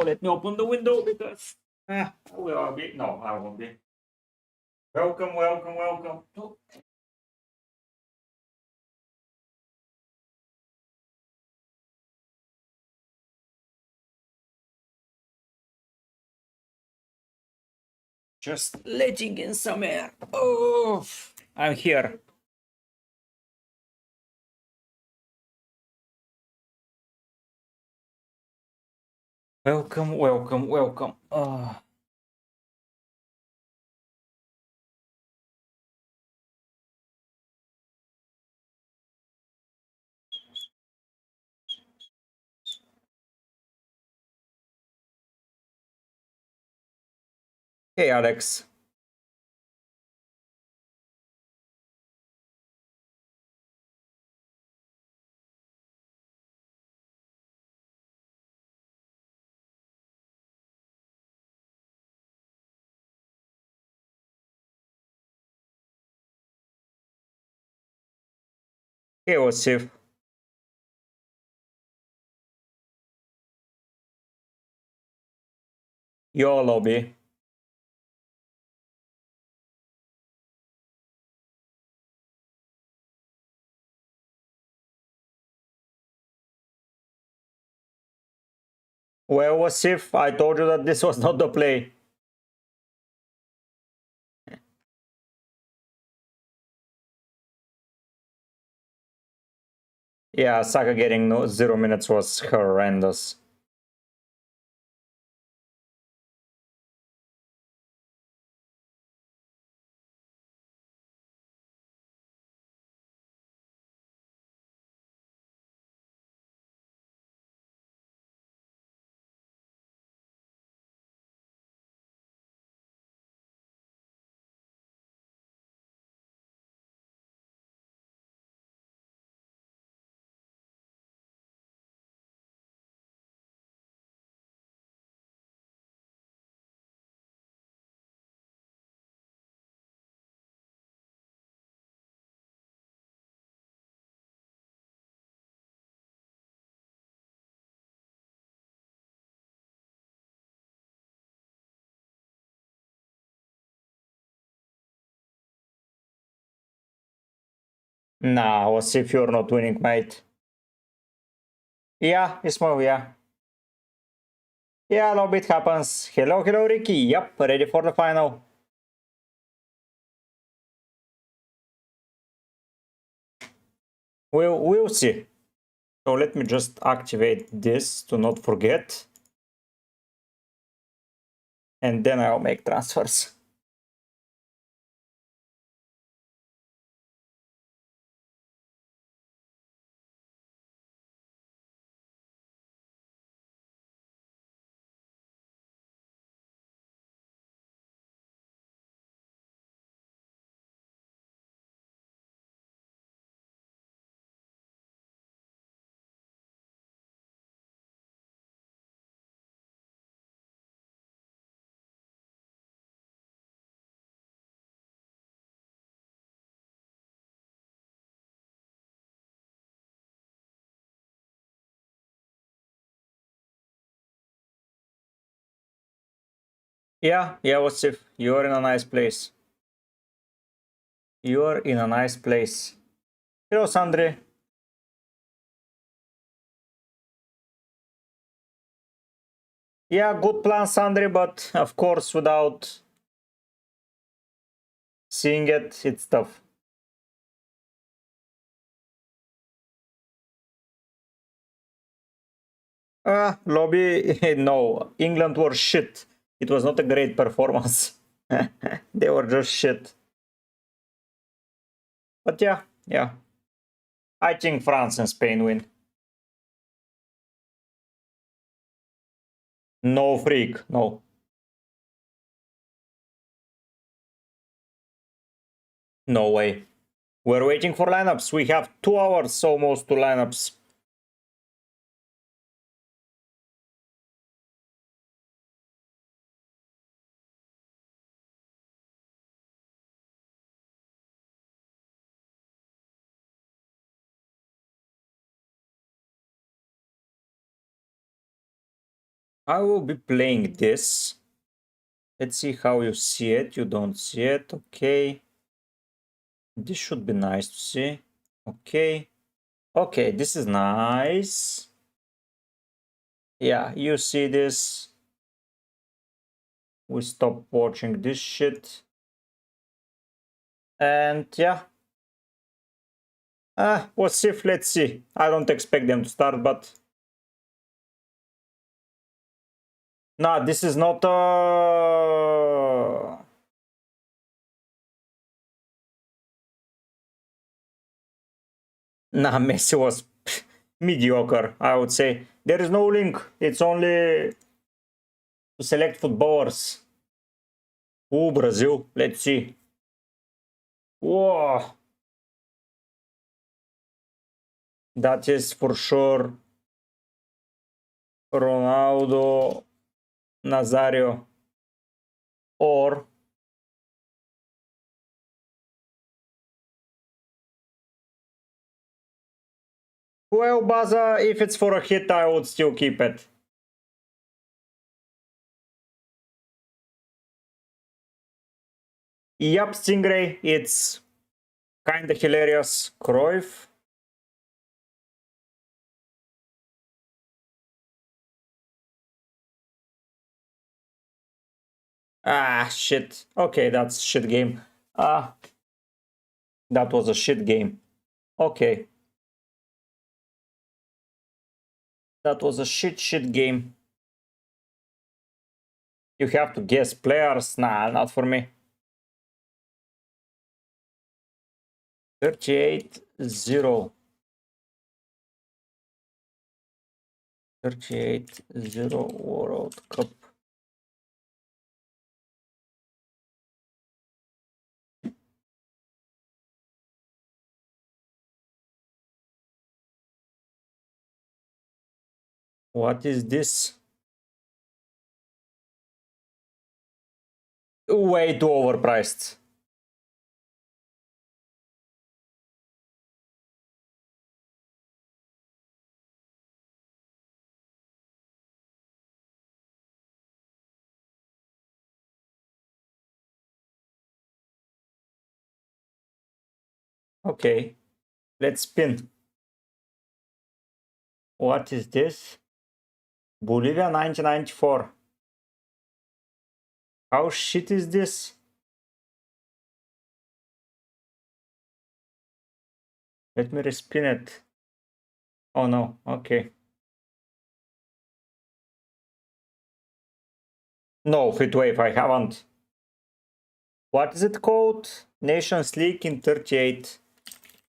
let me open the window because will be. No, I won't be. Welcome, welcome, welcome. Oh. Just letting in some air. Oh, I'm here. Welcome, welcome, welcome. Oh. Hey, Alex. Hey, Osif. Your lobby. Well, Osif, I told you that this was not the play. Yeah, Saka getting 0 minutes was horrendous. Nah, Osif, you're not winning, mate. Yeah, Ismail, yeah. Yeah, no bit happens. Hello, hello, Ricky. Yep, ready for the final. We'll see. So let me just activate this to not forget. And then I'll make transfers. Yeah, Osif, you're in a nice place. You're in a nice place. Hello, Sandri. Yeah, good plan, Sandri, but of course, without seeing it, it's tough. Lobby, no. England were shit. It was not a great performance. They were just shit. But yeah. I think France and Spain win. No freak, no. No way. We're waiting for lineups. We have 2 hours almost to lineups. I will be playing this. Let's see how you see it. You don't see it. Okay. This should be nice to see. Okay. Okay, this is nice. Yeah, you see this. We stop watching this shit. And yeah. What's if? Let's see. I don't expect them to start, but nah, this is not nah, Messi was mediocre, I would say. There is no link. It's only to select footballers. Ooh, Brazil. Let's see. Whoa. That is for sure Ronaldo Nazario or well, Baza, if it's for a hit, I would still keep it. Yep, Stingray, it's kinda hilarious. Cruyff. Ah, shit. Okay, that's shit game. Ah, that was a shit game. Okay. That was a shit game. You have to guess players? Nah, not for me. 38-0. 38-0 World Cup. What is this? Way too overpriced. Okay, let's spin. What is this? Bolivia 1994. How shit is this? Let me respin it. Oh no, okay. No, Fitwave, I haven't. What is it called? Nations League in 38.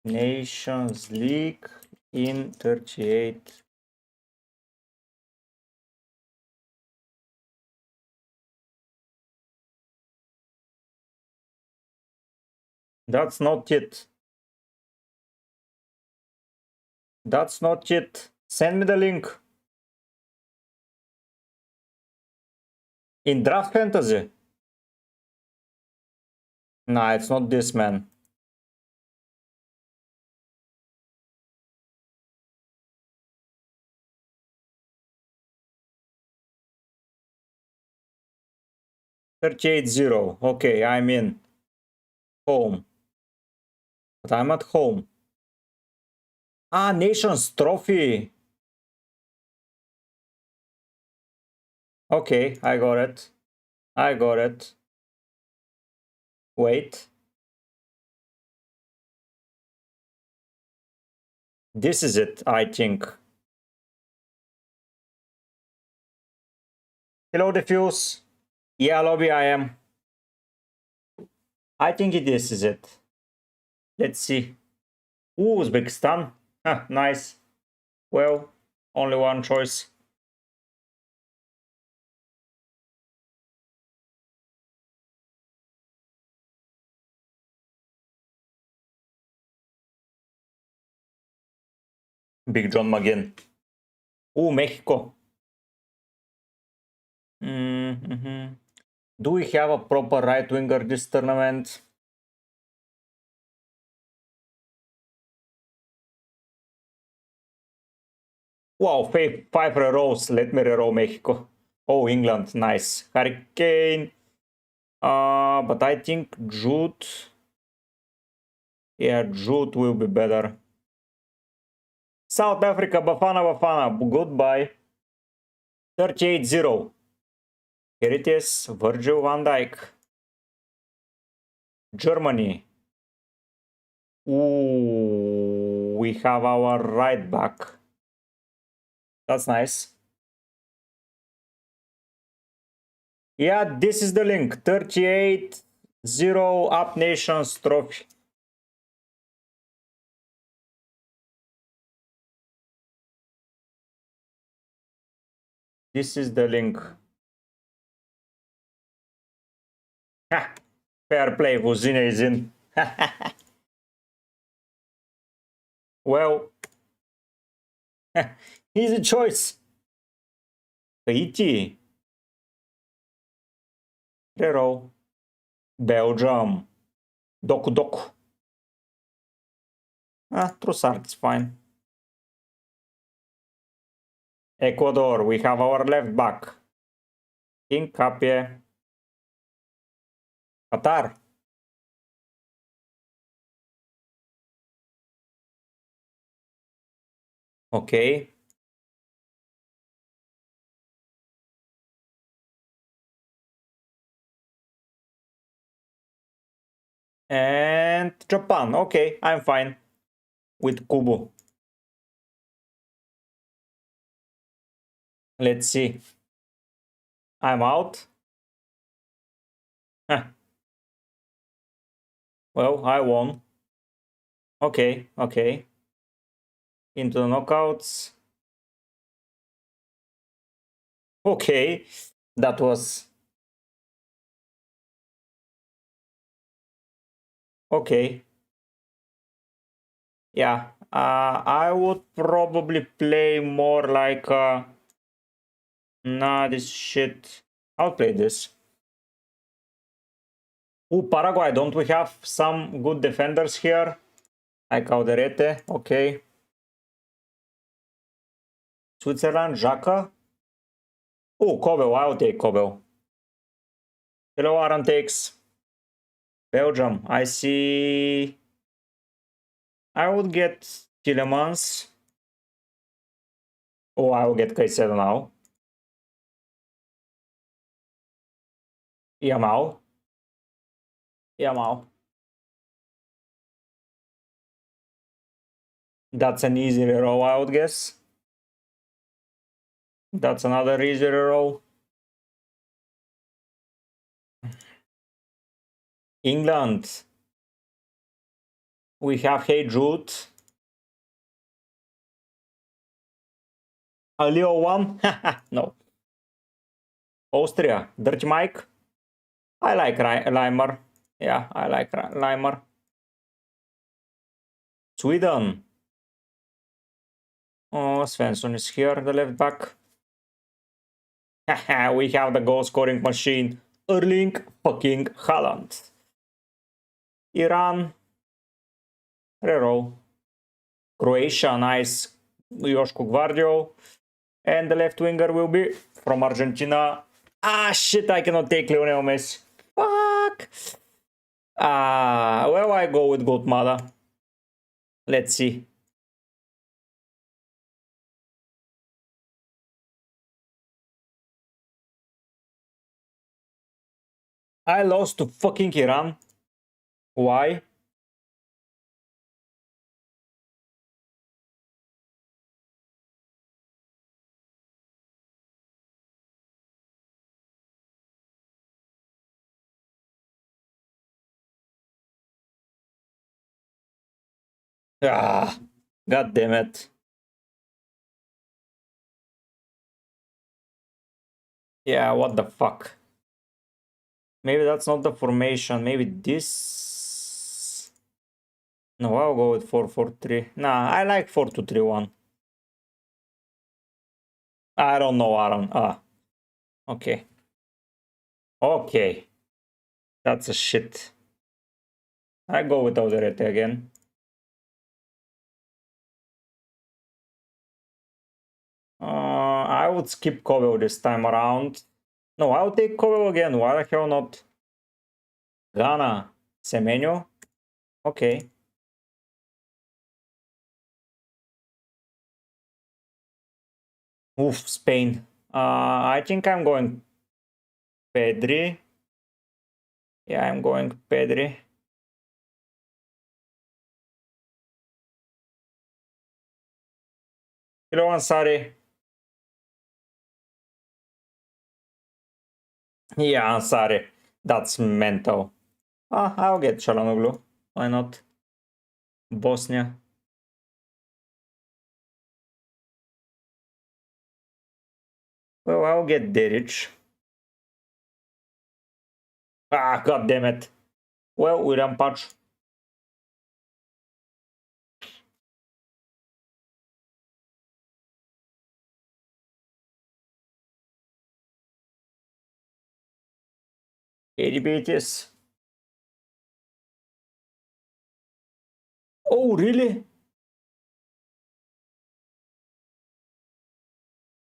Nations League in 38. That's not it. That's not it. Send me the link. In Draft Fantasy? Nah, it's not this, man. Thirty-eight zero. Okay, I'm in. Home. But I'm at home. Ah, Nations Trophy. Okay, I got it. I got it. Wait. This is it, I think. Hello, Diffuse. Yeah, lobby, I am. I think this is it. Let's see. Ooh, Uzbekistan. Nice. Well, only one choice. Big John McGinn. Ooh, Mexico. Do we have a proper right winger this tournament? Wow, five rerows. Let me reroll Mexico. Oh, England, nice. Hurricane. But I think Jute. Yeah, Jute will be better. South Africa, Bafana Bafana, goodbye. 38-0. Here it is, Virgil van Dijk. Germany. Ooh, we have our right back. That's nice. Yeah, this is the link. 38-0 Up Nations trophy. This is the link. Ha! Fair play, Huzine is in. Well, easy choice. Haiti. Rero. Belgium. Doku Doku. Trussard, it's fine. Ecuador, we have our left back. King Kapie. Qatar. Okay. And Japan. Okay, I'm fine with Kubo. Let's see. I'm out. Huh. Well, I won. Okay, okay. Into the knockouts. Okay, that was... Okay. Yeah, I would probably play more like... Nah, this shit. I'll play this. Ooh, Paraguay, don't we have some good defenders here? Like Alderete, okay. Switzerland, Xhaka. Oh, Kobel, I'll take Kobel. Hello, Aaron takes. Belgium, I see... I would get Tillemans. Oh, I will get Caicedo now. Yamal. Yamal. That's an easy roll, I would guess. That's another easy roll. England. We have Hey Jude. A Leo one? No. Austria. Dirty Mike. I like Leimer. Yeah, I like Leimer. Sweden. Oh, Svensson is here, the left back. We have the goal scoring machine. Erling fucking Haaland. Iran. Reroll. Croatia, nice. Joško Gvardiol. And the left winger will be from Argentina. Ah, shit, I cannot take Lionel Messi. Fuck. Well, I go with Gotmada. Let's see. I lost to fucking Iran. Why? God damn it. Yeah, what the fuck? Maybe that's not the formation. Maybe this... No, I'll go with 4-4-3. Nah, I like 4-2-3-1. I don't know, Aaron. Okay. Okay. That's a shit. I go with Alderete again. I would skip Covell this time around. No, I'll take Covell again. Why the hell not? Ghana. Semenyo. Okay. Oof, Spain. I think I'm going Pedri. Yeah, I'm going Pedri. Hello, Ansari. Yeah, Ansari. That's mental. I'll get Çalhanoğlu. Why not? Bosnia. Well, I'll get Deric. God damn it. Well, William Patch. ADBTS. Oh, really?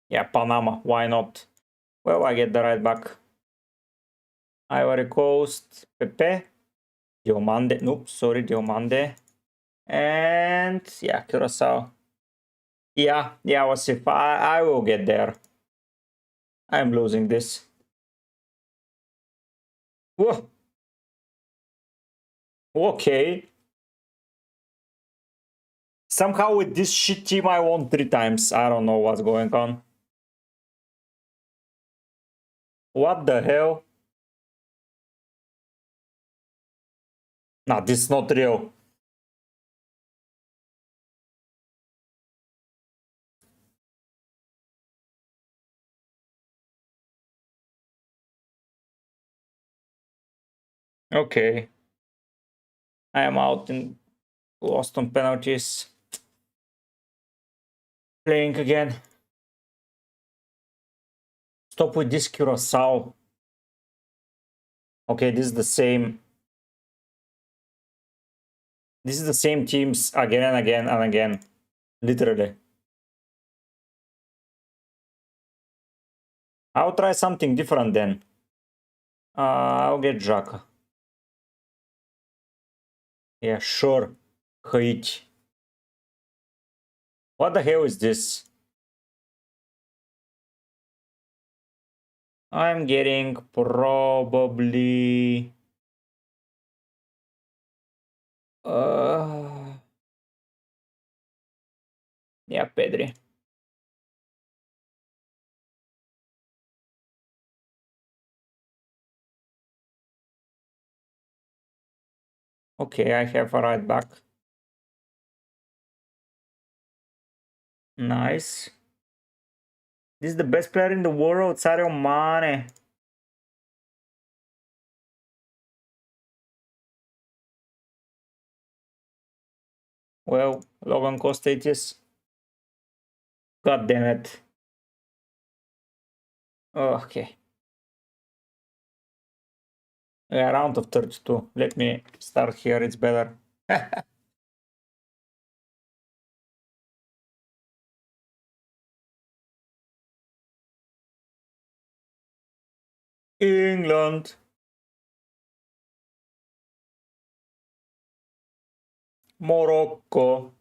Yeah, Panama. Why not? Well, I get the right back. Ivory Coast. Pepe. Diomande. Nope, sorry, Diomande. And yeah, Curacao. Yeah, was if I will get there. I'm losing this. Whoa. Okay. Somehow with this shit team I won 3 times. I don't know what's going on. What the hell? Nah, this is not real. Okay. I am out and lost on penalties. Playing again. Stop with this Curacao. Okay, this is the same. This is the same teams again and again and again. Literally. I'll try something different then. I'll get Xhaka. Yeah, sure. Haiti. What the hell is this? I'm getting probably... yeah, Pedri. Okay, I have a right back. Nice. This is the best player in the world, Sadio Mane. Well, Logan Costa it is. God damn it. Okay. Yeah, round of 32. Let me start here, it's better. England. Morocco.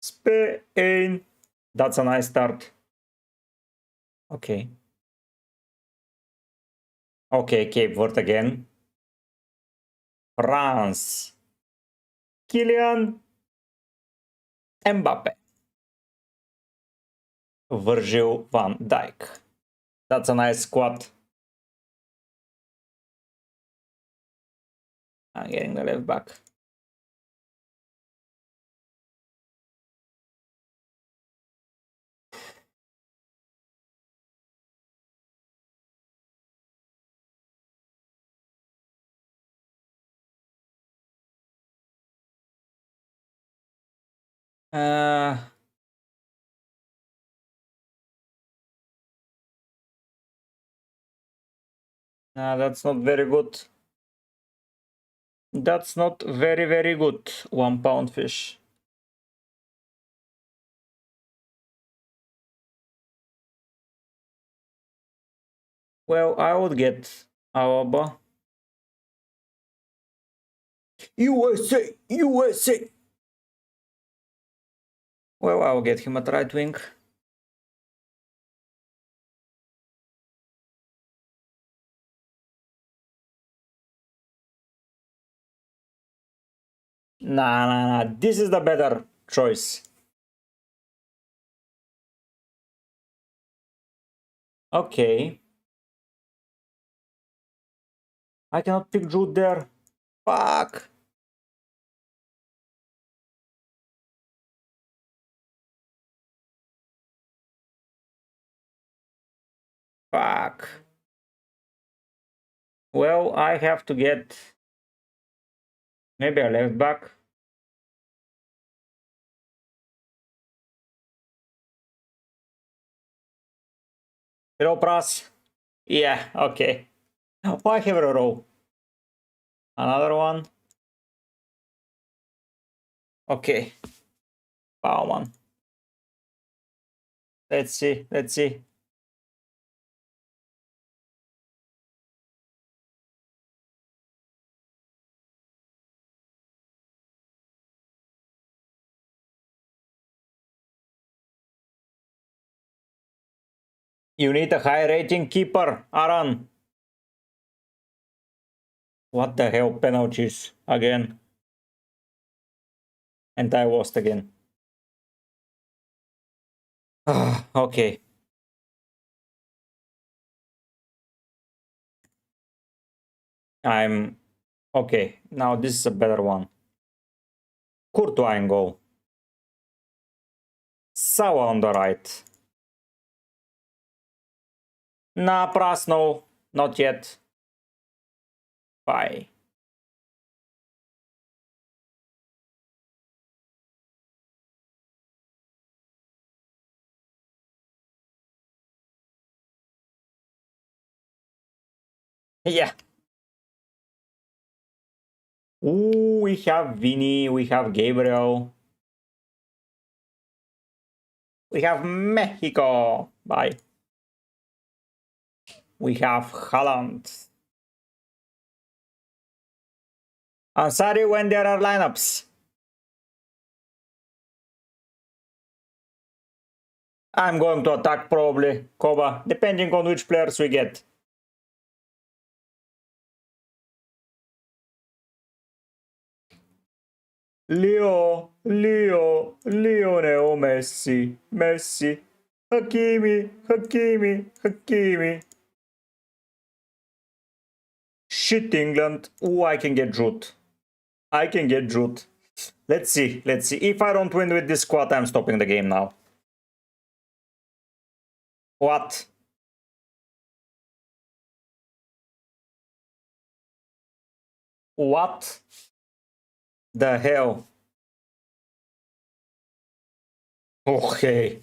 Spain. That's a nice start. Okay. Okay, Cape Verde again. France. Kylian Mbappe. Virgil van Dijk. That's a nice squad. I'm getting the left back. No, that's not very good. That's not very, very good. £1 fish. Well, I would get Alaba. USA! USA! Well, I'll get him at right wing. Nah. This is the better choice. Okay. I cannot pick Jude there. Fuck. Fuck. Well, I have to get maybe a left back. Hello, Pras. Yeah, okay. Why have a row? Another one. Okay. Bauman. Let's see. Let's see. You need a high rating keeper, Aran. What the hell? Penalties again. And I lost again. Okay. I'm okay. Now this is a better one. Courtois in goal. Sawa on the right. Nah, Pras, no. Not yet. Bye. Yeah. Ooh, we have Vinny, we have Gabriel. We have Mexico. Bye. We have Holland. I'm sorry when there are lineups. I'm going to attack probably Koba, depending on which players we get. Lionel Messi, Hakimi. Shit, England. Ooh, I can get Jude. Let's see. If I don't win with this squad, I'm stopping the game now. What? What the hell? Okay.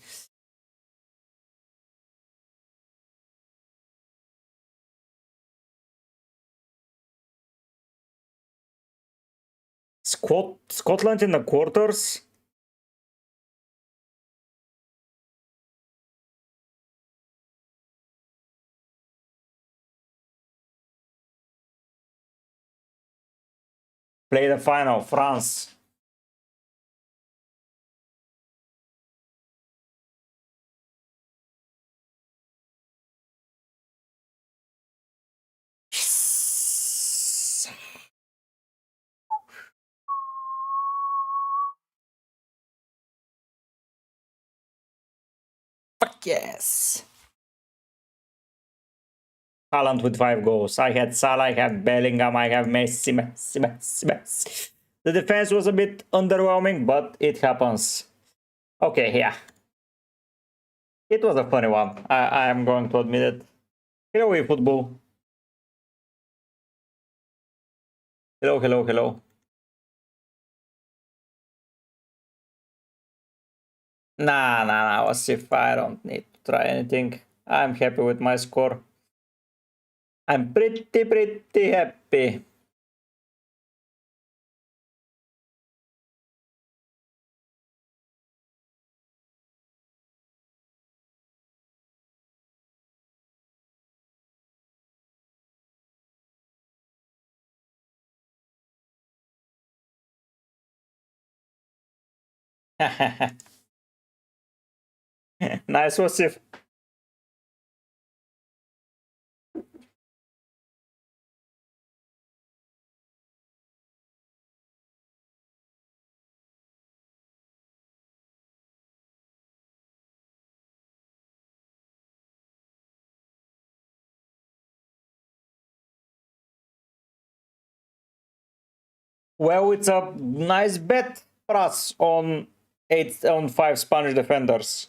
Scotland in the quarters? Play the final, France. Fuck yes. Haaland with 5 goals. I had Salah, I have Bellingham, I have Messi. The defense was a bit underwhelming, but it happens. Okay, yeah. It was a funny one. I am going to admit it. Hello, football. Hello. Nah. As if I don't need to try anything. I'm happy with my score. I'm pretty happy. Nice, Wasif. Well, it's a nice bet for us on 5 Spanish defenders.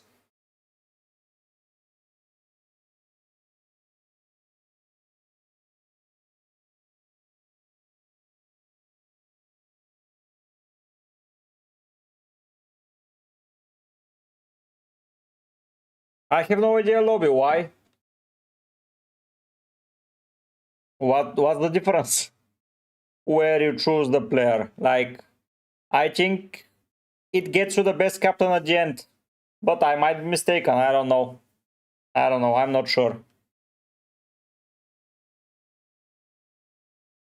I have no idea, Lobby. Why? What's the difference? Where you choose the player. Like, I think it gets you the best captain at the end. But I might be mistaken. I don't know. I'm not sure.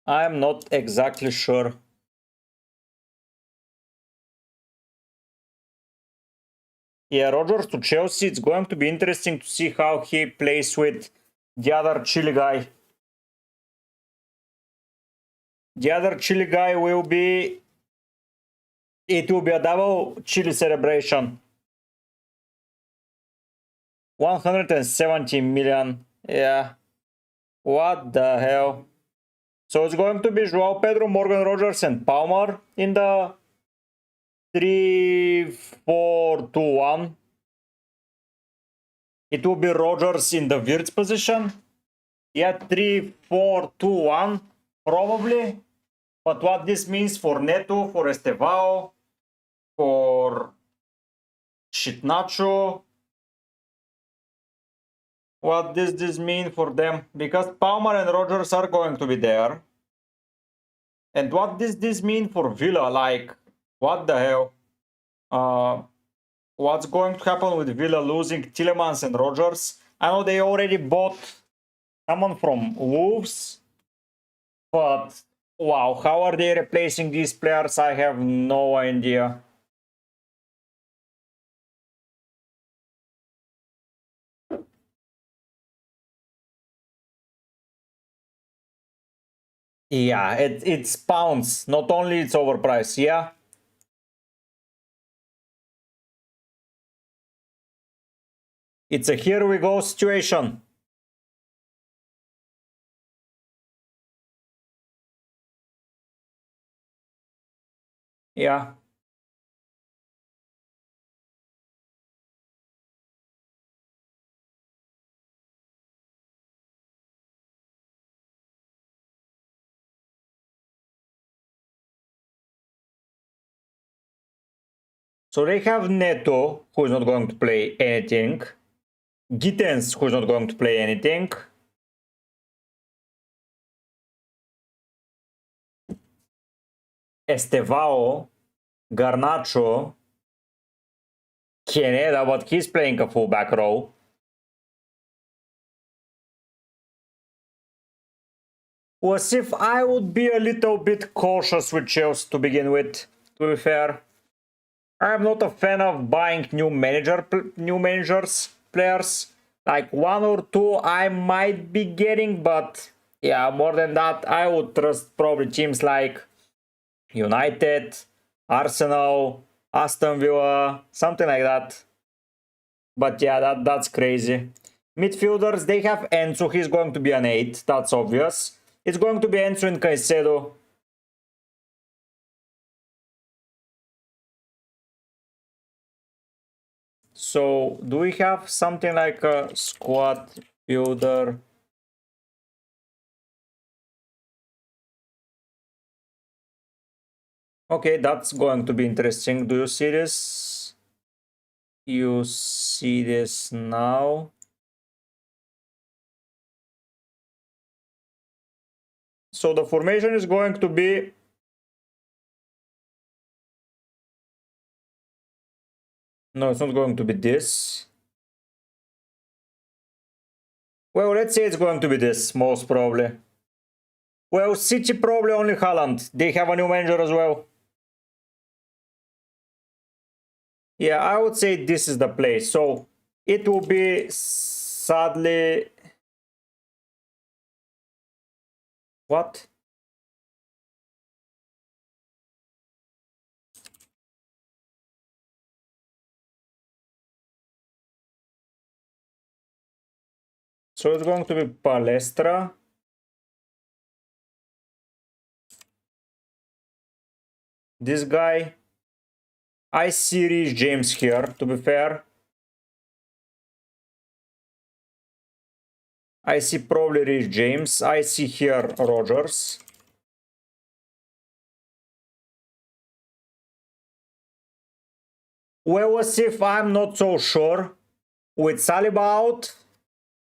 I'm not exactly sure. Yeah, Rogers to Chelsea. It's going to be interesting to see how he plays with the other Chile guy. The other Chile guy will be... It will be a double Chile celebration. 170 million. Yeah. What the hell? So it's going to be Joao Pedro, Morgan Rogers, and Palmer in the 3-4-2-1. It will be Rogers in the Wirtz position. Yeah, 3-4-2-1, probably. But what this means for Neto, for Estevao, for Shitnacho, what does this mean for them? Because Palmer and Rogers are going to be there. And what does this mean for Villa? Like, what the hell? What's going to happen with Villa losing Tielemans and Rogers? I know they already bought someone from Wolves, but wow, how are they replacing these players? I have no idea. Yeah, it's pounds. Not only it's overpriced. Yeah. It's a here we go situation. Yeah. So they have Neto, who is not going to play anything. Gittens, who is not going to play anything. Estevao, Garnacho, Caneda, but he's playing a fullback role. Was if I would be a little bit cautious with Chelsea to begin with, to be fair. I'm not a fan of buying new managers, players. Like 1 or 2 I might be getting, but yeah, more than that, I would trust probably teams like United, Arsenal, Aston Villa, something like that. But yeah, that's crazy. Midfielders, they have Enzo, he's going to be an 8, that's obvious. It's going to be Enzo and Caicedo. So, do we have something like a squad builder? Okay, that's going to be interesting. Do you see this? You see this now? So the formation is going to be... No, it's not going to be this. Well, let's say it's going to be this, most probably. Well, City probably only Haaland. They have a new manager as well. Yeah, I would say this is the play. So it will be sadly... What? So it's going to be Palestra. This guy. I see Rich James here, to be fair. I see probably Rich James. I see here Rogers. Well, as if I'm not so sure. With Saliba out,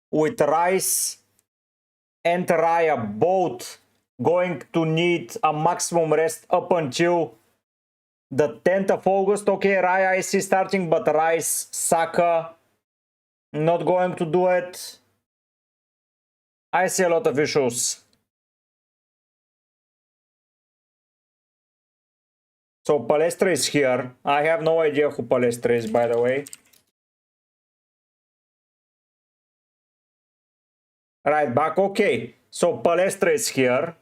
with Rice and Raya both going to need a maximum rest up until the 10th of August. Okay, Raya I see starting, but Rice, Saka not going to do it. I see a lot of issues. So Palestra is here. I have no idea who Palestra is, by the way. Right back, okay. So Palestra is here.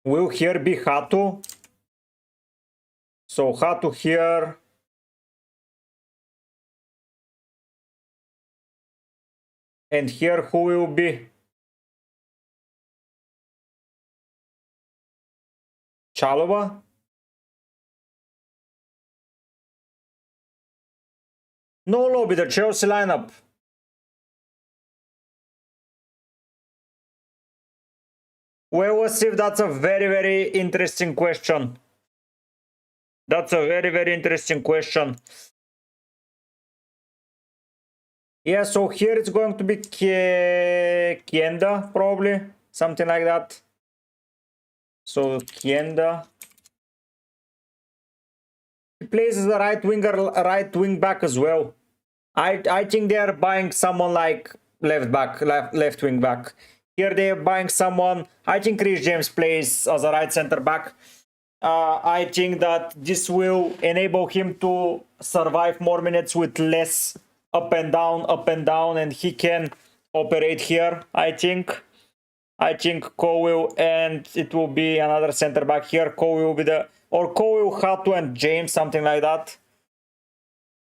Will here be Hatu? So Hatu here. And here who will be? Chalova? No lobby, the Chelsea lineup. Well, let's see if that's a very, very interesting question. That's a very, very interesting question. Yeah, so here it's going to be Kienda, probably. Something like that. So Kienda. He plays as a right winger, right wing back as well. I think they are buying someone like left back, left wing back. Here they are buying someone. I think Chris James plays as a right center back. I think that this will enable him to survive more minutes with less up and down, and he can operate here. I think Cowell, and it will be another center back here. Cowell will be Cowell, Hatu, and James, something like that.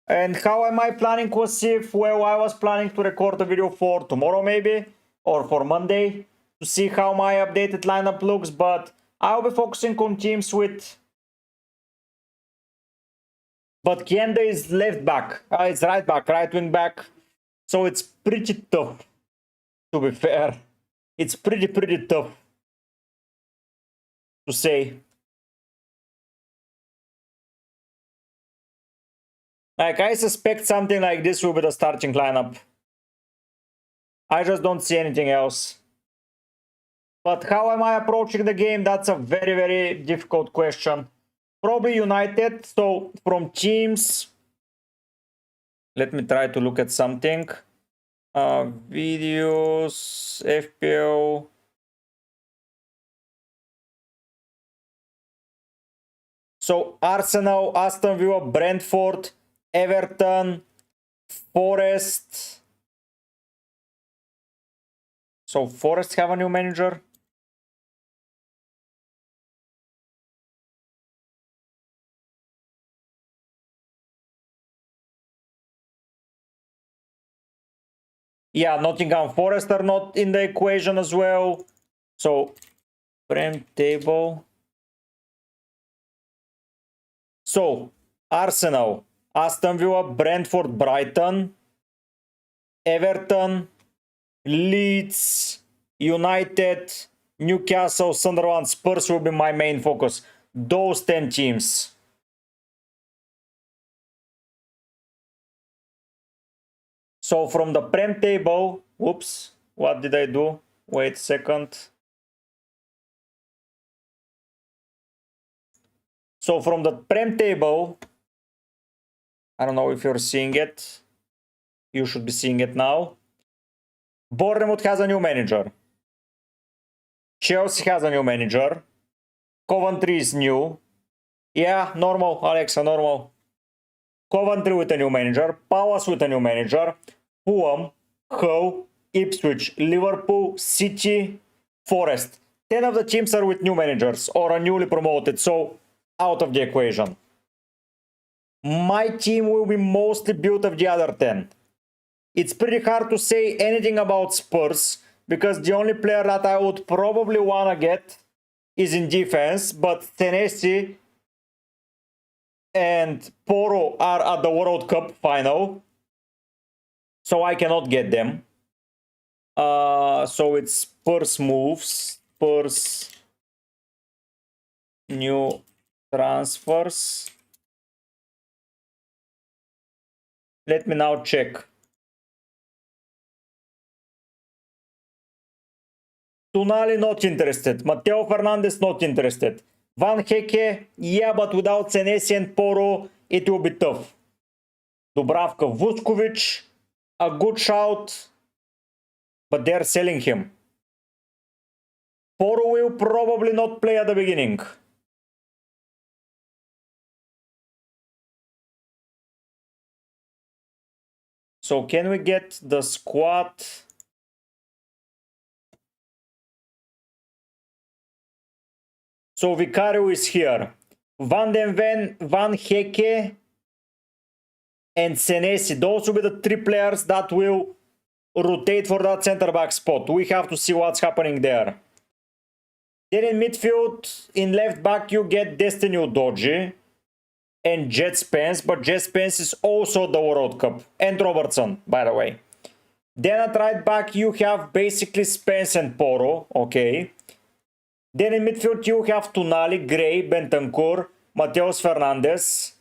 And how am I planning, Wasif? Well, I was planning to record a video for tomorrow maybe, or for Monday, to see how my updated lineup looks, but I'll be focusing on teams with... But Kienda is left back, it's right back, right wing back, so it's pretty tough, to be fair. It's pretty tough to say. Like, I suspect something like this will be the starting lineup. I just don't see anything else. But how am I approaching the game? That's a very, very difficult question. Probably United. So from teams, let me try to look at something. Videos, FPL. So Arsenal, Aston Villa, Brentford, Everton, Forest. So Forest have a new manager. Yeah, Nottingham Forest are not in the equation as well. So, Prem table. So, Arsenal, Aston Villa, Brentford, Brighton, Everton, Leeds, United, Newcastle, Sunderland, Spurs will be my main focus. Those 10 teams. So from the Prem table, whoops, what did I do? Wait a second. So from the Prem table, I don't know if you're seeing it. You should be seeing it now. Bournemouth has a new manager. Chelsea has a new manager. Coventry is new. Yeah, normal, Alexa, normal. Coventry with a new manager, Palace with a new manager, Fulham, Hull, Ipswich, Liverpool, City, Forest. 10 of the teams are with new managers or are newly promoted, so out of the equation. My team will be mostly built of the other 10. It's pretty hard to say anything about Spurs because the only player that I would probably want to get is in defense, but Senesi and Poro are at the World Cup final, so I cannot get them. So it's Spurs moves, Spurs new transfers. Let me now check. Tonali not interested. Matteo Fernandes not interested. Van Hecke, yeah, but without Senesi and Poro, it will be tough. Dubravka Vuskovic, a good shout, but they're selling him. Poro will probably not play at the beginning. So can we get the squad? So Vicario is here. Van den Ven, Van Hecke, and Senesi. Those will be the 3 players that will rotate for that center back spot. We have to see what's happening there. Then in midfield, in left back, you get Destiny Udoji and Jet Spence, but Jet Spence is also the World Cup. And Robertson, by the way. Then at right back, you have basically Spence and Poro, okay. Then in midfield, you have Tonali, Gray, Bentancur, Mateus Fernandes,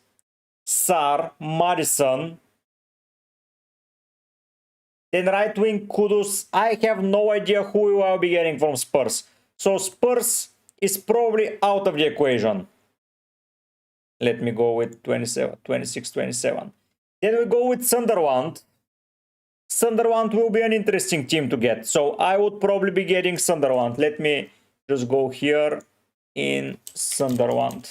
Sar, Madison. Then right wing, Kudus. I have no idea who I will be getting from Spurs. So Spurs is probably out of the equation. Let me go with 27, 26, 27. Then we go with Sunderland. Sunderland will be an interesting team to get. So I would probably be getting Sunderland. Let me just go here in Sunderland.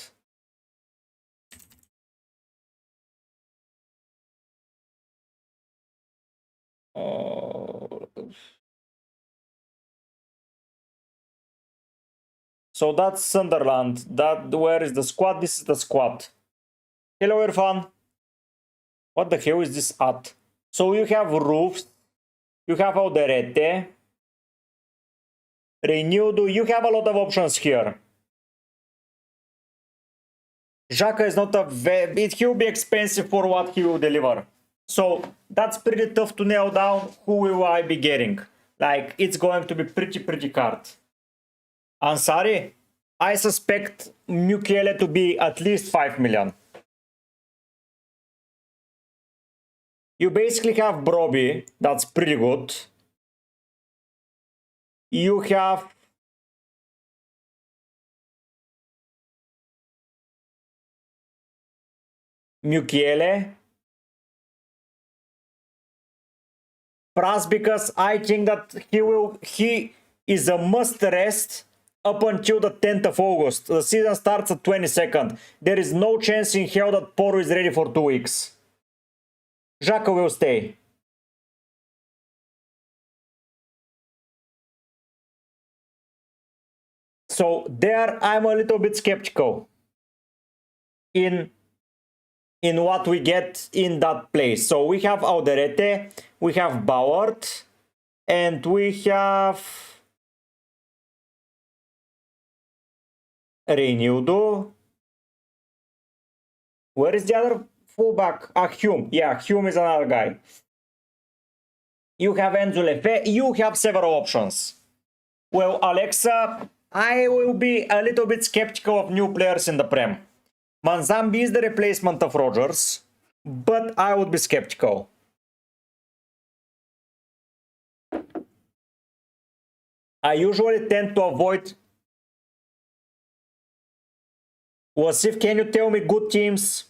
So that's Sunderland. Where is the squad? This is the squad. Hello, Irfan. What the hell is this at? So you have Roofs. You have Alderete. Renewed. You have a lot of options here. Xhaka is not he will be expensive for what he will deliver. So that's pretty tough to nail down who will I be getting. Like, it's going to be pretty hard. Ansari, I suspect Mukiele to be at least 5 million. You basically have Broby, that's pretty good. You have Mukiele. Pras, because I think that he is a must rest up until the 10th of August. The season starts at 22nd. There is no chance in hell that Poro is ready for 2 weeks. Xhaka will stay. So there I'm a little bit skeptical in what we get in that place. So we have Alderete, we have Bauer, and we have Reinildo. Where is the other fullback? Hume. Yeah, Hume is another guy. You have Enzo Lefe. You have several options. Well, Alexa, I will be a little bit skeptical of new players in the Prem. Manzambi is the replacement of Rodgers, but I would be skeptical. I usually tend to avoid... Wasif, can you tell me good teams?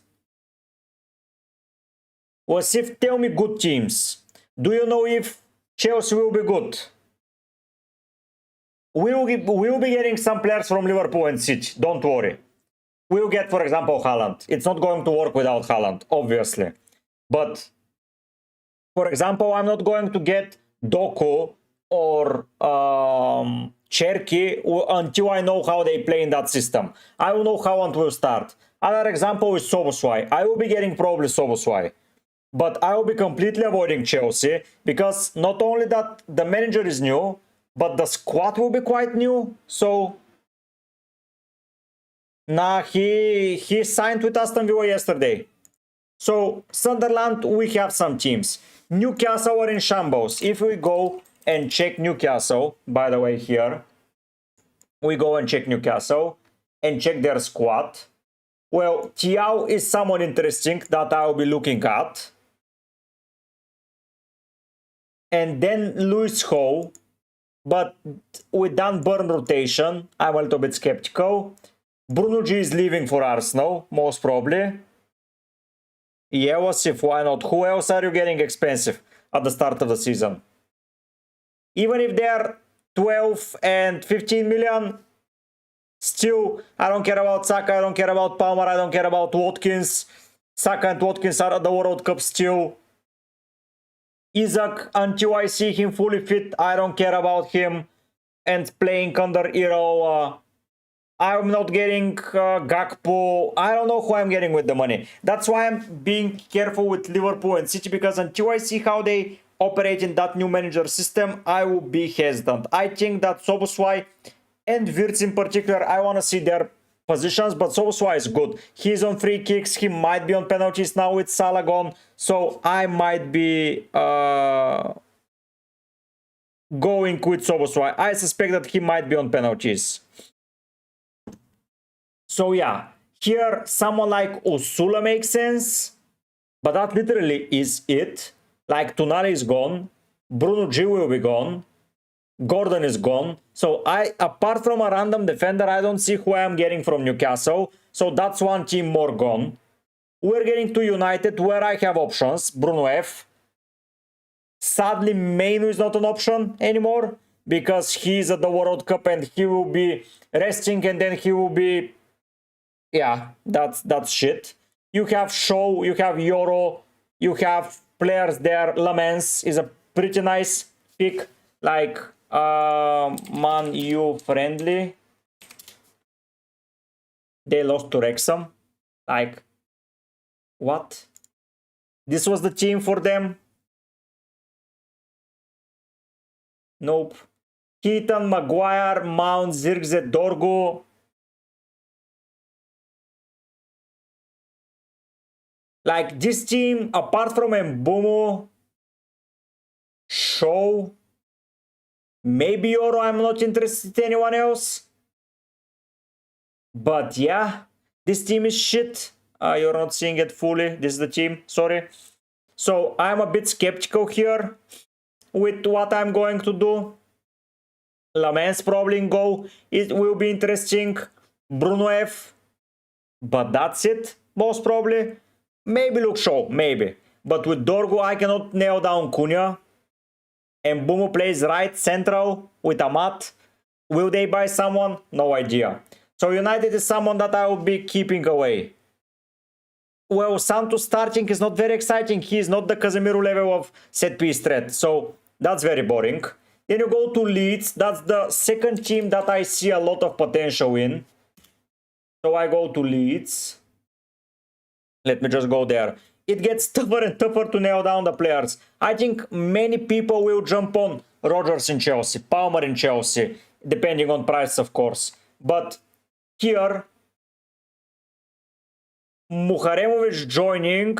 Wasif, tell me good teams. Do you know if Chelsea will be good? we'll be getting some players from Liverpool and City. Don't worry. We'll get, for example, Haaland. It's not going to work without Haaland, obviously. But, for example, I'm not going to get Doku or Cherky until I know how they play in that system. I will know how Haaland will start. Another example is Szoboszlai. I will be getting probably Szoboszlai. But I will be completely avoiding Chelsea because not only that the manager is new, but the squad will be quite new. So, nah, he signed with Aston Villa yesterday. So, Sunderland, we have some teams. Newcastle are in shambles. If we go and check Newcastle, by the way, here, we go and check Newcastle and check their squad. Well, Thiaw is someone interesting that I will be looking at. And then Lewis Howe, but with Dan Burn rotation, I'm a little bit skeptical. Bruno G is leaving for Arsenal, most probably. Yeah, Wasif, why not? Who else are you getting expensive at the start of the season? Even if they are 12 and 15 million, still, I don't care about Saka, I don't care about Palmer, I don't care about Watkins. Saka and Watkins are at the World Cup still. Isaac, until I see him fully fit, I don't care about him and playing under Iraola. I'm not getting Gakpo. I don't know who I'm getting with the money. That's why I'm being careful with Liverpool and City, because until I see how they operate in that new manager system, I will be hesitant. I think that Szoboszlai and Wirtz in particular, I want to see their positions, but Szoboszlai is good. He's on free kicks. He might be on penalties now with Salah gone. So I might be going with Szoboszlai. I suspect that he might be on penalties. So yeah, here someone like Osula makes sense, but that literally is it. Like Tonali is gone, Bruno G will be gone, Gordon is gone. So apart from a random defender, I don't see who I'm getting from Newcastle. So that's one team more gone. We're getting to United, where I have options. Bruno F. Sadly, Mainu is not an option anymore because he's at the World Cup and he will be resting, and then he will be... Yeah, that's shit. You have Shaw, you have Yoro, you have players there. Lamens is a pretty nice pick, like Man U friendly. They lost to Wrexham. Like, what? This was the team for them? Nope. Keaton, Maguire, Mount, Zirkzee, Dorgu. Like, this team, apart from Mbumo, Shaw, maybe Yoro, I'm not interested in anyone else. But yeah, this team is shit. You're not seeing it fully. This is the team, sorry. So I'm a bit skeptical here with what I'm going to do. Lamens probably in goal. It will be interesting. Bruno F. But that's it, most probably. Maybe Luke Shaw, maybe. But with Dorgu, I cannot nail down Cunha. And Mbumo plays right central with Amat. Will they buy someone? No idea. So United is someone that I will be keeping away. Well, Santos starting is not very exciting. He is not the Casemiro level of set-piece threat. So that's very boring. Then you go to Leeds. That's the second team that I see a lot of potential in. So I go to Leeds. Let me just go there. It gets tougher and tougher to nail down the players. I think many people will jump on Rodgers in Chelsea, Palmer in Chelsea, depending on price, of course. But here, Muharemovic joining,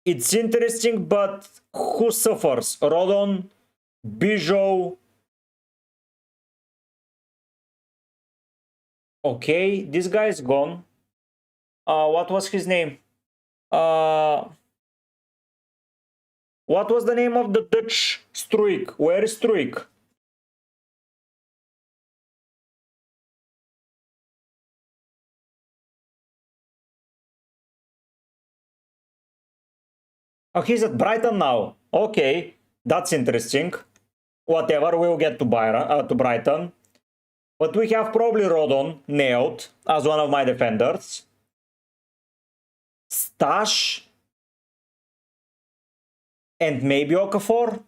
it's interesting, but who suffers? Rodon, Bijou. Okay, this guy is gone. What was his name? What was the name of the Dutch Struik? Where is Struik? Oh, he's at Brighton now. Okay, that's interesting. Whatever, we'll get to Brighton. But we have probably Rodon nailed as one of my defenders. Stash. And maybe Okafor.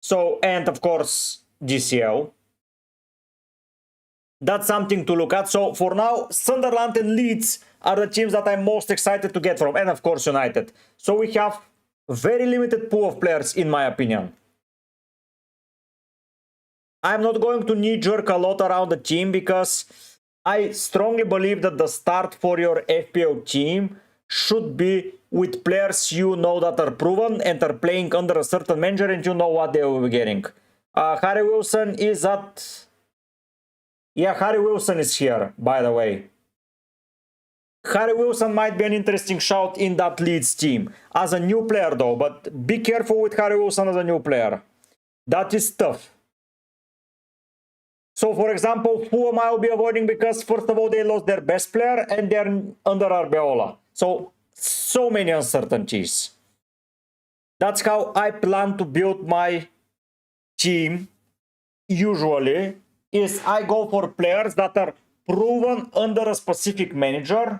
So, and of course, GCL. That's something to look at. So for now, Sunderland and Leeds are the teams that I'm most excited to get from. And of course, United. So we have a very limited pool of players, in my opinion. I'm not going to knee-jerk a lot around the team because I strongly believe that the start for your FPL team should be with players you know that are proven and are playing under a certain manager and you know what they will be getting. Harry Wilson is at... Yeah, Harry Wilson is here, by the way. Harry Wilson might be an interesting shout in that Leeds team. As a new player though, but be careful with Harry Wilson as a new player. That is tough. So for example, Fulham I will be avoiding because first of all they lost their best player and they're under Arbeola. So many uncertainties. That's how I plan to build my team usually. Is I go for players that are proven under a specific manager.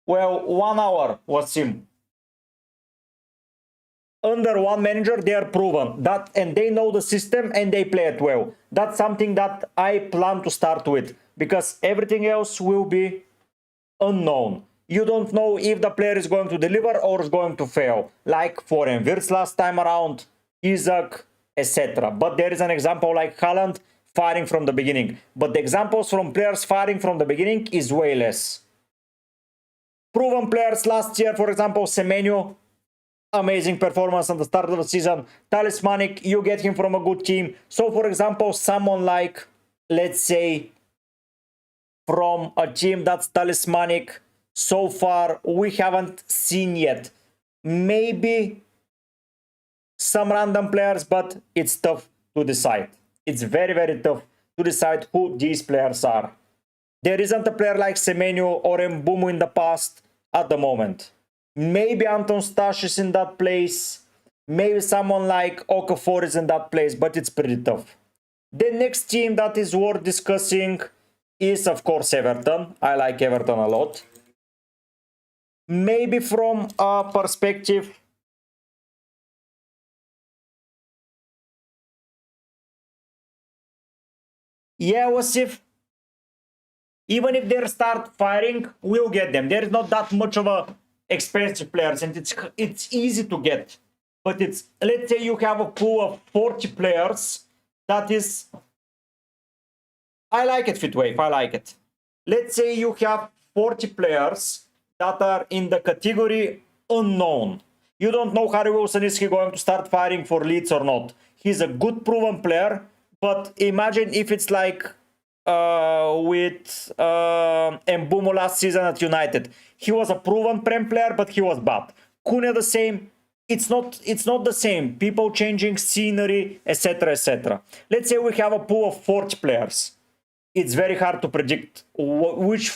Well, 1 hour was him. Under one manager, they are proven that, and they know the system and they play it well. That's something that I plan to start with because everything else will be unknown. You don't know if the player is going to deliver or is going to fail. Like for Envirts last time around, Isaac, etc. But there is an example like Haaland firing from the beginning. But the examples from players firing from the beginning is way less. Proven players last year, for example, Semenyo, amazing performance at the start of the season. Talismanic, you get him from a good team. So, for example, someone like, let's say, from a team that's talismanic, so far we haven't seen yet. Maybe some random players, but it's tough to decide. It's very, very tough to decide who these players are. There isn't a player like Semenyo or Mbumu in the past at the moment. Maybe Anton Stash is in that place. Maybe someone like Okafor is in that place, but it's pretty tough. The next team that is worth discussing is, of course, Everton. I like Everton a lot. Maybe from a perspective... Yeah, Wasif. Even if they start firing, we'll get them. There is not that much of a expensive players and it's easy to get. But it's, let's say you have a pool of 40 players. That is... I like it, Fitwave. I like it. Let's say you have 40 players that are in the category unknown. You don't know Harry Wilson, is he going to start firing for Leeds or not? He's a good proven player, but imagine if it's like with Mbumo last season at United. He was a proven Prem player, but he was bad. Cunha the same. It's not the same. People changing scenery, etc., etc. Let's say we have a pool of 40 players. It's very hard to predict which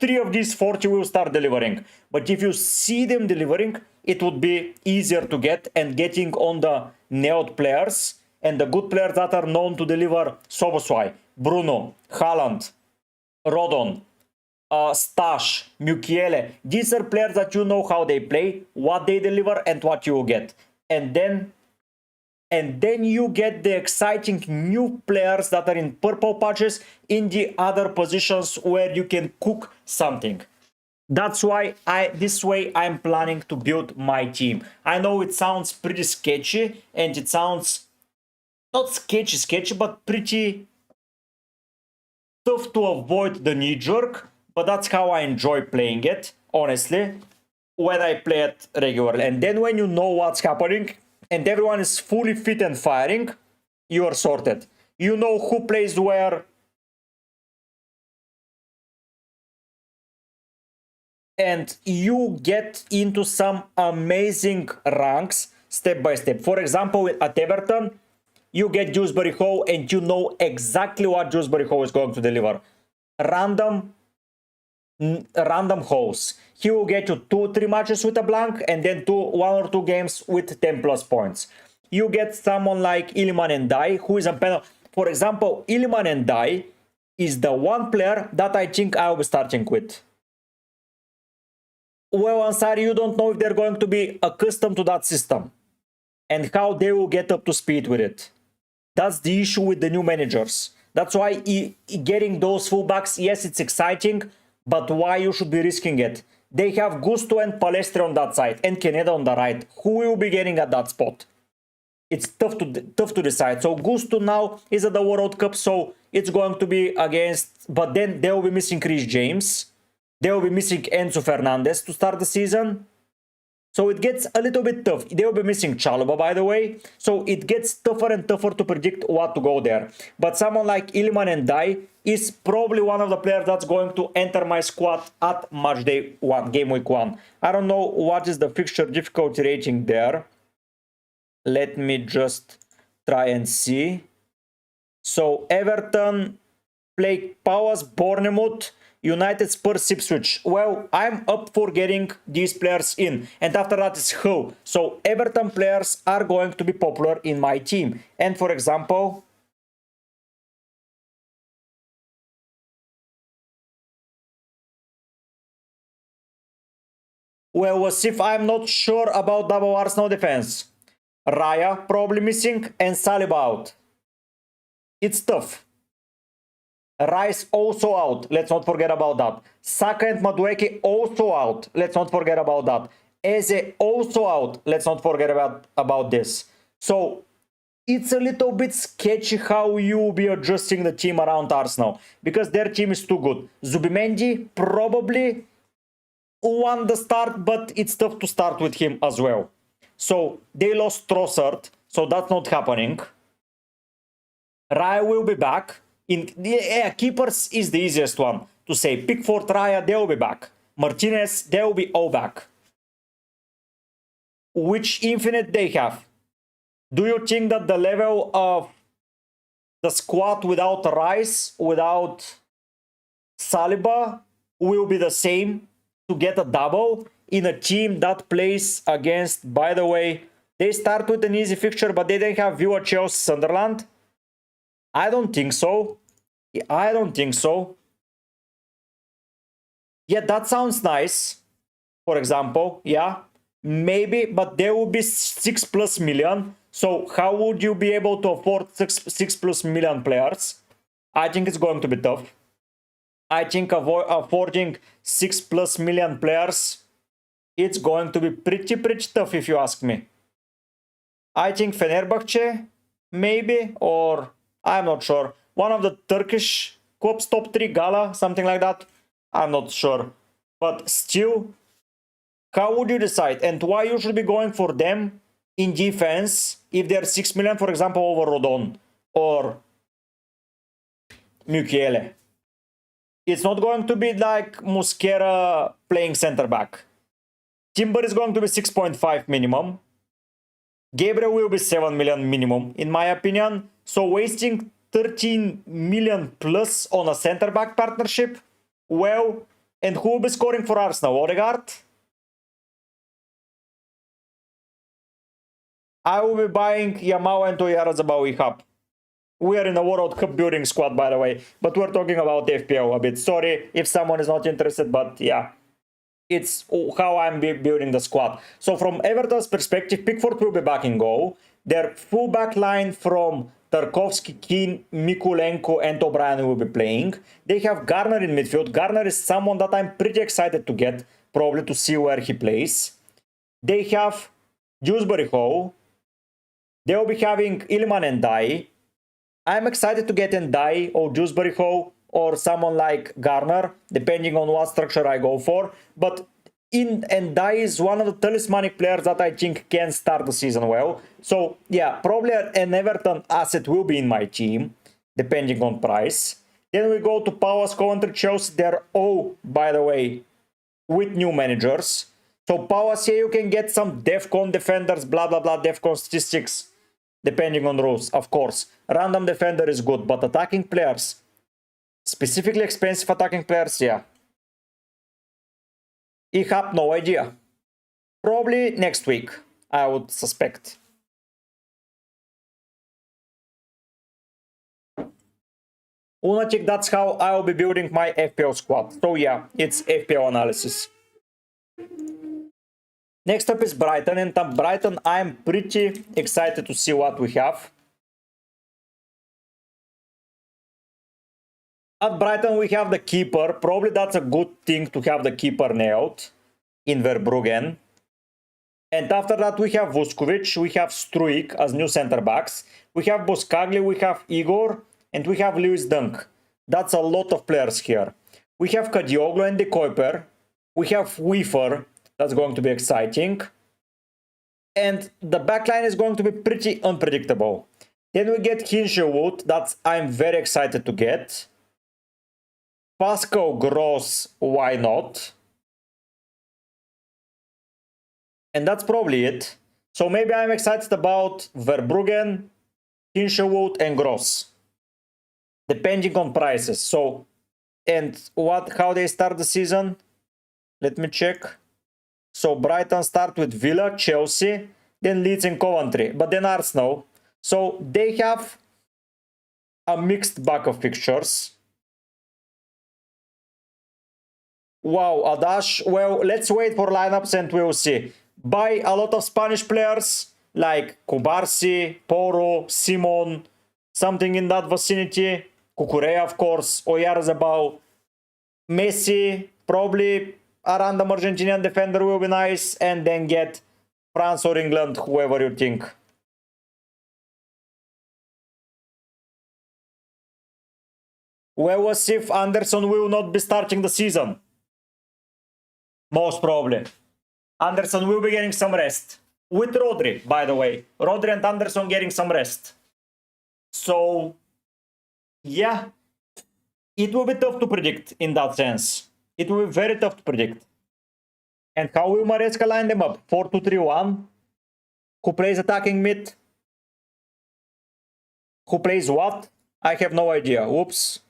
3 of these 40 will start delivering. But if you see them delivering, it would be easier to get, and getting on the nailed players and the good players that are known to deliver. Szoboszlai, Bruno, Haaland, Rodon, Stash, Mukiele. These are players that you know how they play, what they deliver, and what you will get. And then you get the exciting new players that are in purple patches in the other positions where you can cook something. That's why this way I'm planning to build my team. I know it sounds pretty sketchy, and it sounds not sketchy, but pretty tough to avoid the knee jerk. But that's how I enjoy playing it, honestly, when I play it regularly. And then when you know what's happening and everyone is fully fit and firing, you are sorted. You know who plays where. And you get into some amazing ranks step by step. For example, at Everton, you get Dewsbury Hall and you know exactly what Dewsbury Hall is going to deliver. Random holes. He will get you 2-3 matches with a blank and then 1 or 2 games with 10 plus points. You get someone like Iliman Ndiaye, who is a penalty. for example, Ilman and Dai is the one player that I think I will be starting with. Well, Ansari, you don't know if they're going to be accustomed to that system and how they will get up to speed with it. That's the issue with the new managers. That's why getting those fullbacks, yes, it's exciting, but why you should be risking it? They have Gusto and Palestre on that side and Caneda on the right. Who will be getting at that spot? It's tough to decide. So Gusto now is at the World Cup, so it's going to be against, but then they will be missing Chris James. They will be missing Enzo Fernandez to start the season. So it gets a little bit tough. They will be missing Chalobah, by the way. So it gets tougher and tougher to predict what to go there. But someone like Ilman and Dai is probably one of the players that's going to enter my squad at Matchday 1, Game Week 1. I don't know what is the fixture difficulty rating there. Let me just try and see. So Everton play Palace, Bournemouth, United, Spurs, Ipswich. Well, I'm up for getting these players in. And after that is Hull. So Everton players are going to be popular in my team. And for example, well, Wasif, I'm not sure about double Arsenal defense. Raya probably missing and Saliba out. It's tough. Rice also out. Let's not forget about that. Saka and Madueke also out. Let's not forget about that. Eze also out. Let's not forget about this. So it's a little bit sketchy how you will be adjusting the team around Arsenal because their team is too good. Zubimendi probably won the start, but it's tough to start with him as well. So they lost Trossard, so that's not happening. Raya will be back. Keepers is the easiest one to say. Pickford, Raya, they will be back. Martinez, they will be all back. Which infinite they have? Do you think that the level of the squad without Rice, without Saliba, will be the same to get a double in a team that plays against, by the way, they start with an easy fixture, but they didn't have Villa, Chelsea, Sunderland? I don't think so. I don't think so. Yeah, that sounds nice. For example, yeah, maybe, but there will be 6+ million. So how would you be able to afford 6+ million players? I think it's going to be tough. I think affording 6+ million players, it's going to be pretty tough if you ask me. I think Fenerbahce, maybe, or I'm not sure. One of the Turkish clubs, top 3, Gala, something like that. I'm not sure. But still, how would you decide? And why you should be going for them in defense if they're 6 million, for example, over Rodon or Mukiele? It's not going to be like Muslera playing center back. Timber is going to be 6.5 minimum. Gabriel will be 7 million minimum, in my opinion. So wasting 13 million plus on a center back partnership? Well, and who will be scoring for Arsenal? Odegaard? I will be buying Yamal and Oyarzabal Ihap. We are in a World Cup building squad, by the way, but we're talking about FPL a bit. Sorry if someone is not interested, but yeah, it's how I'm building the squad. So from Everton's perspective, Pickford will be back in goal. Their fullback line from Tarkovsky, Keane, Mikulenko, and O'Brien will be playing. They have Garner in midfield. Garner is someone that I'm pretty excited to get, probably to see where he plays. They have Dewsbury Hall. They will be having Ilman and Dai. I'm excited to get Ndai or Dewsbury Hall or someone like Garner, depending on what structure I go for. But Ndai is one of the talismanic players that I think can start the season well. So yeah, probably an Everton asset will be in my team, depending on price. Then we go to Palace, Coventry, Chelsea. They're all, by the way, with new managers. So Palace, here you can get some DEFCON defenders, blah blah blah, DEFCON statistics. Depending on rules, of course. Random defender is good, but attacking players, specifically expensive attacking players, yeah. I have no idea. Probably next week, I would suspect. Lunatic, that's how I will be building my FPL squad. So yeah, it's FPL analysis. Next up is Brighton, and Brighton, I'm pretty excited to see what we have. At Brighton, we have the keeper. Probably that's a good thing to have the keeper nailed in Verbruggen. And after that, we have Vuskovic, we have Struik as new center backs. We have Boskagli, we have Igor, and we have Lewis Dunk. That's a lot of players here. We have Kadioglu and De Kuiper. We have Weaver. That's going to be exciting. And the backline is going to be pretty unpredictable. Then we get Hinshelwood. That's I'm very excited to get. Pascal Gross, why not? And that's probably it. So maybe I'm excited about Verbruggen, Hinshelwood, and Gross, depending on prices. So, and how they start the season? Let me check. So Brighton start with Villa, Chelsea, then Leeds and Coventry, but then Arsenal. So they have a mixed bag of fixtures. Wow, Adash. Well, let's wait for lineups and we'll see. Buy a lot of Spanish players like Kubarsi, Poro, Simon, something in that vicinity. Cucurella, of course, Oyarzabal, Messi, probably a random Argentinian defender will be nice, and then get France or England, whoever you think. Well, as if Anderson will not be starting the season. Most probably. Anderson will be getting some rest. With Rodri, by the way. Rodri and Anderson getting some rest. So, yeah. It will be tough to predict in that sense. It will be very tough to predict. And how will Maresca line them up? 4-2-3-1? Who plays attacking mid? Who plays what? I have no idea. Oops.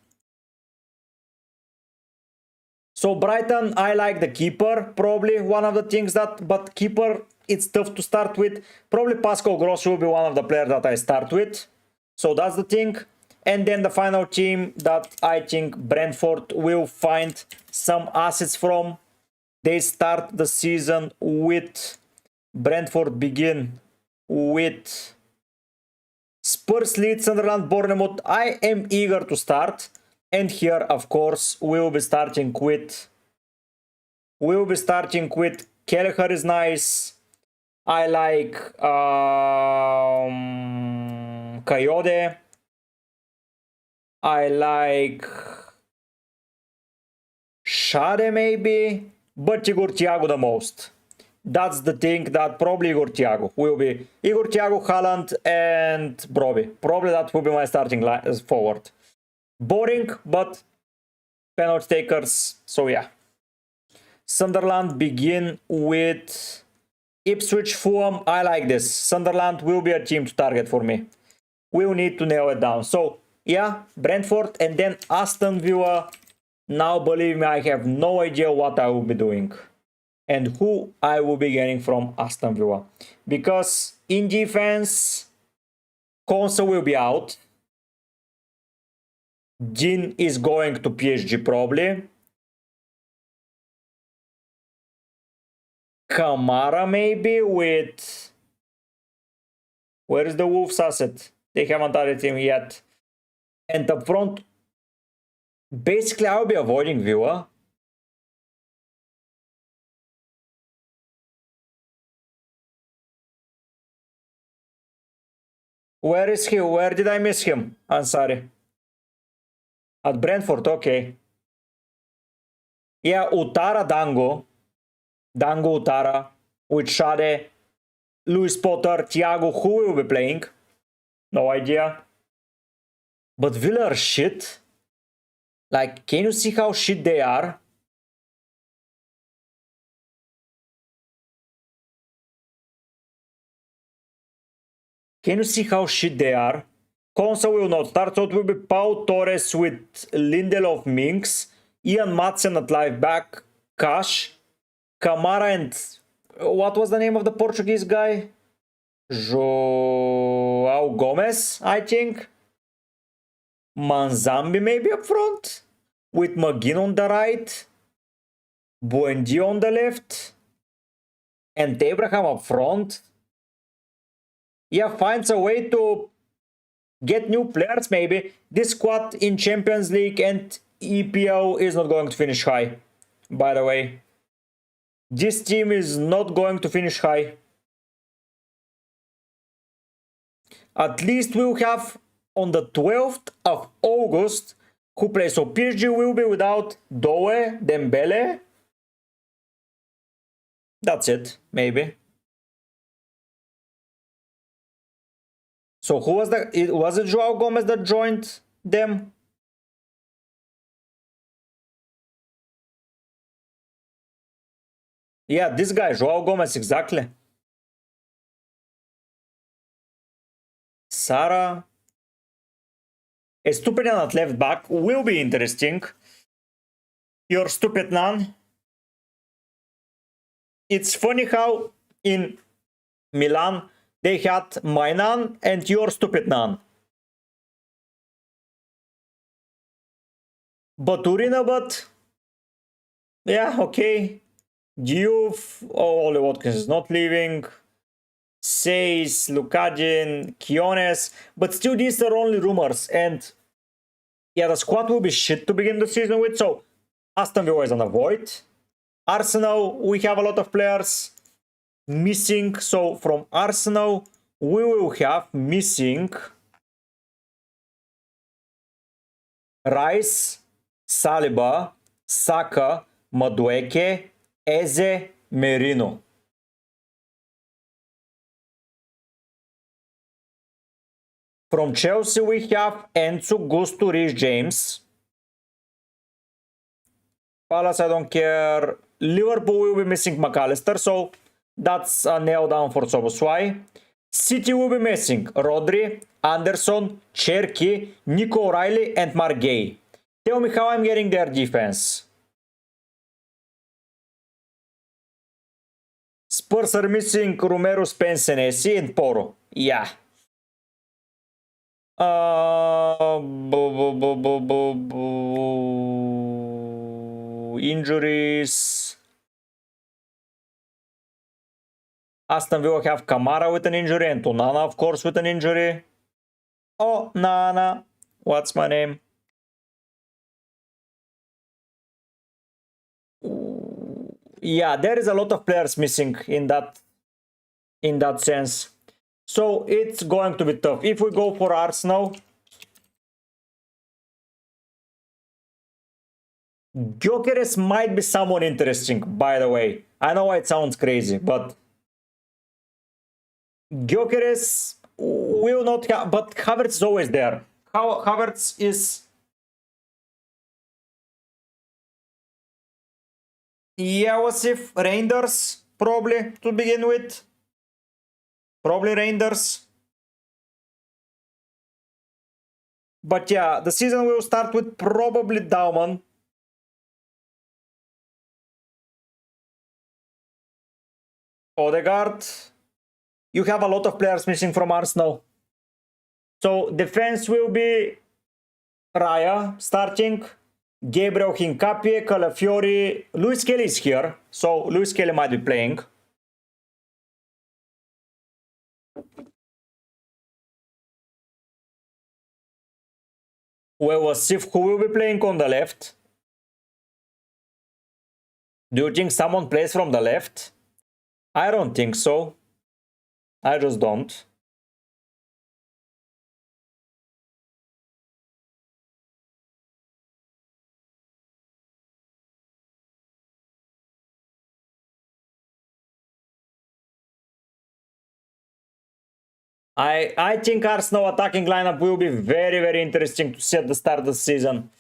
So Brighton, I like the keeper. Probably one of the things that... But keeper, it's tough to start with. Probably Pascal Gross will be one of the players that I start with. So that's the thing. And then the final team that I think Brentford will find some assets from. They start the season with... Brentford begin with Spurs, Leeds, Sunderland, Bournemouth. I am eager to start. And here, of course, we will be starting with... Kelleher is nice. I like... Coyote. I like... Shade maybe, but Igor Thiago the most. That's the thing, that probably Igor Thiago will be. Igor Thiago, Haaland, and Broby. Probably that will be my starting forward. Boring, but penalty takers, so yeah. Sunderland begin with Ipswich, Fulham. I like this. Sunderland will be a team to target for me. We'll need to nail it down. So, yeah, Brentford and then Aston Villa. Now, believe me, I have no idea what I will be doing and who I will be getting from Aston Villa. Because in defense, Konsa will be out. Dean is going to PSG probably. Kamara maybe with... Where is the Wolves asset? They haven't added him yet. And up front, basically I'll be avoiding Villa. Where is he? Where did I miss him? I'm sorry. At Brentford, okay. Yeah, Utara, Dango. Dango, Utara. With Shade, Luis Potter, Thiago. Who will be playing? No idea. But Villa are shit. Like, can you see how shit they are? Can you see how shit they are? Konsa will not start, so it will be Pau Torres with Lindelof, Minks, Ian Madsen at live back, Cash, Kamara and... What was the name of the Portuguese guy? João Gomes, I think. Manzambi maybe up front, with McGinn on the right, Buendia on the left, and Abraham up front. Yeah, finds a way to get new players maybe. This squad in Champions League and EPL is not going to finish high, by the way. This team is not going to finish high. At least we'll have on the 12th of August who plays. So PSG will be without Doe, Dembele. That's it, maybe. So who was that? Was it Joao Gomez that joined them? Yeah, this guy, Joao Gomez, exactly. Sara. Estupinan at left back will be interesting. Your stupid nun. It's funny how in Milan they had my nun and your stupid nun. Baturina, but yeah, okay. Diouf, Ole Watkins is not leaving. Says, Lukadin, Kiones, but still these are only rumors, and yeah, the squad will be shit to begin the season with, so Aston Villa is on a void. Arsenal, we have a lot of players missing, so from Arsenal we will have missing Rice, Saliba, Saka, Madueke, Eze, Merino. From Chelsea we have Enzo, Gusto, Reece James. Palace, I don't care. Liverpool will be missing McAllister, so that's a nail down for Szoboszlai. City will be missing Rodri, Anderson, Cherki, Nico O'Reilly, and Mark Gay. Tell me how I'm getting their defense. Spurs are missing Romero, Spence, Senesi, and Poro. Yeah. Injuries. Aston Villa have Kamara with an injury and Onana, of course, with an injury. Oh, Nana. What's my name? Yeah, there is a lot of players missing in that sense. So it's going to be tough. If we go for Arsenal, Gyökeres might be someone interesting, by the way. I know it sounds crazy, but Gyökeres will not have, but Havertz is always there. Havertz is... Yeah, was if Reinders, probably, to begin with. Probably Reinders. But yeah, the season will start with probably Dauman. Odegaard. You have a lot of players missing from Arsenal. So defense will be Raya starting. Gabriel, Hincapie, Calafiori. Luis Kelly is here, so Luis Kelly might be playing. We will see who will be playing on the left. Do you think someone plays from the left? I don't think so. I just don't. I think Arsenal attacking lineup will be very, very interesting to see at the start of the season.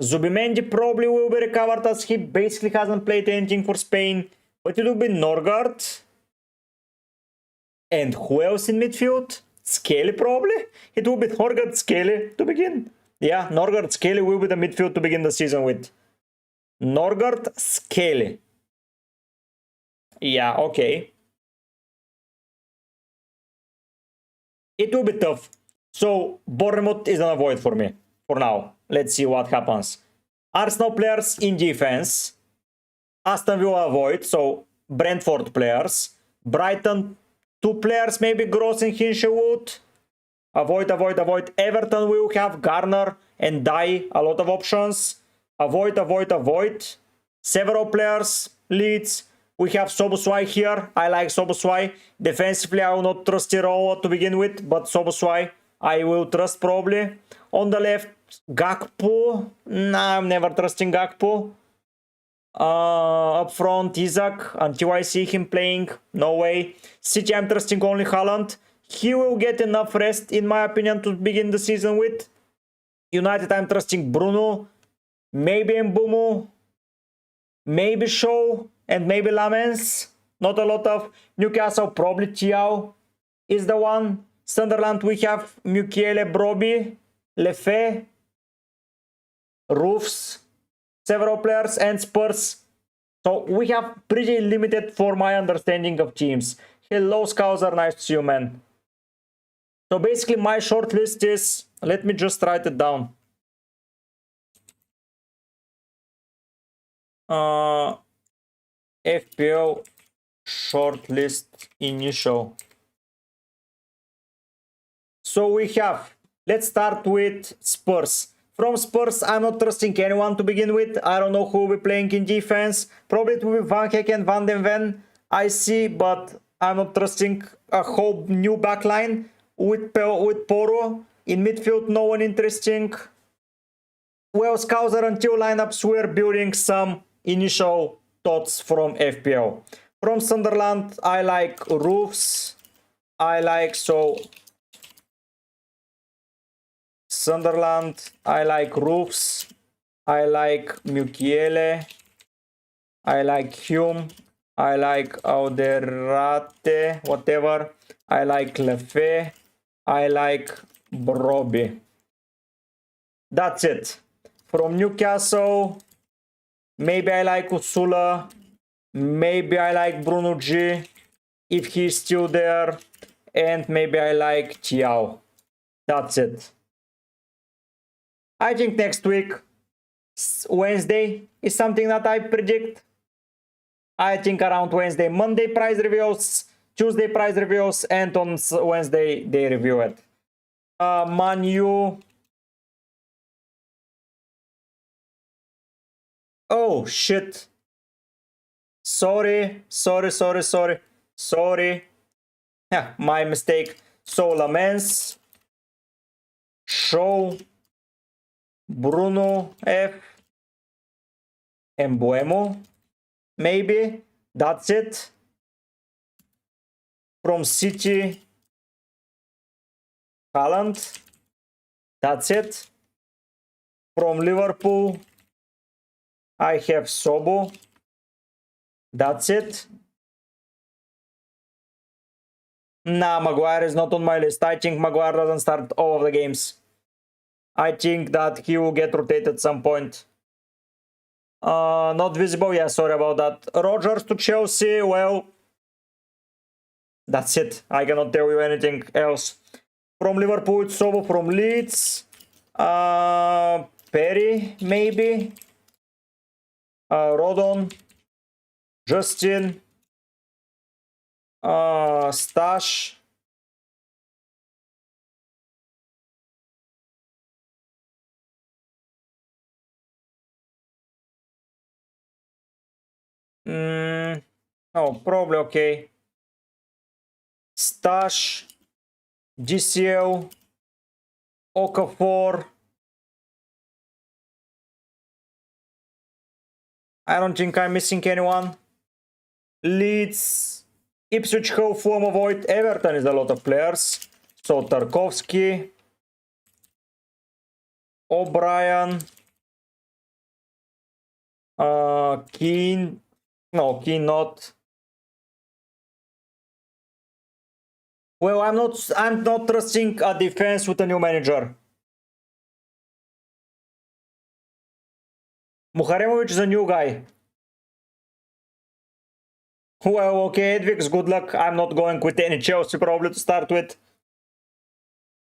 Zubimendi probably will be recovered as he basically hasn't played anything for Spain. But it will be Norgard. And who else in midfield? Skelly probably? It will be Norgard, Skelly to begin. Yeah, Norgard, Skelly will be the midfield to begin the season with. Norgard, Skelly. Yeah, okay. It will be tough. So Bournemouth is an avoid for me for now. Let's see what happens. Arsenal players in defense. Aston Villa avoid, so Brentford players. Brighton, 2 players, maybe Gross and Hinshelwood. Avoid, avoid, avoid. Everton will have Garner and Dye, a lot of options. Avoid, avoid, avoid. Several players, Leeds. We have Soboswai here. I like Soboswai. Defensively, I will not trust Tirola to begin with, but Soboswai I will trust probably. On the left, Gakpo. Nah, I'm never trusting Gakpo. Up front, Isaac, until I see him playing. No way. City, I'm trusting only Haaland. He will get enough rest, in my opinion, to begin the season with. United, I'm trusting Bruno. Maybe Mbumo. Maybe Shaw. And maybe Lamens. Not a lot of. Newcastle, probably Thiaw is the one. Sunderland, we have Mukiele, Broby, Lefebvre, Roofs, several players, and Spurs. So we have pretty limited for my understanding of teams. Hello, Scouser, nice to see you, man. So basically my short list is, let me just write it down. FPL short list initial. So we have, let's start with Spurs. From Spurs, I'm not trusting anyone to begin with. I don't know who will be playing in defense. Probably it will be Van Heck and Van den Ven, I see, but I'm not trusting a whole new backline with Poro. In midfield, no one interesting. Well, Scouser, until lineups, we're building some initial thoughts from FPL. From Sunderland, I like Roofs. Sunderland, I like Roofs. I like Mukiele. I like Hume. I like Auderate, whatever. I like Lefebvre. I like Broby. That's it. From Newcastle, maybe I like Usula. Maybe I like Bruno G, if he's still there. And maybe I like Thiaw. That's it. I think next week, Wednesday, is something that I predict. I think around Wednesday, Monday price reveals, Tuesday price reveals, and on Wednesday they review it. Man U. Oh shit. Sorry. Yeah, my mistake. So Lamens, Shaw, Bruno F, Mbuemo, maybe. That's it. From City, Haaland. That's it. From Liverpool, I have Sobo. That's it. Nah, Maguire is not on my list. I think Maguire doesn't start all of the games. I think that he will get rotated at some point. Not visible. Yeah, sorry about that. Rodgers to Chelsea. Well, that's it. I cannot tell you anything else. From Liverpool, it's Sobo. From Leeds, Perry, maybe. Rodon, Justin, Stash. Oh, probably okay. Stash, GCL, Okafor. I don't think I'm missing anyone. Leeds, Ipswich Hull, Fulham avoid. Everton is a lot of players. So Tarkovsky, O'Brien, Keane. No, Keane not. Well, I'm not trusting a defense with a new manager. Muharemovic is a new guy. Well, okay, Edvigs, good luck. I'm not going with any Chelsea probably to start with.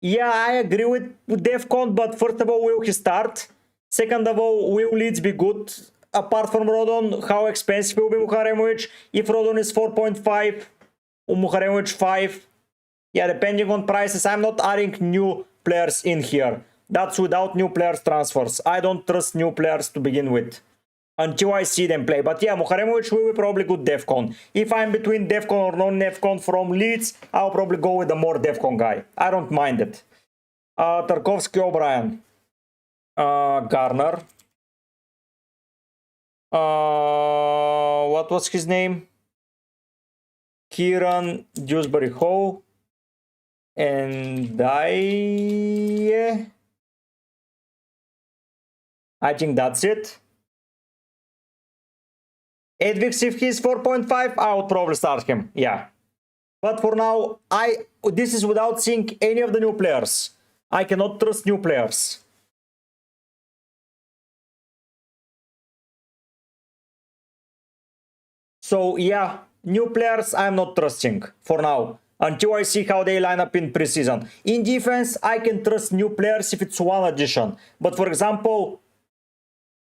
Yeah, I agree with Defcon, but first of all, will he start? Second of all, will Leeds be good? Apart from Rodon, how expensive will be Muharemovic? If Rodon is 4.5, Muharemovic 5. Yeah, depending on prices, I'm not adding new players in here. That's without new players transfers. I don't trust new players to begin with until I see them play. But yeah, Muharemovic will be probably good Defcon. If I'm between Defcon or non-Defcon from Leeds, I'll probably go with the more Defcon guy. I don't mind it. Tarkovsky O'Brien. Garner. What was his name? Kieran Dewsbury Hall. And I think that's it. Edvix, if he's 4.5, I would probably start him. Yeah. But for now, this is without seeing any of the new players. I cannot trust new players. So yeah, new players I'm not trusting for now. Until I see how they line up in preseason. In defense, I can trust new players if it's one addition. But for example,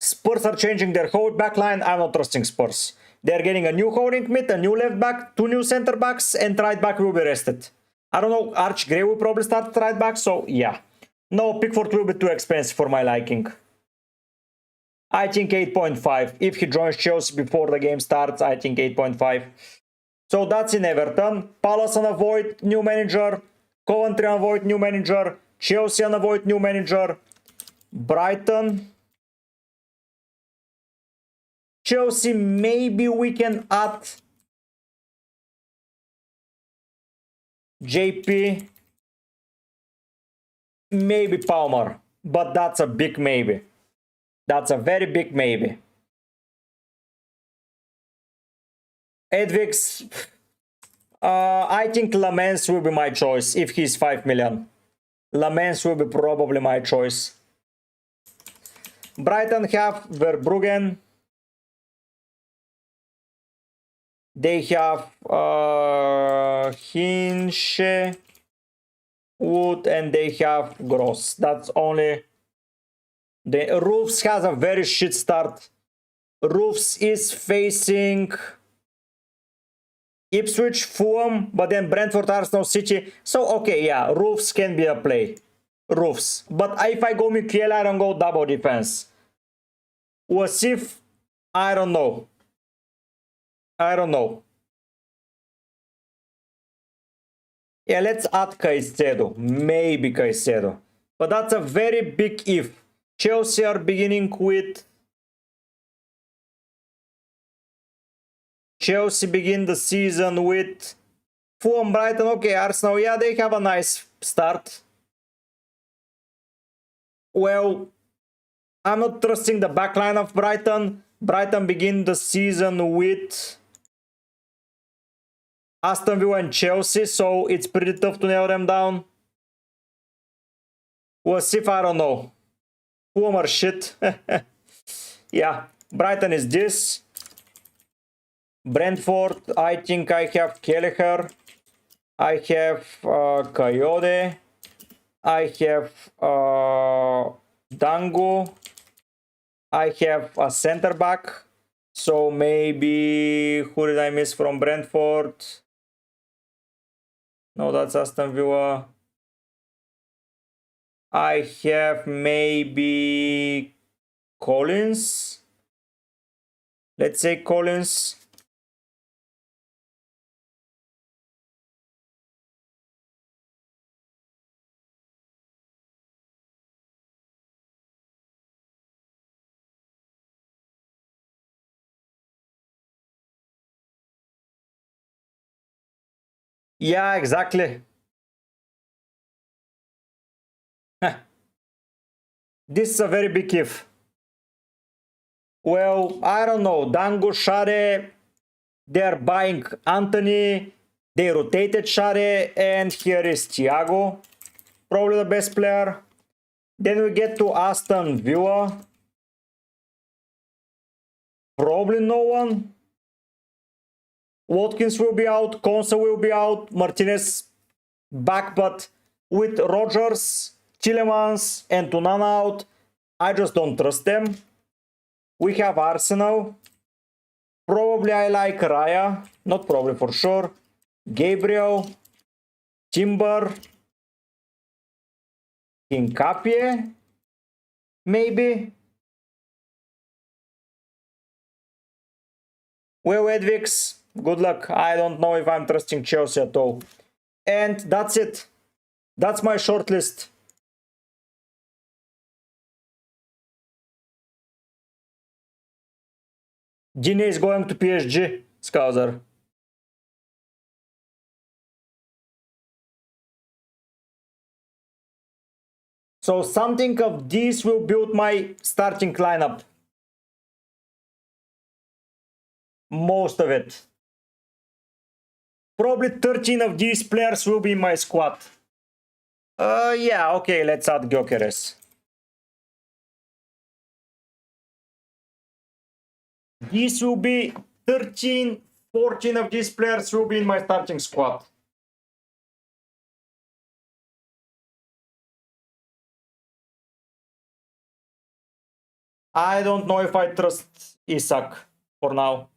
Spurs are changing their whole back line. I'm not trusting Spurs. They're getting a new holding mid, a new left back, 2 new center backs, and right back will be rested. I don't know, Arch Gray will probably start at right back, so yeah. No, Pickford will be too expensive for my liking. I think 8.5. If he joins Chelsea before the game starts, I think 8.5. So that's in Everton. Palace on a void, new manager. Coventry on a void, new manager. Chelsea on a void, new manager. Brighton. Chelsea, maybe we can add JP. Maybe Palmer. But that's a big maybe. That's a very big maybe. Edvix, I think Lamens will be my choice if he's 5 million. Lamens will be probably my choice. Brighton have Verbruggen. They have Hinche, Wood, and they have Gross. That's only... The Roofs has a very shit start. Roofs is facing Ipswich, Fulham, but then Brentford, Arsenal, City. So, okay, yeah, Roofs can be a play. Roofs. But if I go Mikel, I don't go double defense. Wasif, I don't know. I don't know. Yeah, let's add Caicedo. Maybe Caicedo. But that's a very big if. Chelsea are beginning with... Chelsea begin the season with Fulham, Brighton. Okay, Arsenal, yeah, they have a nice start. Well, I'm not trusting the backline of Brighton. Brighton begin the season with Aston Villa and Chelsea, so it's pretty tough to nail them down. We'll see if I don't know. Fulham are shit. Yeah, Brighton is this. Brentford, I think I have Kelleher. I have Coyote. I have Dango. I have a center back. So maybe... Who did I miss from Brentford? No, that's Aston Villa. I have maybe Collins. Let's say Collins. Yeah, exactly. This is a very big if. Well, I don't know. Dango, Share, they're buying Anthony. They rotated Share, and here is Thiago. Probably the best player. Then we get to Aston Villa. Probably no one. Watkins will be out. Konsa will be out. Martinez back, but with Rodgers, Tielemans, and Onana out, I just don't trust them. We have Arsenal. Probably I like Raya. Not probably, for sure. Gabriel. Timber. Hincapie. Maybe. Well, Edvix, good luck. I don't know if I'm trusting Chelsea at all. And that's it. That's my shortlist. Gine is going to PSG, Scouser. So something of these will build my starting lineup. Most of it. Probably 13 of these players will be in my squad. Yeah, okay, let's add Gyökeres. These will be 13, 14 of these players will be in my starting squad. I don't know if I trust Isak for now.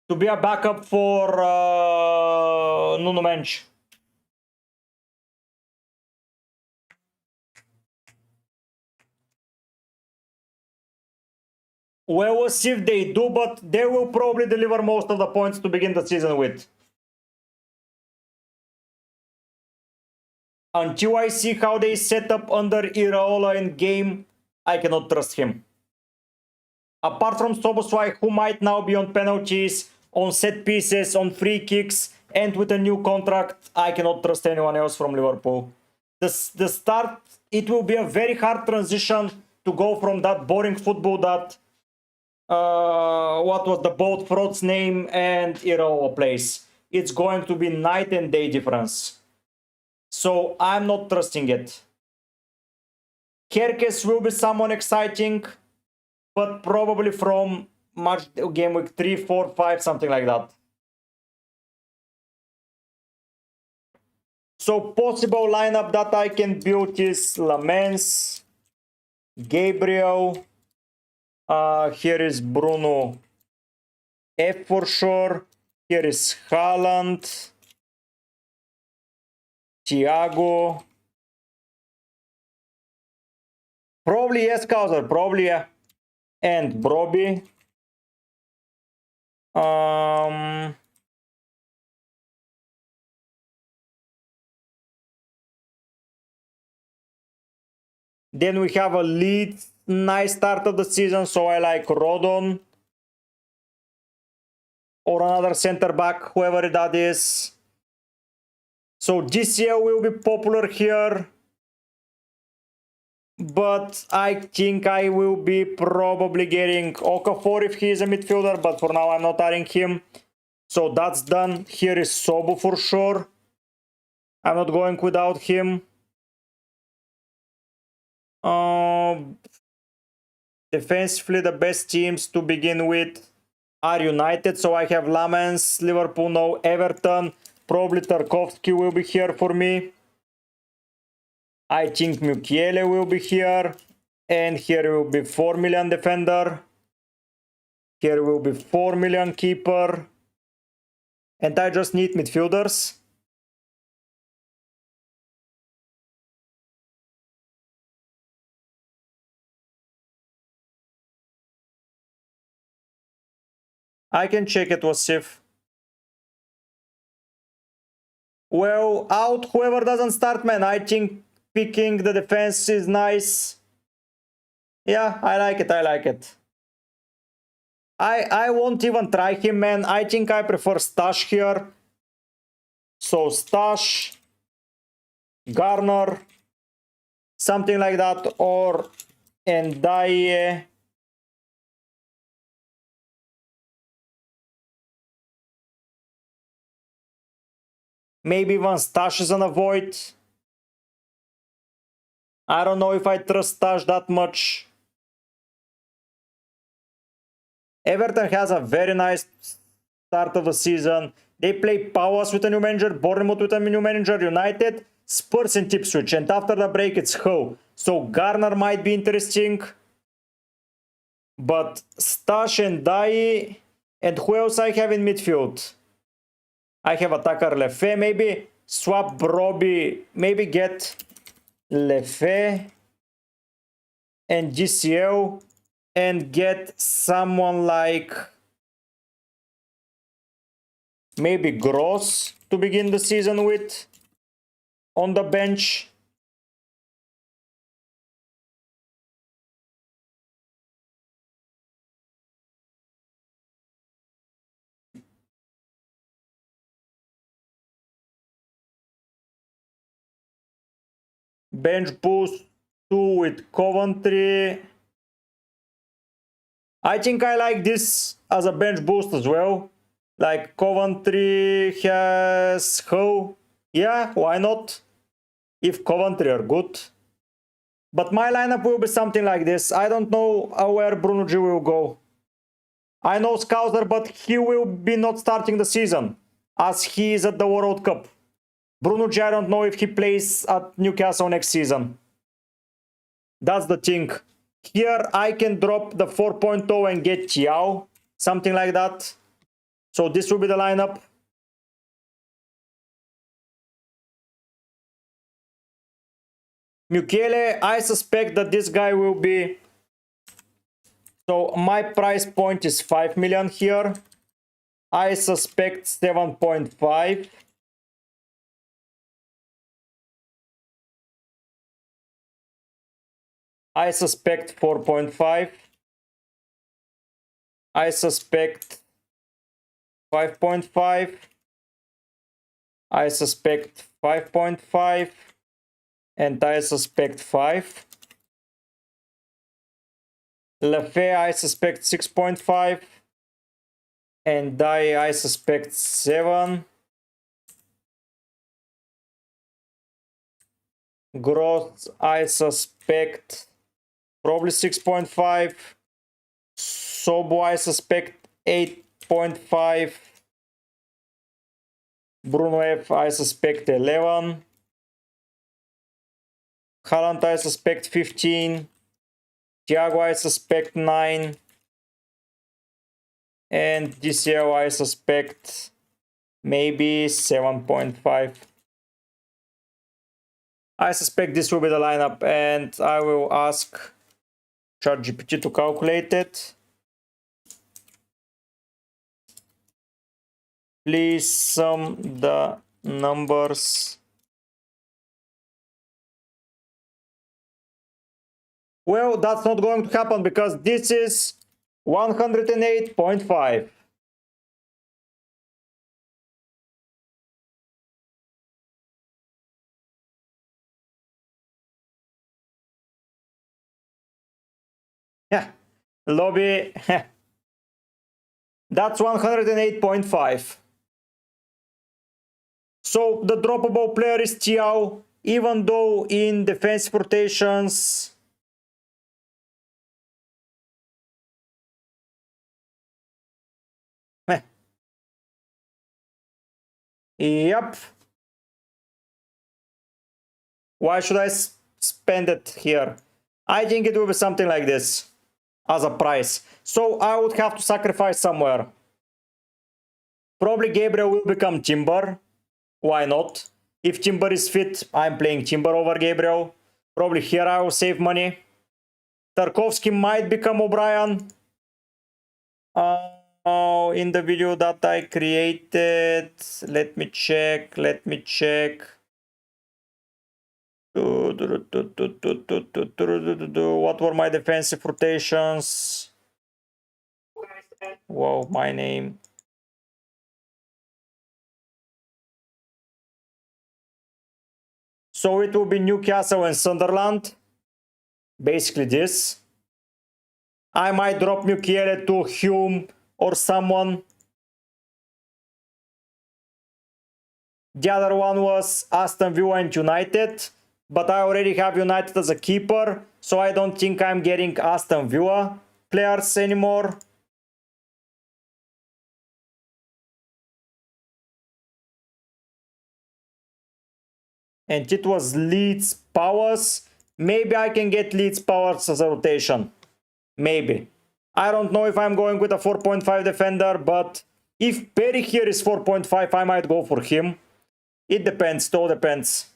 To be a backup for Nuno Mensch. Well, we'll see if they do, but they will probably deliver most of the points to begin the season with. Until I see how they set up under Iraola in game, I cannot trust him. Apart from Soboslai, who might now be on penalties, on set pieces, on free kicks, and with a new contract, I cannot trust anyone else from Liverpool. The start, it will be a very hard transition to go from that boring football that what was the both Fraud's name and Iraola plays. It's going to be night and day difference. So I'm not trusting it. Kerkes will be someone exciting, but probably from match game week 3, 4, 5, something like that. So possible lineup that I can build is Lamens, Gabriel, here is Bruno F for sure, here is Haaland, Thiago, probably yes, Kauser, probably yeah, and Broby. Then we have a lead, nice start of the season, so I like Rodon. Or another center back, whoever that is. So GCL will be popular here. But I think I will be probably getting Okafor if he is a midfielder, but for now I'm not adding him. So that's done. Here is Sobo for sure. I'm not going without him. Defensively, the best teams to begin with are United. So I have Lamens, Liverpool, no, Everton. Probably Tarkovsky will be here for me. I think Mukiele will be here. And here will be 4 million defender. Here will be 4 million keeper. And I just need midfielders. I can check it was safe. Well, out whoever doesn't start, man. I think picking the defense is nice. Yeah, I like it, I like it. I won't even try him, man. I think I prefer Stash here. So Stash, Garner, something like that, or Ndiaye. Maybe even Stash is an avoid. I don't know if I trust Stash that much. Everton has a very nice start of the season. They play Palace with a new manager, Bournemouth with a new manager, United, Spurs and Ipswich. And after the break, it's Hull. So Garner might be interesting. But Stash and Dai. And who else I have in midfield? I have attacker Lefebvre. Maybe swap Robbie. Maybe get Lefebvre and GCL. And get someone like maybe Gross to begin the season with on the bench. Bench boost 2 with Coventry. I think I like this as a bench boost as well. Like Coventry has Hull. Yeah, why not? If Coventry are good. But my lineup will be something like this. I don't know where Bruno G will go. I know Scouser, but he will be not starting the season as he is at the World Cup. Bruno G, I don't know if he plays at Newcastle next season. That's the thing. Here I can drop the 4.0 and get Chiao, something like that. So this will be the lineup. Mukiele, I suspect that this guy will be... So my price point is 5 million here. I suspect 7.5. I suspect 4.5. I suspect 5.5. I suspect 5.5. And I suspect 5. Lefebvre, I suspect 6.5. And I suspect 7. Gross, I suspect probably 6.5. Sobo, I suspect 8.5. Bruno F, I suspect 11. Haaland, I suspect 15. Thiago, I suspect 9. And DCL, I suspect maybe 7.5. I suspect this will be the lineup, and I will ask ChatGPT to calculate it. Please sum the numbers. Well, that's not going to happen because this is 108.5. Yeah, lobby. That's 108.5. So the droppable player is Tiao, even though in defensive rotations... Yep. Why should I spend it here? I think it will be something like this as a price. So I would have to sacrifice somewhere. Probably Gabriel will become Timber. Why not? If Timber is fit, I'm playing Timber over Gabriel. Probably here I will save money. Tarkovsky might become O'Brien. In the video that I created, let me check. What were my defensive rotations? Wow, my name. So it will be Newcastle and Sunderland. Basically this. I might drop Mukiele to Hume or someone. The other one was Aston Villa and United. But I already have United as a keeper. So I don't think I'm getting Aston Villa players anymore. and it was Leeds Powers. Maybe I can get Leeds Powers as a rotation. Maybe. I don't know if I'm going with a 4.5 defender, but if Perry here is 4.5, I might go for him. It depends, all depends.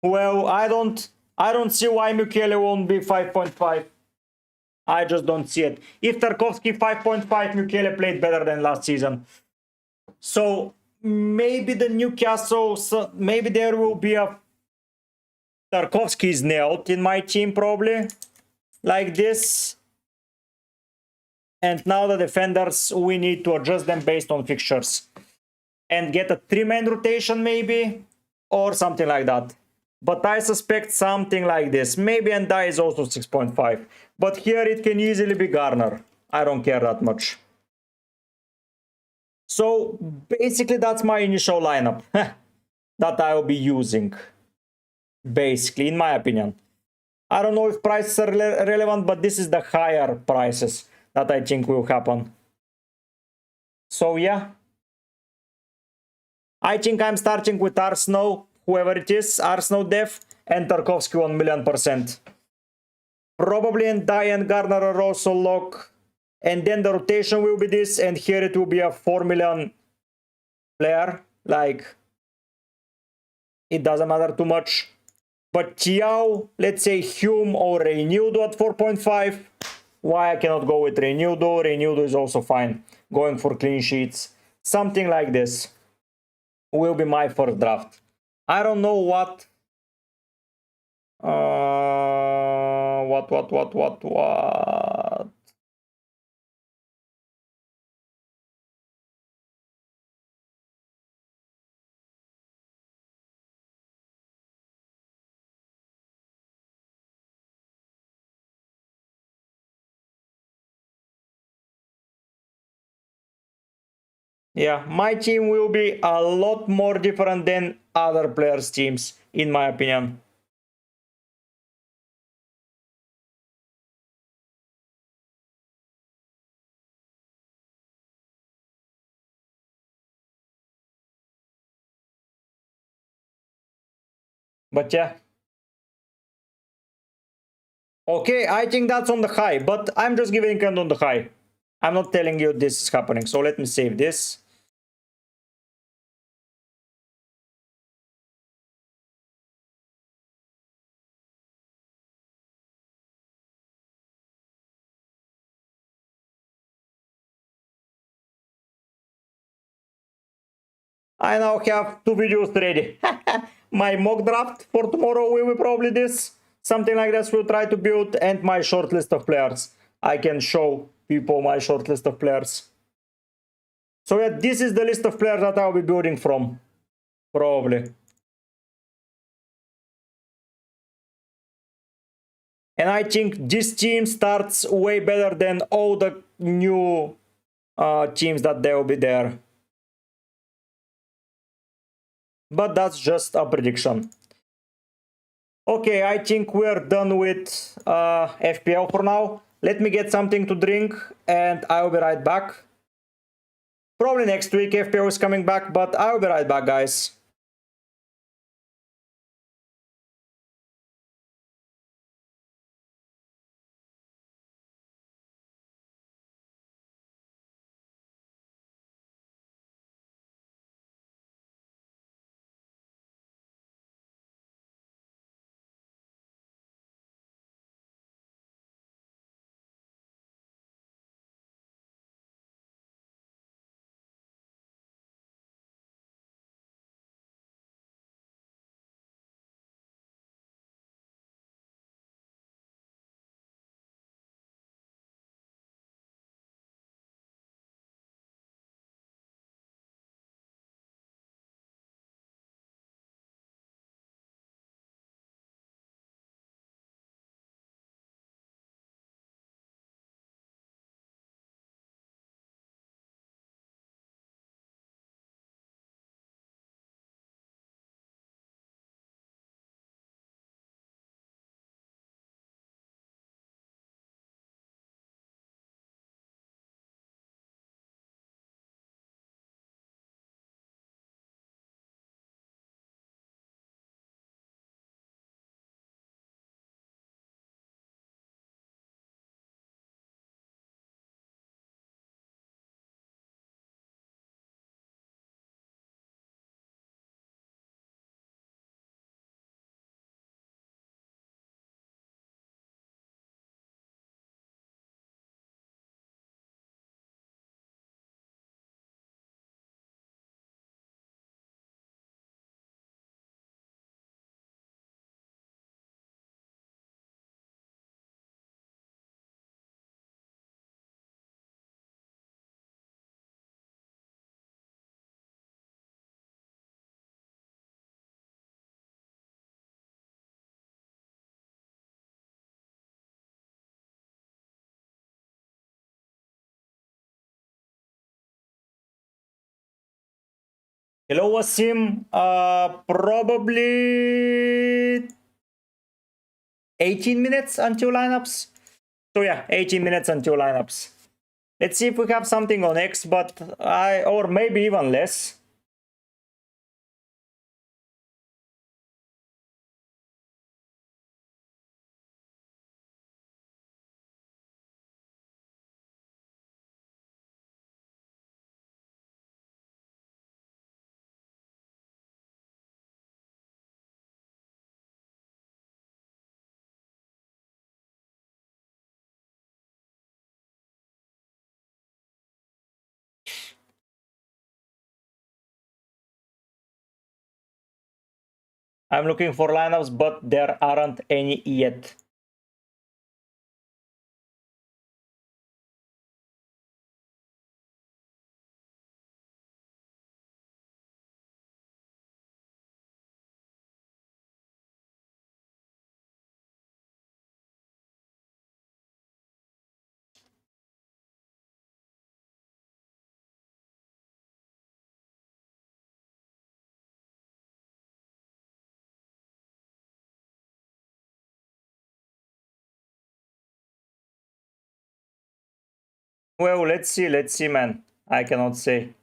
Well, I don't see why Mukiele won't be 5.5. I just don't see it. If Tarkovsky 5.5, Mukiele played better than last season. So maybe the Newcastle, maybe there will be a Tarkovsky's nailed in my team probably, like this. And now the defenders, we need to adjust them based on fixtures. And get a 3-man rotation maybe, or something like that. But I suspect something like this. Maybe Ndai is also 6.5. But here it can easily be Garner. I don't care that much. So basically that's my initial lineup that I will be using. Basically, in my opinion. I don't know if prices are relevant, but this is the higher prices that I think will happen. So yeah. I think I'm starting with Arsenal, whoever it is, Arsenal def, and Tarkovsky 1,000,000%. Probably Ndai and Garner are also lock. And then the rotation will be this, and here it will be a 4 million player. Like, it doesn't matter too much. But Thiaw, let's say Hume or Reinildo at 4.5. Why I cannot go with Reinildo? Reinildo is also fine. Going for clean sheets. Something like this will be my first draft. I don't know what. What? Yeah, my team will be a lot more different than other players' teams, in my opinion. But yeah. Okay, I think that's on the high, but I'm just giving it on the high. I'm not telling you this is happening, so let me save this. I now have 2 videos ready. My mock draft for tomorrow will be probably this. Something like this we'll try to build, and my short list of players. I can show people my short list of players. So yeah, this is the list of players that I'll be building from. Probably. And I think this team starts way better than all the new teams that there will be there. But that's just a prediction. Okay, I think we're done with FPL for now. Let me get something to drink and I'll be right back. Probably next week FPL is coming back, but I'll be right back, guys. Hello, Wasim. Probably 18 minutes until lineups. So yeah, 18 minutes until lineups. Let's see if we have something on X, but or maybe even less. I'm looking for lineups, but there aren't any yet. Well, let's see, man. I cannot say.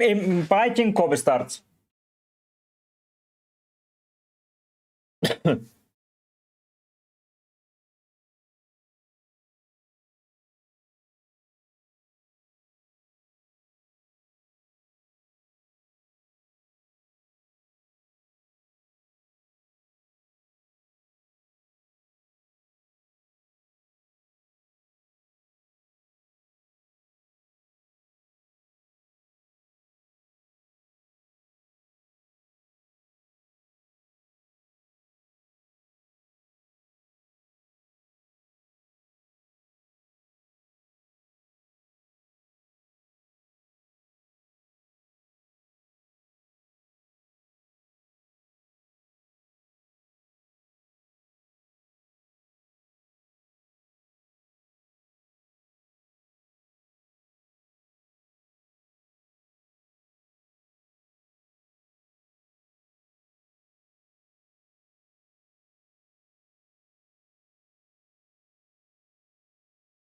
I think Kobe starts.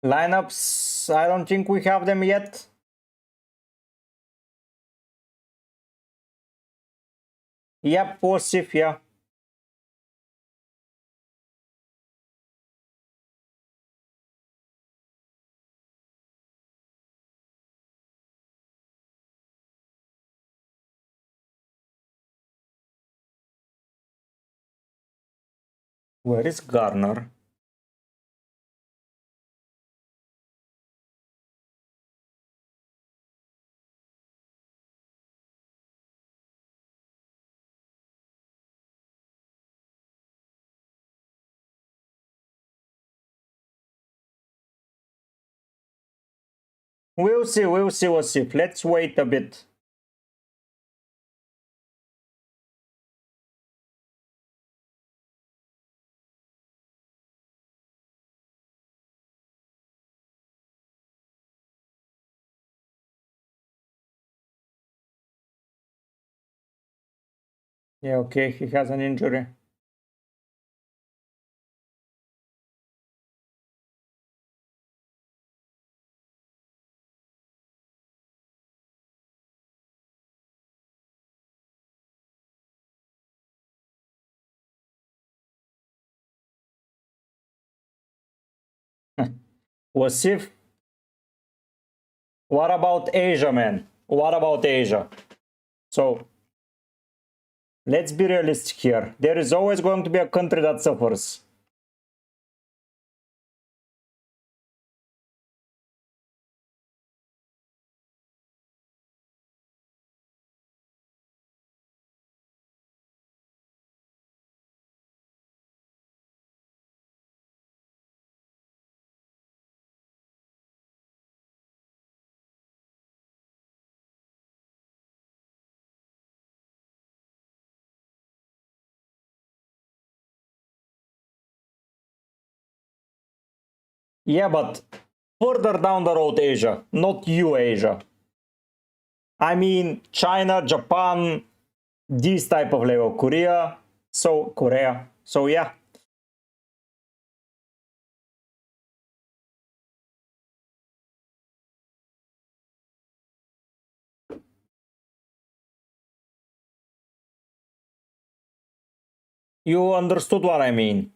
Lineups, I don't think we have them yet. Yep, Wasif, yeah. Where is Garner? We'll see, Wasif. Let's wait a bit. Yeah, okay, he has an injury. Wasif, what about Asia, man? What about Asia? So Let's be realistic here. There is always going to be a country that suffers. Yeah, but further down the road, Asia, not you, Asia. I mean, China, Japan, this type of level, Korea. So yeah. You understood what I mean.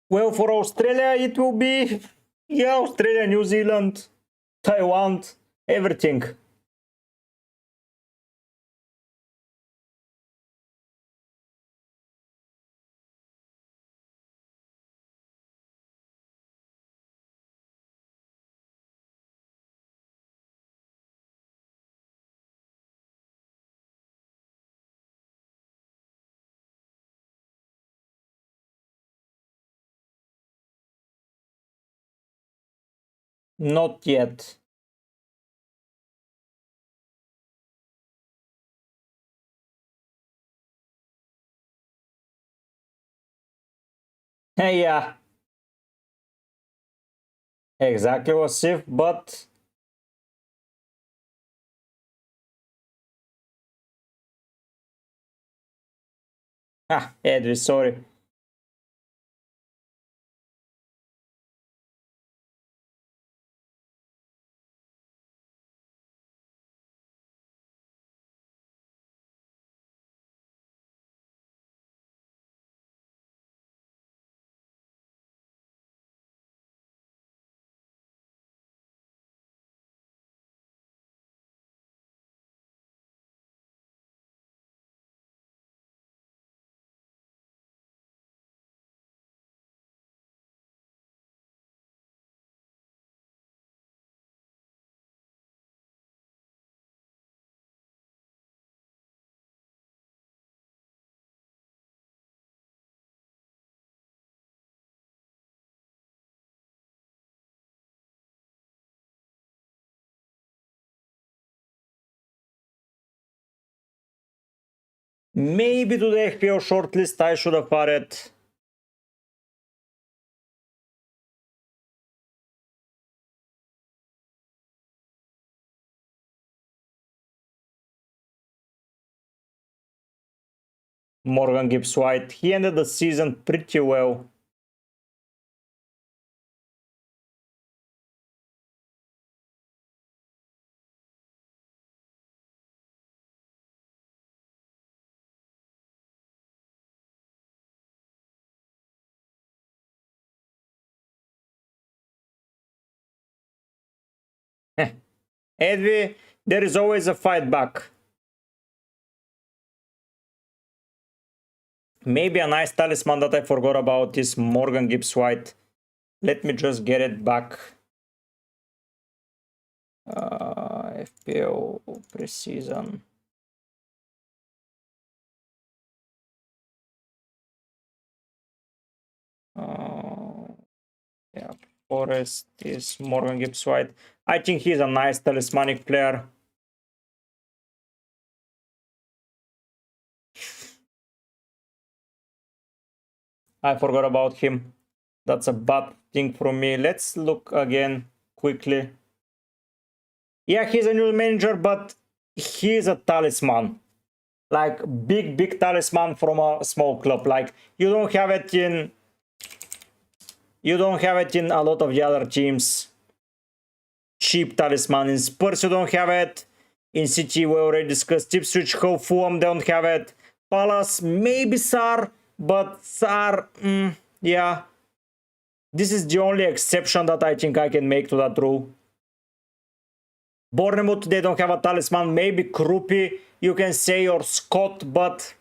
Well, for Australia, it will be, yeah, Australia, New Zealand, Taiwan, everything. Not yet. Yeah, exactly was safe, but Edwin, sorry. Maybe to the FPO shortlist I should have added Morgan Gibbs White. He ended the season pretty well. Edvi, there is always a fight back. Maybe a nice talisman that I forgot about is Morgan Gibbs White. Let me just get it back. FPO preseason. Yeah, Forest is Morgan Gibbs White. I think he's a nice talismanic player. I forgot about him. That's a bad thing from me. Let's look again quickly. Yeah, he's a new manager, but he's a talisman. Like big talisman from a small club. Like you don't have it in a lot of the other teams. Cheap talisman. In Spurs you don't have it. In City we already discussed Ipswich, Hull, Fulham don't have it. Palace maybe Sar, but Sar, yeah. This is the only exception that I think I can make to that rule. Bournemouth, they don't have a talisman. Maybe Krupi, you can say, or Scott, but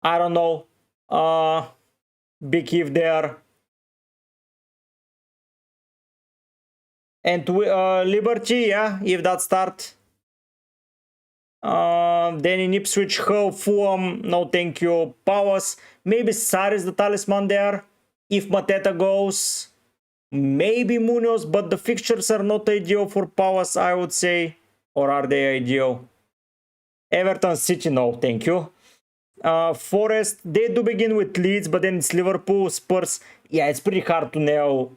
I don't know. Big if there. And Liberty, yeah, if that start. Then in Ipswich, Hull, Fulham, no thank you. Powers, maybe Sarri is the talisman there. If Mateta goes, maybe Munoz, but the fixtures are not ideal for Powers, I would say. Or are they ideal? Everton, City, no thank you. Forest, they do begin with Leeds, but then it's Liverpool, Spurs. Yeah, it's pretty hard to nail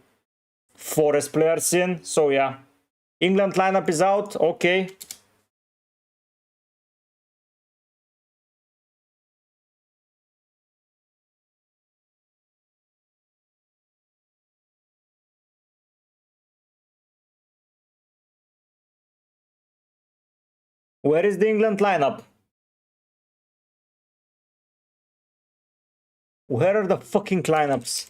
Forest players in. So yeah, England lineup is out. Okay. Where is the England lineup? Where are the fucking lineups?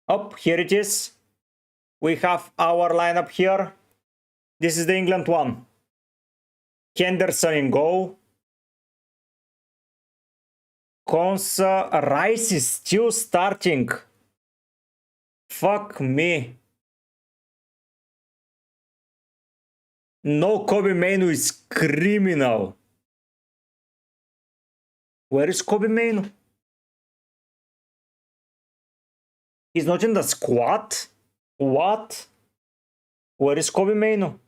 Oh, here it is. We have our lineup here. This is the England one. Henderson in goal. Konsa. Rice is still starting. Fuck me. No, Kobe Mainu is criminal. Where is Kobe Mainu? He's not in the squad? What? Where is Kobe Mainu?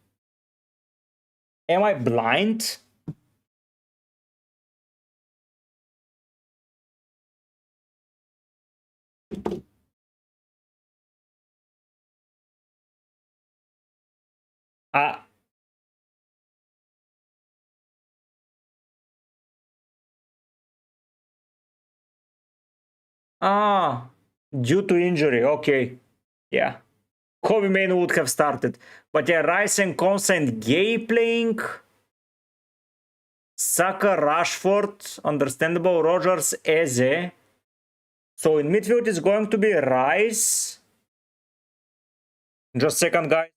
Am I blind? Due to injury. Okay. Yeah. Kobe Mainu would have started. But yeah, Rice and Konsa and Gay playing. Saka, Rashford, understandable. Rogers, Eze. So in midfield is going to be Rice. Just a second, guys.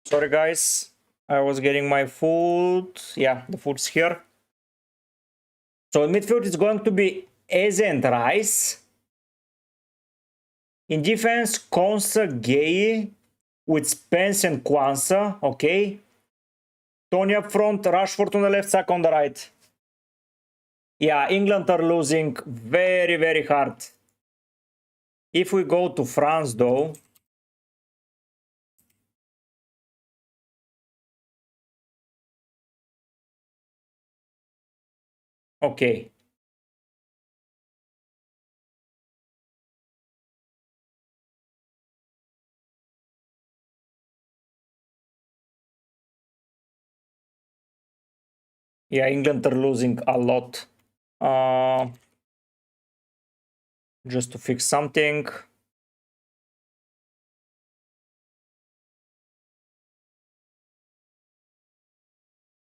Sorry, guys. I was getting my food. Yeah, the food's here. So in midfield is going to be Eze and Rice. In defense, Konsa, Gay with Spence and Kwanzaa. Okay. Tony up front, Rashford on the left, Saka on the right. Yeah, England are losing very, very hard. If we go to France, though... Okay. Yeah, England are losing a lot. Just to fix something.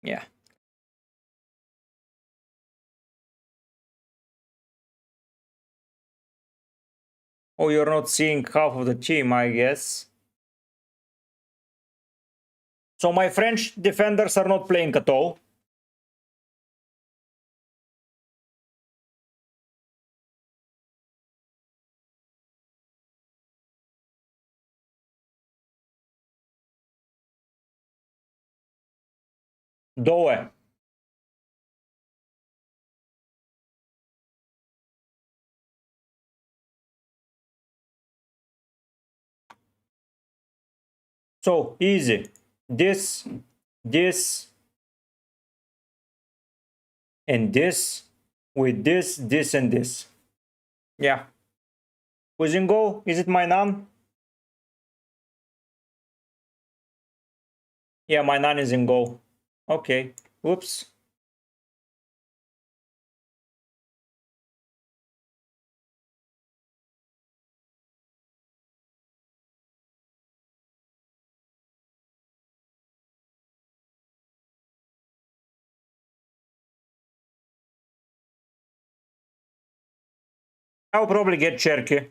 Yeah. Oh, you're not seeing half of the team, I guess. So my French defenders are not playing at all. Doe. So, easy. This, this, and this, with this, and this. Yeah. Who's in goal? Is it my nan? Yeah, my nan is in goal. Okay. Oops. I'll probably get Cherky.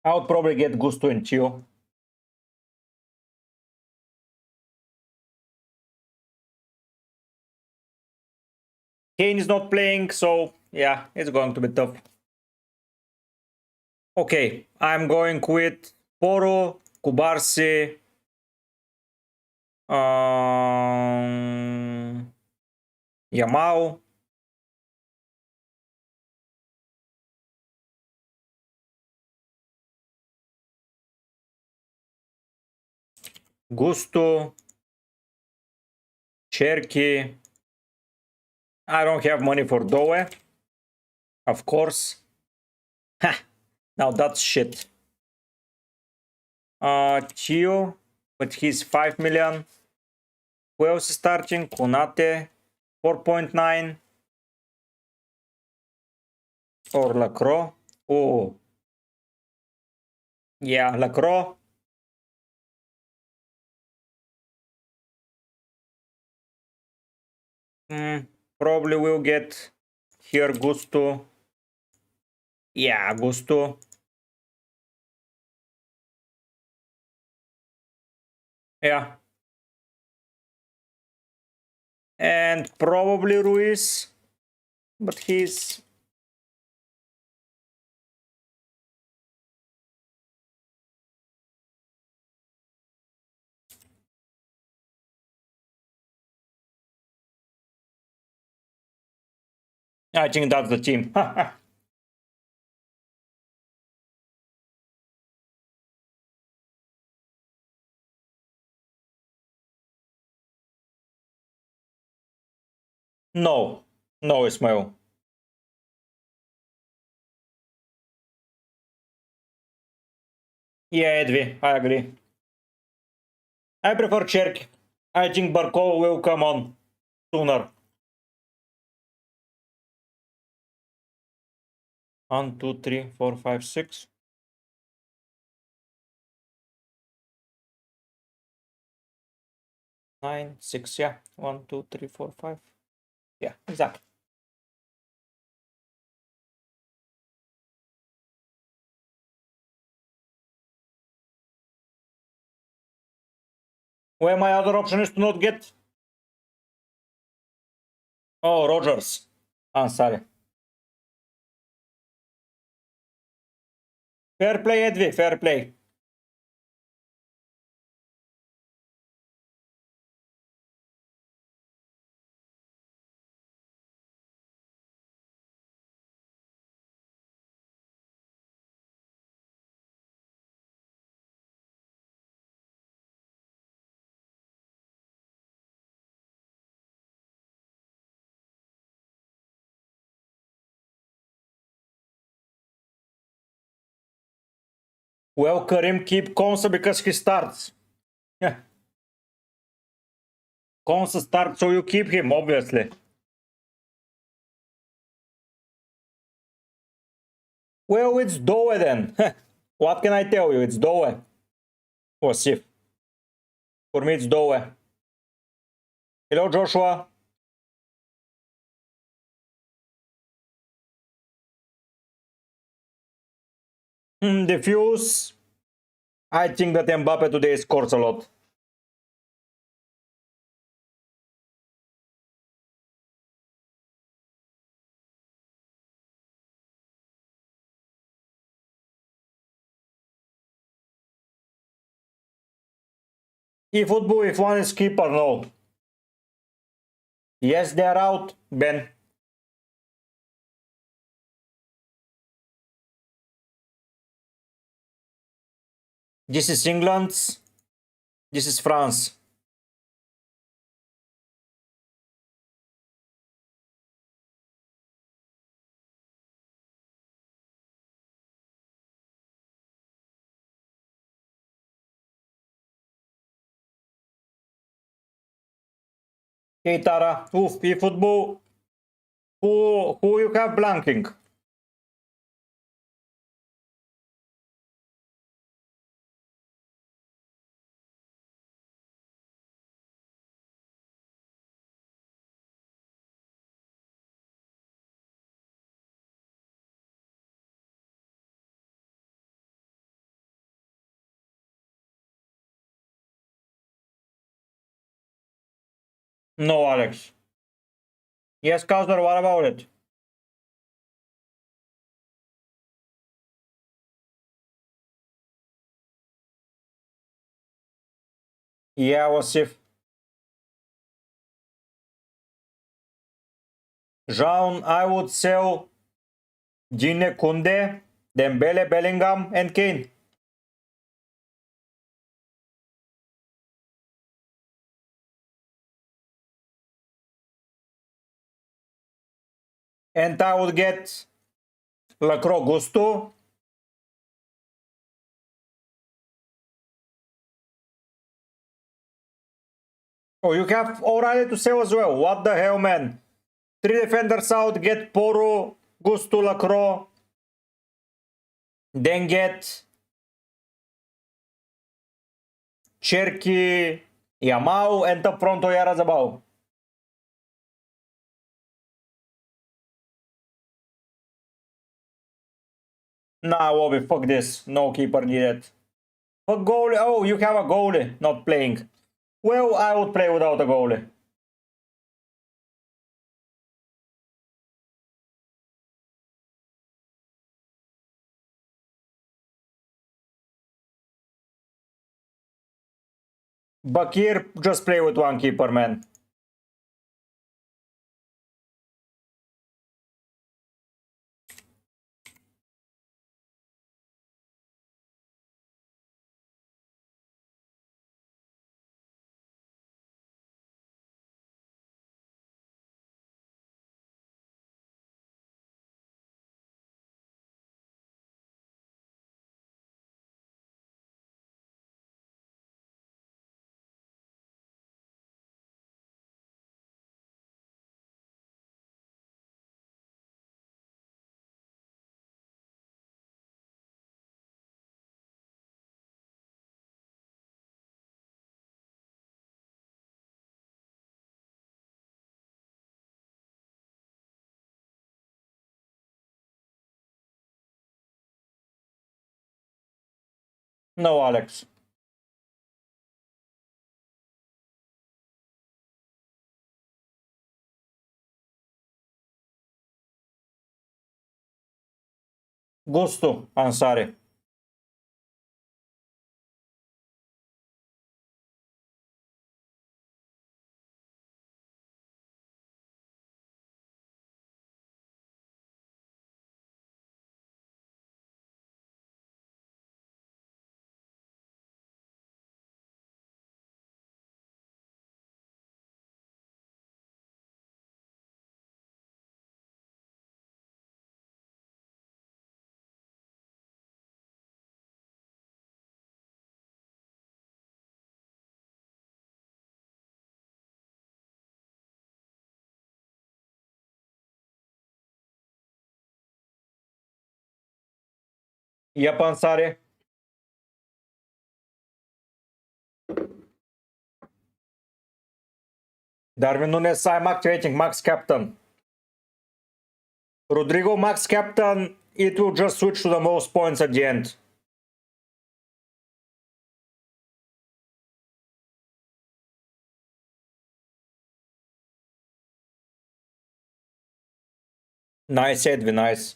I would probably get Gusto and Chio. Kane is not playing, so yeah, it's going to be tough. Okay, I'm going with Poro, Kubarsi, Yamao, Gusto, Cherky. I don't have money for Doe, of course. Ha! Now that's shit. Chio, with his 5 million. Who else is starting? Konate, 4.9. Or Lacroix. Oh, yeah, Lacroix. Probably will get here Gusto. Yeah, Gusto. Yeah. And probably Ruiz. But he's... I think that's the team. No. No, Ismail. Yeah, Edvi, I agree. I prefer Cherk. I think Barkov will come on sooner. 1, 2, 3, 4, 5, 6. 9, 6, yeah. 1, 2, 3, 4, 5. Yeah, exactly. Where my other option is to not get... Oh, Rogers. I'm sorry. Fair play, Edvi, fair play. Well, Karim keep Konsa because he starts. Yeah. Konsa starts, so you keep him, obviously. Well, it's Doe then. What can I tell you? It's Doe. Or Sif. For me, it's Doe. Hello, Joshua. Diffuse. I think that Mbappe today scores a lot. eFootball, if one is keeper, no. Yes, they are out, Ben. This is England. This is France. Okay, Tara. Oof, e-football. Who you have blanking? No, Alex. Yes, Kazor, what about it? Yeah, Wasif. Jean, I would sell Gine Kunde, Dembele, Bellingham, and Kane. And I would get Lacro Gusto. Oh, you have O'Reilly to sell as well. What the hell, man? 3 defenders out, get Poro, Gusto, Lacro. Then get Cherki, Yamal, and up front Oyarzabal. Nah, Wobby, fuck this. No keeper needed. But goalie, oh, you have a goalie not playing. Well, I would play without a goalie. Bakir, just play with one keeper, man. No, Alex. Gusto, Ansari. Yep, Ansari. Darwin Nunes, I'm activating Max Captain. Rodrigo Max Captain, it will just switch to the most points at the end. Nice, Edwin, nice.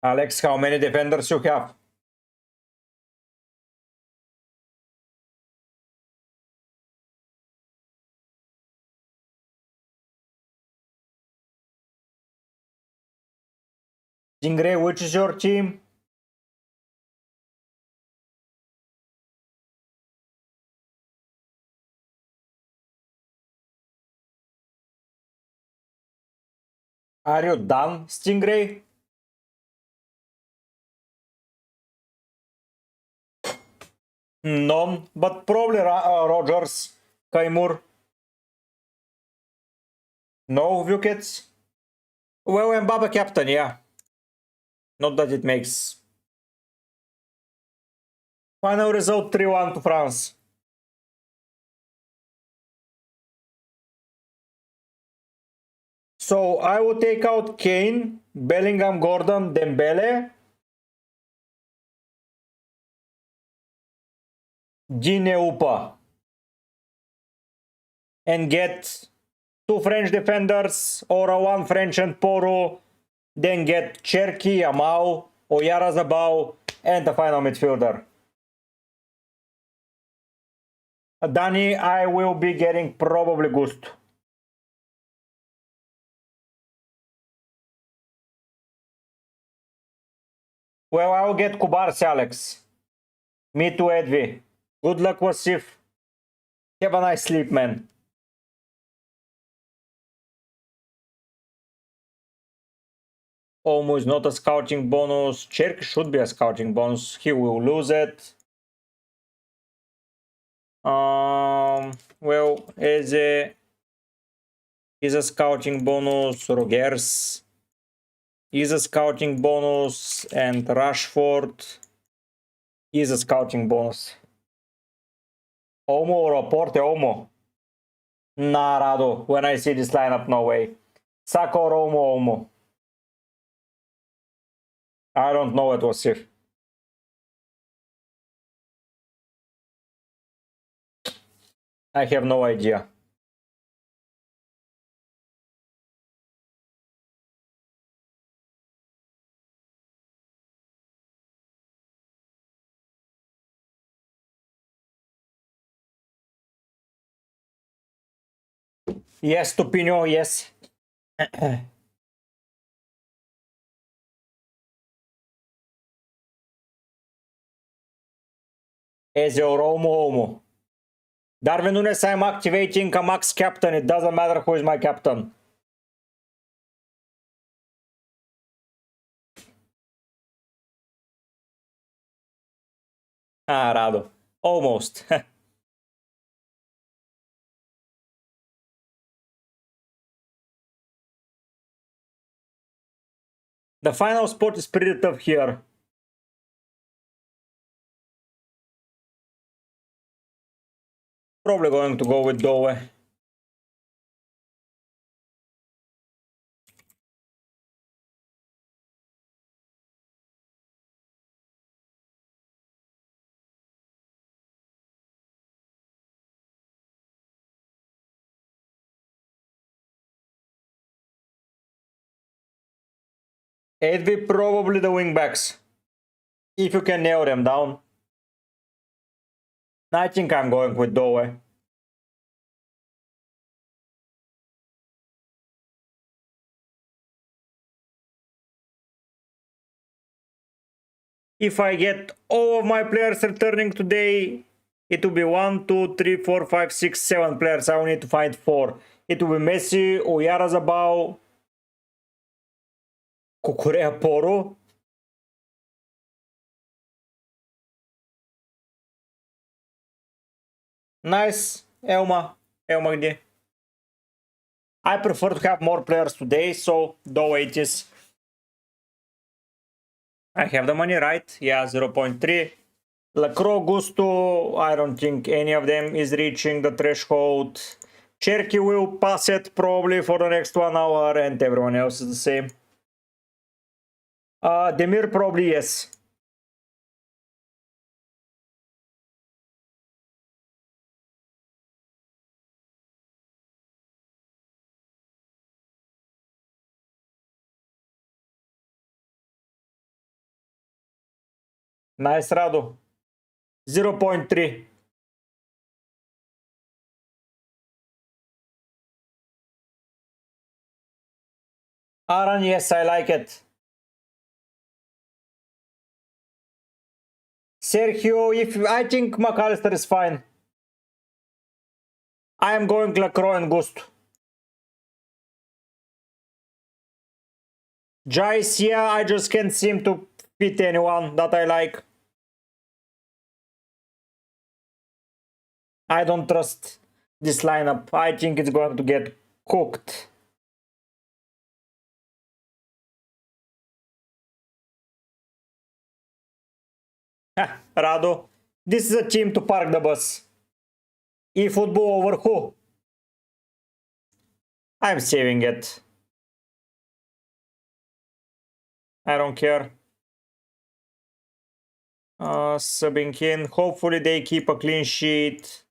Alex, how many defenders you have? Stingray, which is your team? Are you done, Stingray? None, but probably Rogers, Kaimur. No wickets? Well, Mbappe captain, yeah. Not that it makes. Final result 3-1 to France. So I will take out Kane, Bellingham, Gordon, Dembele, Gine Upa, and get 2 French defenders or a 1 French and Poro, then get Cherki, Amau, Oyarzabal, and the final midfielder. Danny, I will be getting probably Gust. Well, I'll get Kubarsi, Alex. Me too, Edvi. Good luck, Wasif. Have a nice sleep, man. Almost not a scouting bonus. Cherk should be a scouting bonus. He will lose it. Well, Eze is a scouting bonus. Rogers is a scouting bonus. And Rashford is a scouting bonus. Omo or Porte Omo? Nah, Rado. When I see this lineup, no way. Saka or Omo. I don't know what was here. I have no idea. Yes, Tupino, yes. Eze or Omo. Darwin Nunes, I'm activating a max captain. It doesn't matter who is my captain. Ah, Rado. Almost. The final spot is pretty tough here. Probably going to go with Doe. It'd be probably the wingbacks. If you can nail them down. I think I'm going with Doe. If I get all of my players returning today, it will be 1, 2, 3, 4, 5, 6, 7 players. I will need to find 4. It will be Messi, Oyarzabal, Cucurea Poro. Nice, Elma gdje? I prefer to have more players today, so though it is. I have the money, right? Yeah, 0.3. Lacroix, Gusto, I don't think any of them is reaching the threshold. Cherky will pass it probably for the next 1 hour, and everyone else is the same. Demir probably yes. Nice, Radu. 0.3. Aaron, yes, I like it. Sergio, I think McAllister is fine. I am going Lacroix and Gust. Jice, yeah, I just can't seem to fit anyone that I like. I don't trust this lineup. I think it's going to get cooked. Radu, this is a team to park the bus. eFootball over who? I'm saving it. I don't care. Subbing in. Hopefully they keep a clean sheet.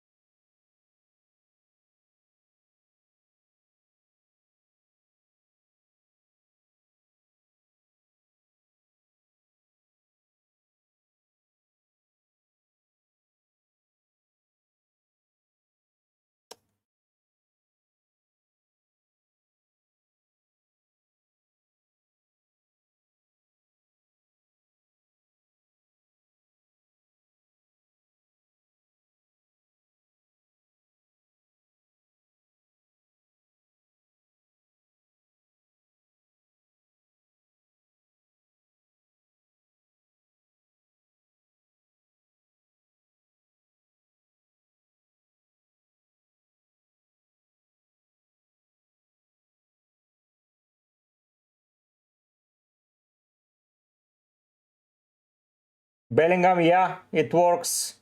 Bellingham, yeah, it works.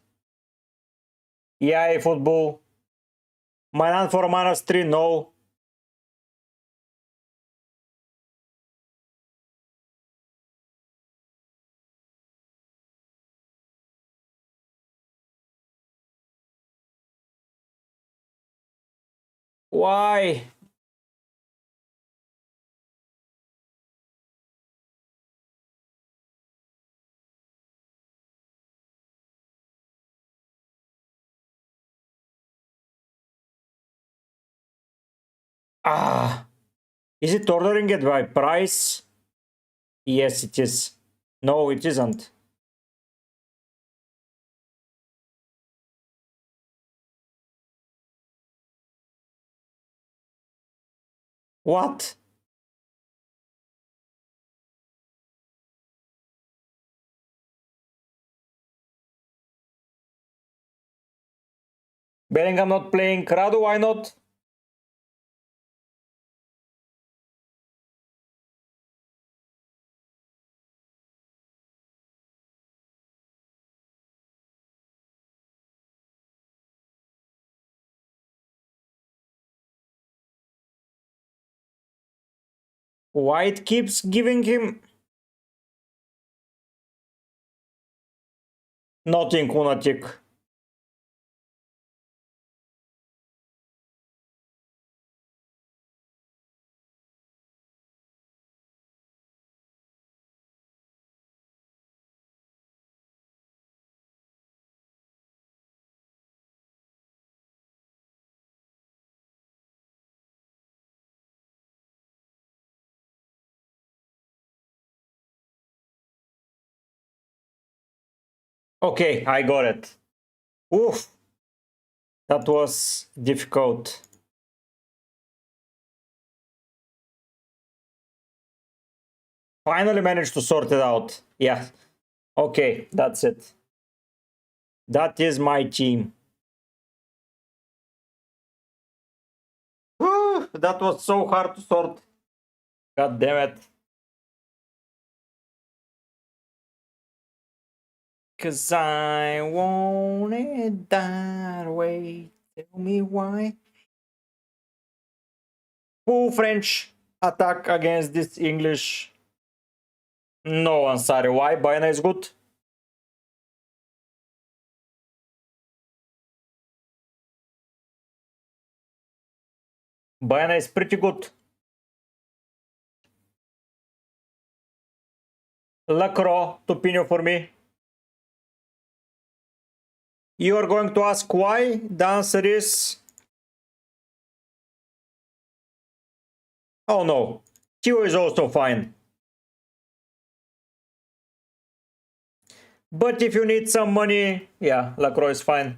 Yeah, eFootball. Milan for -3, no. Why? Ah, is it ordering it by price? Yes, it is. No, it isn't. What? Bellingham not playing. Radu, why not? Why it keeps giving him nothing, lunatic? Okay, I got it. Oof, that was difficult. Finally managed to sort it out. Yeah. Okay, that's it. That is my team. Whew, that was so hard to sort. God damn it. Cause I want it that way. Tell me why. Full French attack against this English. No, I'm sorry. Why? Bayana is good. Bayana is pretty good. Lacroix, Tupinho for me. You are going to ask why? The answer is... oh no, Q is also fine. But if you need some money, yeah, LaCroix is fine.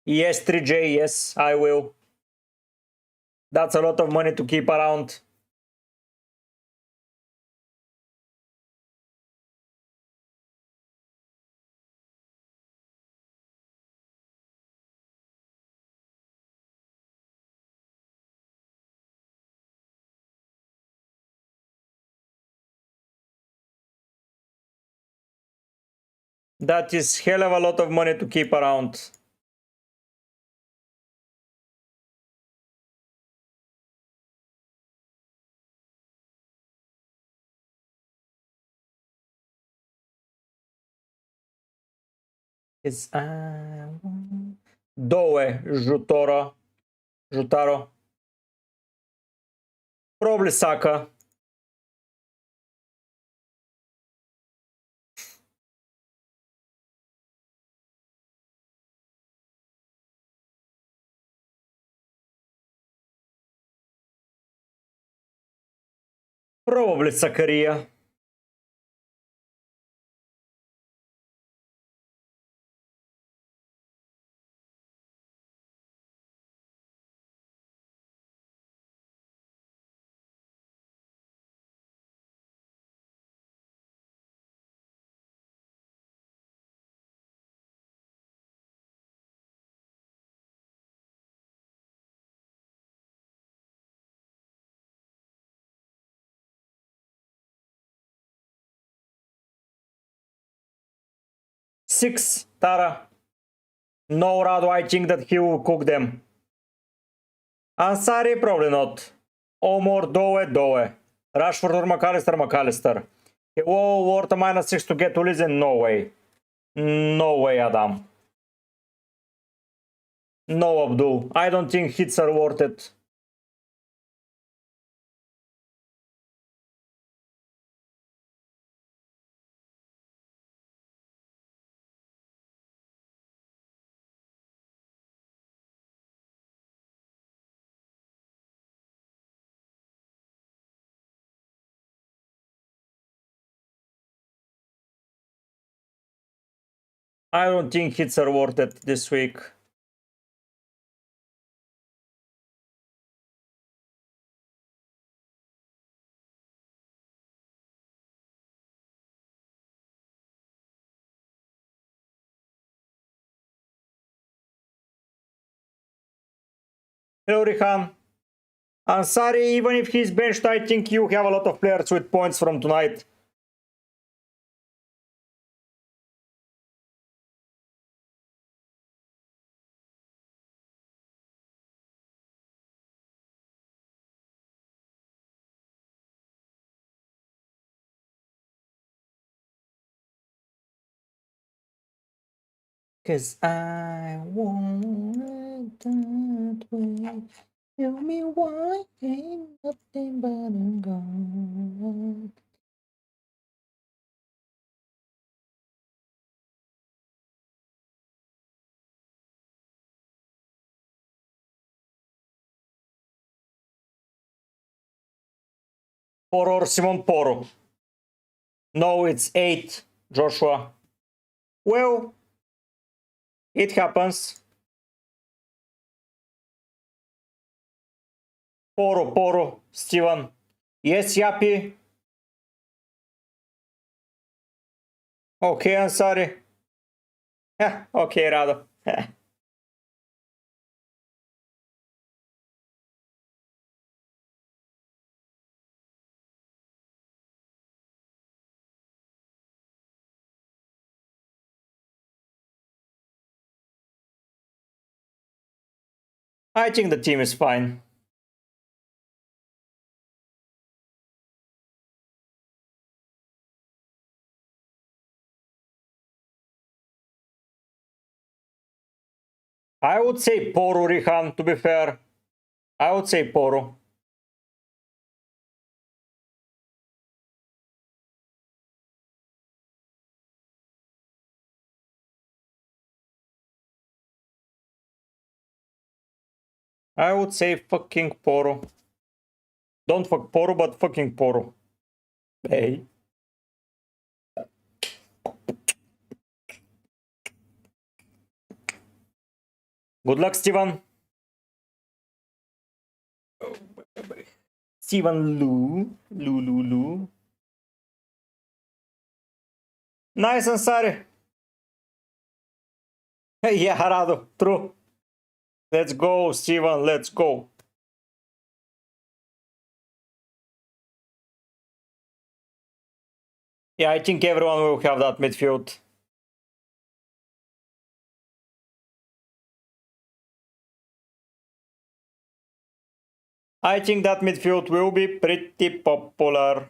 Yes, 3J, yes, I will. That's a lot of money to keep around. That is hell of a lot of money to keep around. Is Doe, Jutaro. Probably Saka. Probably Zakaria. Six, Tara. No, Radu, I think that he will cook them. Ansari, probably not. Omor, Doe. Rashford or McAllister. Whoa, worth a -6 to get to listen? No way. No way, Adam. No, Abdul. I don't think hits are worth it. I don't think hits are worth it this week. Hello, Rihan. Ansari, even if he's benched, I think you have a lot of players with points from tonight. Cause I want that way. Tell me why ain't nothing but a god. Poro or Simon Poro? No, it's 8, Joshua. Well, it happens. Poro, Steven. Yes, Yappy. Okay, Ansari. Okay, Rado. I think the team is fine. I would say Poro, Rihan, to be fair. I would say Poro. I would say fucking Poro. Don't fuck Poro, but fucking Poro. Hey. Good luck, Steven. Steven Lu. Nice and sorry. Yeah, Rado, true. Let's go, Steven, let's go. Yeah, I think everyone will have that midfield. I think that midfield will be pretty popular.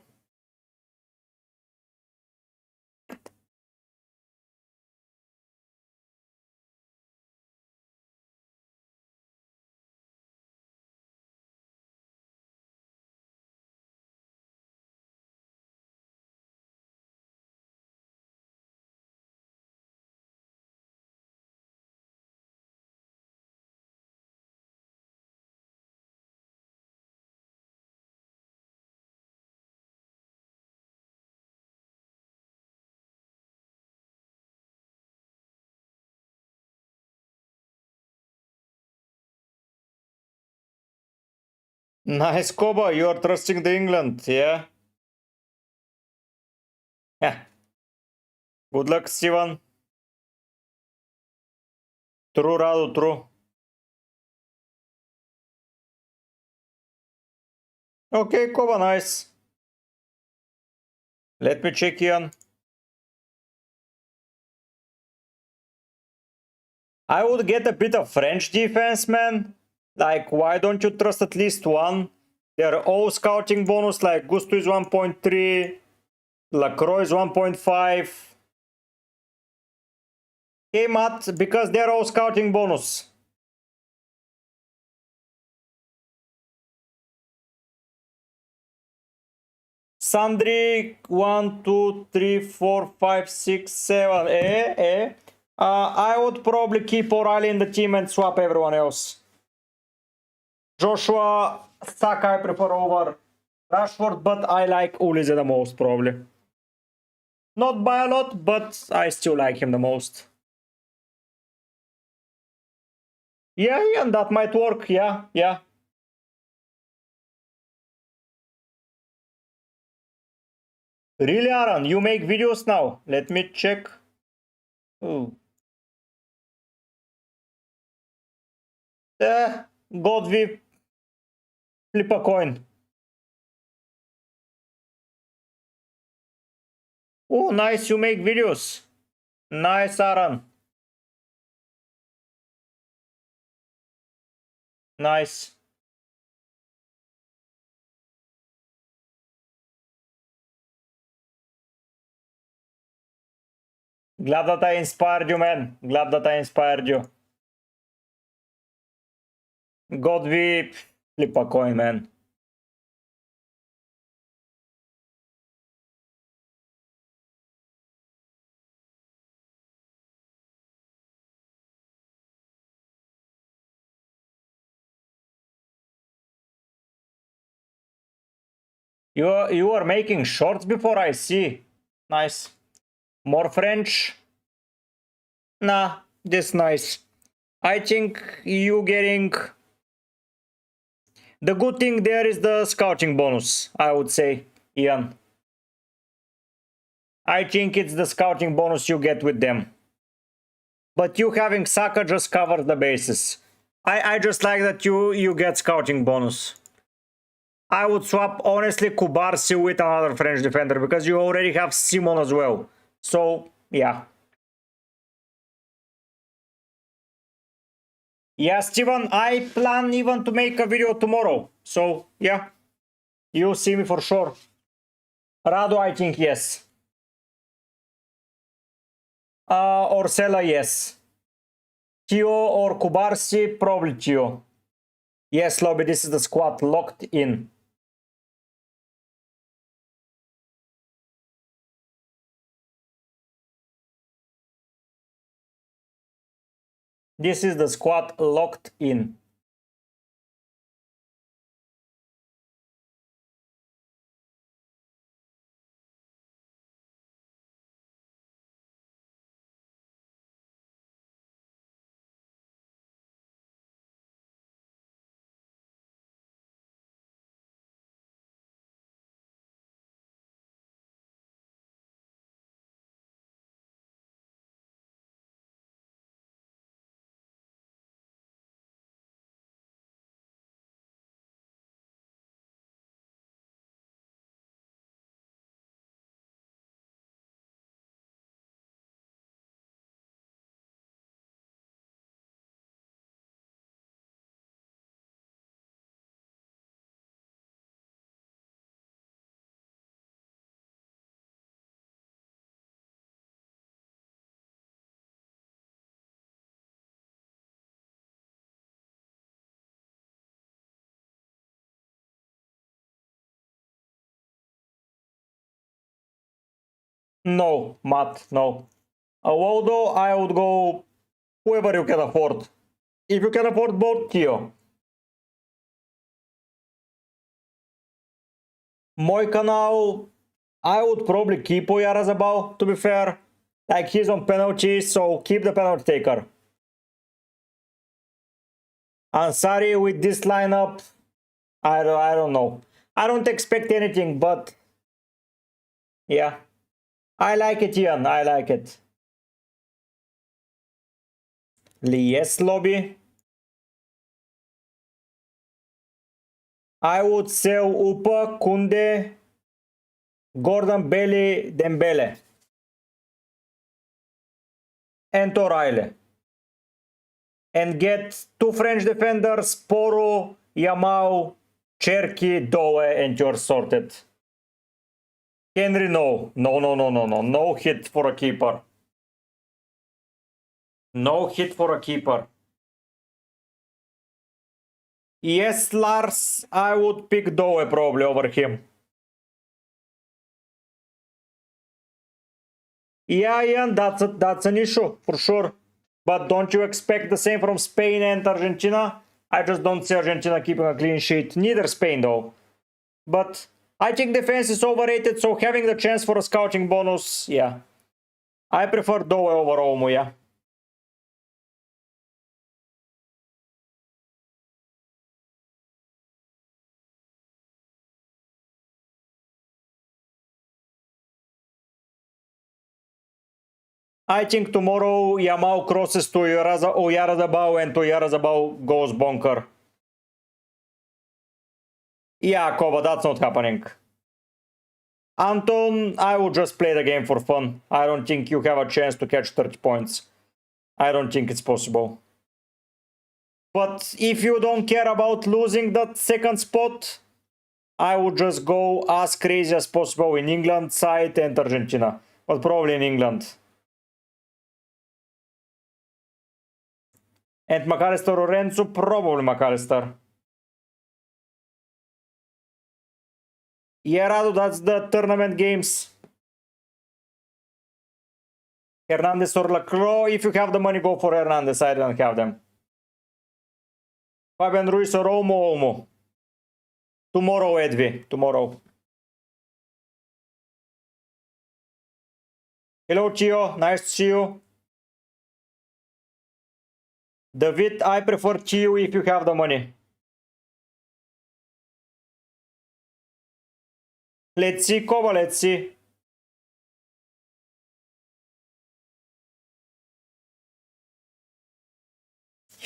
Nice, Koba, you are trusting the England, yeah? Yeah. Good luck, Steven. True, Rado, true. Okay, Koba, nice. Let me check Ian. I would get a bit of French defense, man. Like, why don't you trust at least one? They're all scouting bonus, like Gusto is 1.3, Lacroix is 1.5. Hey, Matt, because they're all scouting bonus. Sandri, 1, 2, 3, 4, 5, 6, 7. I would probably keep O'Reilly in the team and swap everyone else. Joshua, Saka I prefer over Rashford, but I like Ulize the most, probably. Not by a lot, but I still like him the most. Yeah, and that might work. Yeah. Really, Aaron, you make videos now? Let me check. Oh. God, we flip a coin. Oh, nice, you make videos. Nice, Aaron. Nice. Glad that I inspired you, man. Glad that I inspired you. God, we flip a coin, man. You are making shorts before I see. Nice. More French. Nah, this nice. I think you getting... The good thing there is the scouting bonus, I would say, Ian. I think it's the scouting bonus you get with them. But you having Saka just covers the bases. I just like that you get scouting bonus. I would swap, honestly, Kubarsi with another French defender, because you already have Simon as well. So, yeah. Yeah, Steven, I plan even to make a video tomorrow. So, yeah. You'll see me for sure. Rado, I think yes. Orsella, yes. Tio or Kubarsi, probably Tio. Yes, Lobby, this is the squad locked in. This is the squad locked in. No, Matt, no. Although I would go whoever you can afford. If you can afford both, Kyo. Moikanau, I would probably keep Oyarzabal, to be fair. Like, he's on penalties, so keep the penalty taker. Ansari with this lineup, I don't know. I don't expect anything, but yeah. I like it, Ian. I like it. Lies lobby. I would sell Upa, Kunde, Gordon Bailey, Dembele. And O'Reilly. And get two French defenders, Poro, Yamal, Cherki, Doe, and you're sorted. Henry, no. No hit for a keeper. No hit for a keeper. Yes, Lars, I would pick Doe probably over him. Yeah, Ian, that's an issue for sure. But don't you expect the same from Spain and Argentina? I just don't see Argentina keeping a clean sheet. Neither Spain though. But I think defense is overrated, so having the chance for a scouting bonus, yeah. I prefer Doe over Olmo, yeah. I think tomorrow Yamal crosses to Oyarzabal and Oyarzabal goes bonker. Yeah, Kova, that's not happening. Anton, I will just play the game for fun. I don't think you have a chance to catch 30 points. I don't think it's possible. But if you don't care about losing that second spot, I would just go as crazy as possible in England side and Argentina. But probably in England. And McAllister or Renzo, probably McAllister. Yeah, Radu, that's the tournament games. Hernandez or Lacroix, if you have the money, go for Hernandez. I don't have them. Fabian Ruiz or Olmo. Tomorrow, Edvi. Tomorrow. Hello, Chio. Nice to see you. David, I prefer Chio if you have the money. Let's see, Kova, let's see.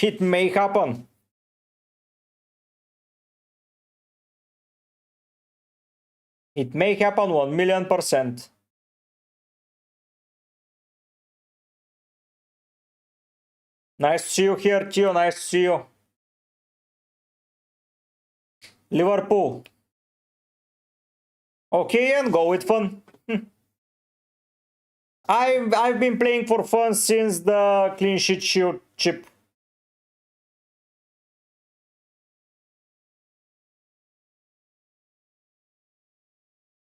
It may happen. It may happen 1,000,000%. Nice to see you here, Chio. Nice to see you. Liverpool. Okay, and go with fun. I've been playing for fun since the clean sheet shield chip.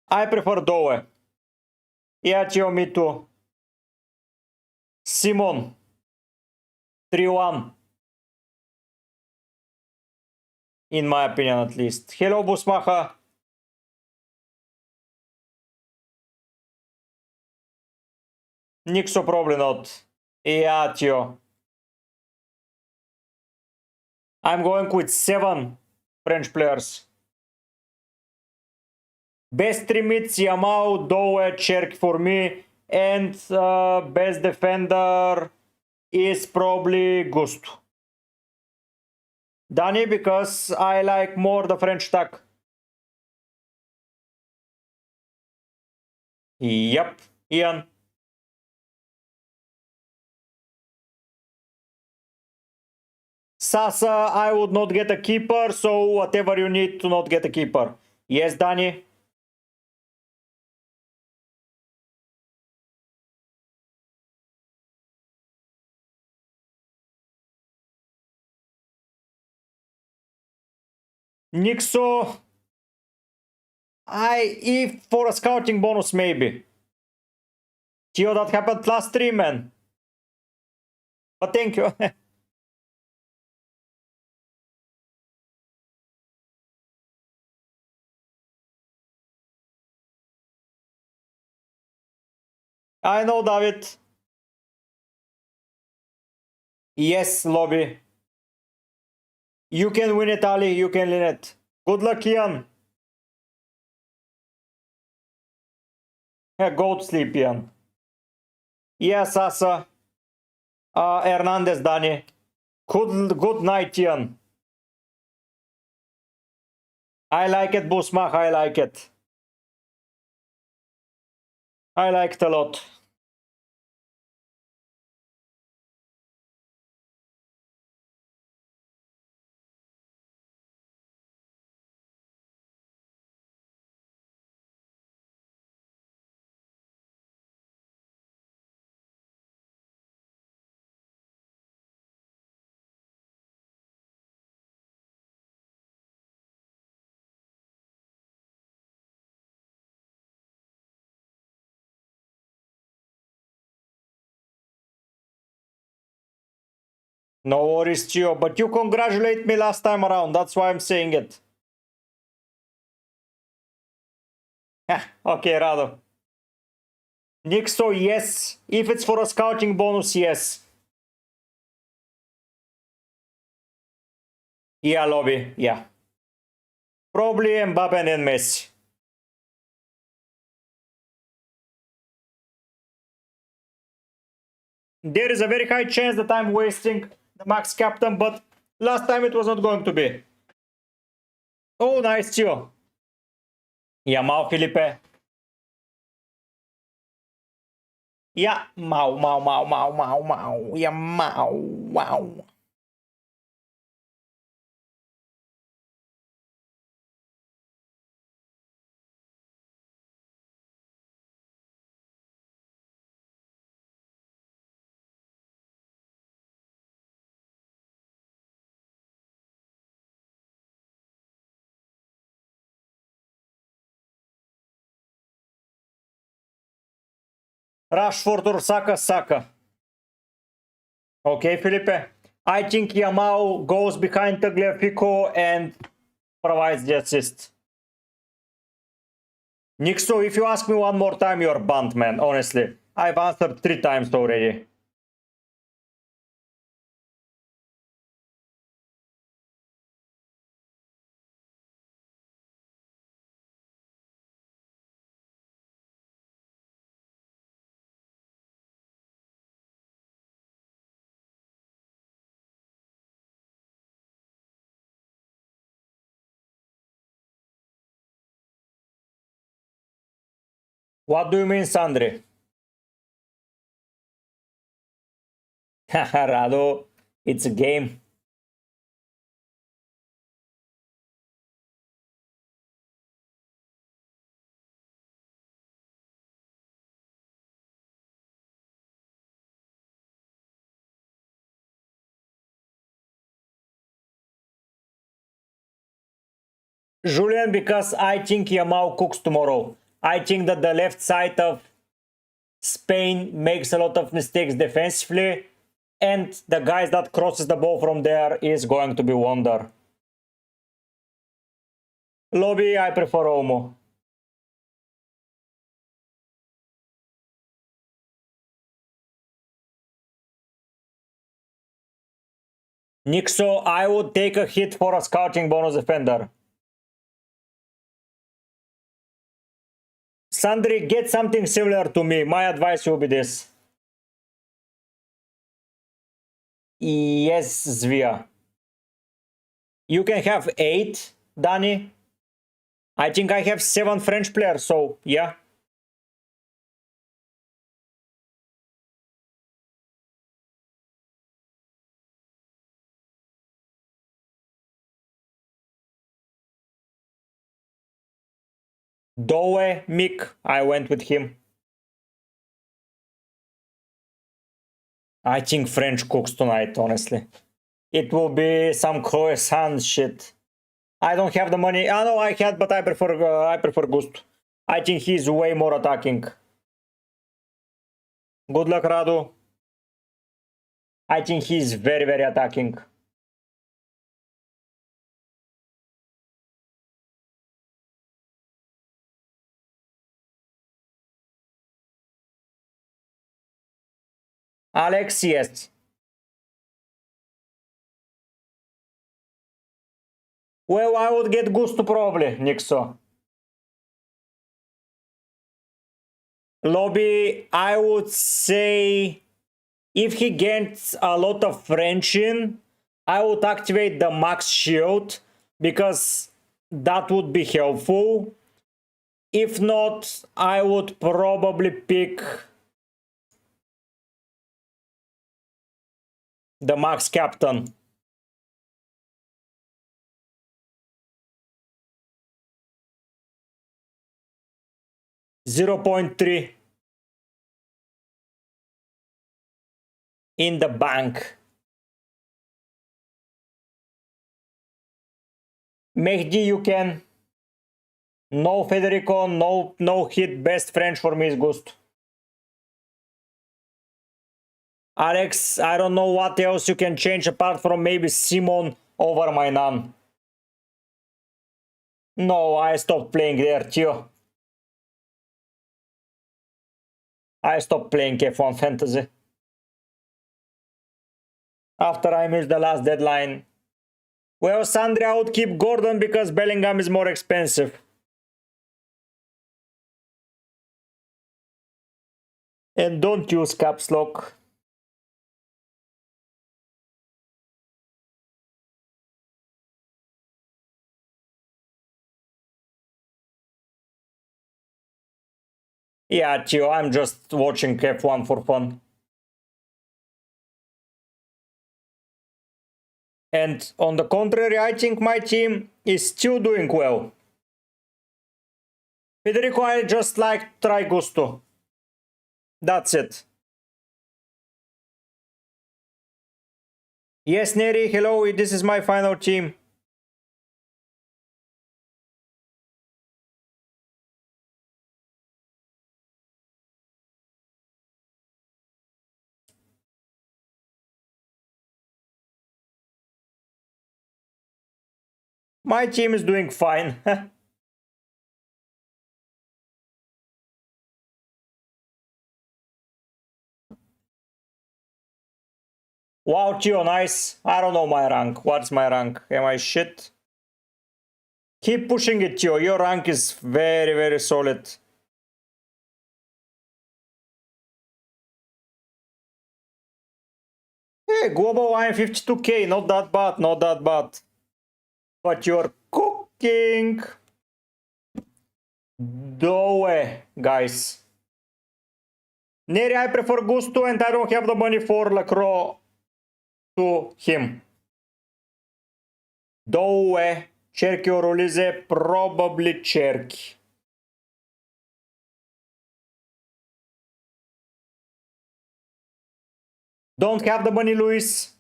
I prefer Doe. Yeah, Chio, me too. Simon. 3-1. In my opinion, at least. Hello, Busmacha. Nixo, probably not. Yeah, Chio. I'm going with 7 French players. Best 3 mids, Yamal, Doe, Cherk for me. And best defender is probably Gusto. Danny, because I like more the French attack. Yep, Ian. Sasa, I would not get a keeper, so whatever you need to not get a keeper. Yes, Danny? Nixo, if for a scouting bonus, maybe. Gio, that happened +3, man. But thank you. I know, David. Yes, Lobby. You can win it, Ali. You can win it. Good luck, Ian. Go to sleep, Ian. Yes, Asa. Hernandez, Danny. Good night, Ian. I like it, Busmach. I like it. I like it a lot. No worries, Gio, but you congratulate me last time around. That's why I'm saying it. Okay, Rado. Nixo, yes. If it's for a scouting bonus, yes. Yeah, Lobby, yeah. Probably Mbappe and Messi. There is a very high chance that I'm wasting the max captain, but last time it was not going to be. Oh, nice, Gio. Yeah, Mau, Felipe. Yeah, Mau. Yeah, Mau. Wow. Rashford or Saka. Okay, Felipe. I think Yamau goes behind Tagliafico and provides the assist. Nixo, if you ask me one more time, you're banned, man. Honestly. I've answered 3 times already. What do you mean, Sandri? Haha, Rado, it's a game. Julian, because I think Yamau cooks tomorrow. I think that the left side of Spain makes a lot of mistakes defensively, and the guys that crosses the ball from there is going to be wonder. Lobby, I prefer Omo. Nixo, I would take a hit for a scouting bonus defender. Sandri, get something similar to me. My advice will be this. Yes, Zvia. You can have 8, Danny. I think I have 7 French players, so yeah. Doe, Mick, I went with him. I think French cooks tonight, honestly. It will be some croissant shit. I don't have the money. I know I had, but I prefer Gust. I think he's way more attacking. Good luck, Radu. I think he's very, very attacking. Alex, yes. Well, I would get Gusto probably, Nixo. Lobby, I would say if he gets a lot of French in, I would activate the max shield because that would be helpful. If not, I would probably pick the max captain. $0.3 in the bank. Mehdi, you can. No Federico, no hit. Best French for me is Gust. Alex, I don't know what else you can change apart from maybe Simon over my nun. No, I stopped playing there, too. I stopped playing F1 Fantasy. After I missed the last deadline. Well, Sandri, I would keep Gordon because Bellingham is more expensive. And don't use caps lock. Yeah, Tio, I'm just watching F1 for fun. And on the contrary, I think my team is still doing well. Federico, I just like try Gusto. That's it. Yes, Neri, hello, this is my final team. My team is doing fine. Wow, Tio, nice. I don't know my rank. What's my rank? Am I shit? Keep pushing it, Tio. Your rank is very, very solid. Hey, global I am 52k. Not that bad, not that bad. But you're cooking. No way, guys. Neri, I prefer Gusto and I don't have the money for Lacroix to him. Două, Cherky or Ulize, probably Cherky. Don't have the money, Luis.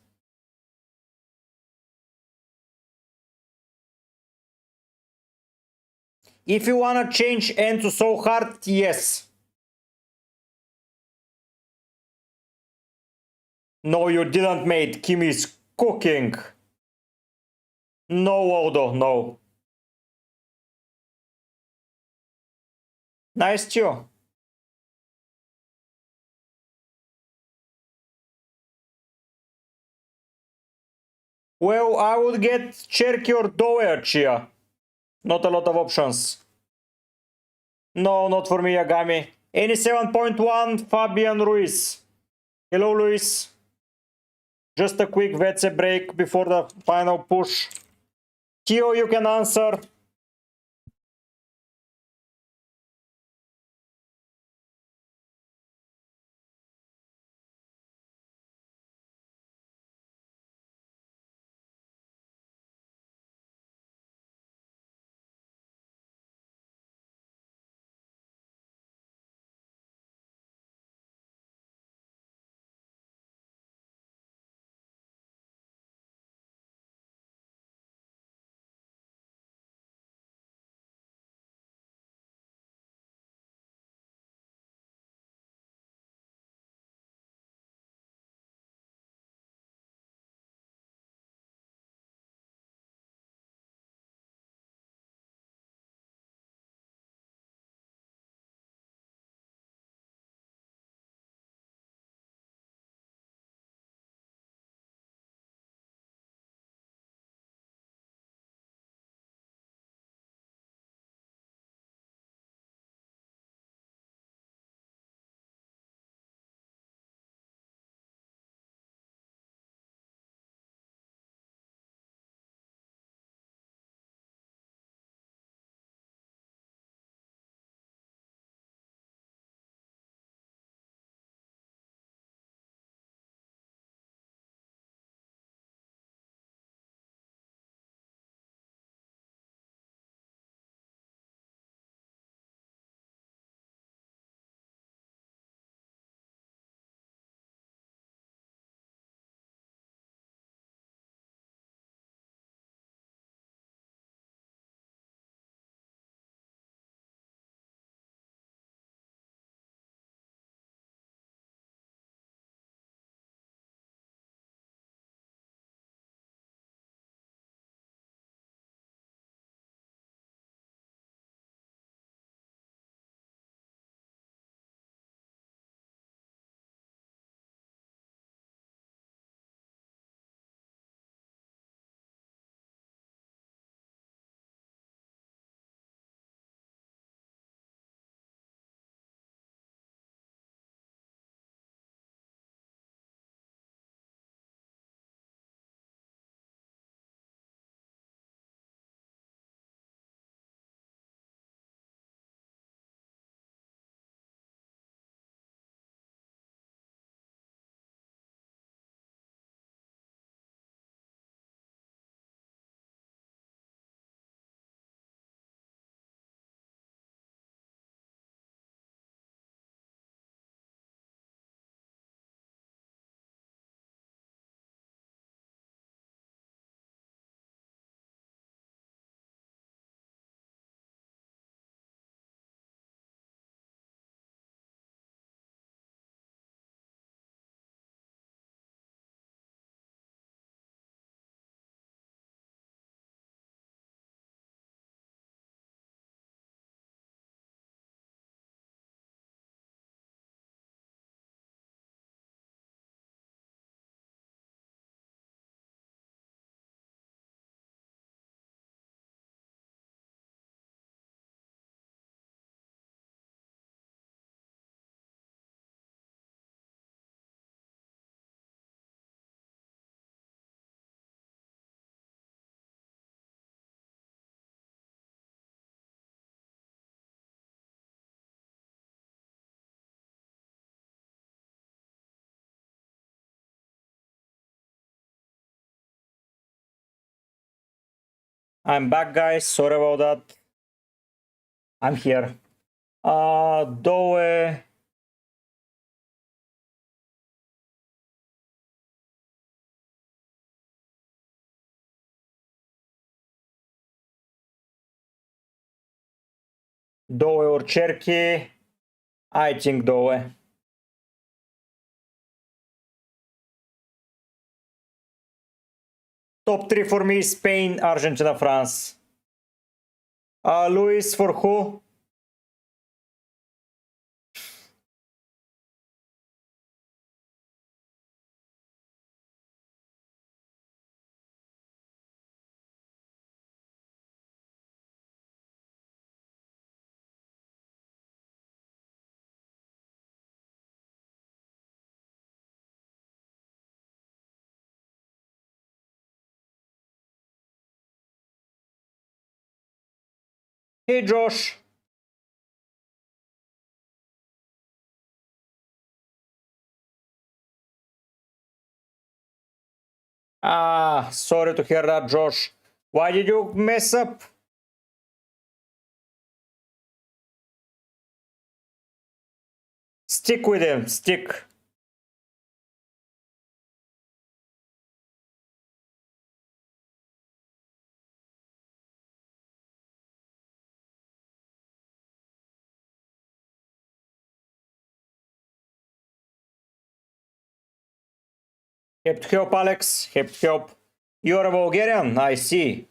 If you wanna change Enzo so hard, yes. No, you didn't, mate. Kim is cooking. No, Odo, no. Nice, Tio. Well, I would get Cherky or Doe Chia. Not a lot of options. No, not for me, Yagami. Any 7.1, Fabian Ruiz. Hello, Luis. Just a quick VC break before the final push. Tio, you can answer. I'm back, guys. Sorry about that. I'm here. Doe. Doe or Cherky? I think Doe. Top 3 for me: Spain, Argentina, France. Luis, for who? Hey, Josh. Sorry to hear that, Josh. Why did you mess up? Stick with him, stick. Heb help, Alex. Heb help. You're a Bulgarian, I see.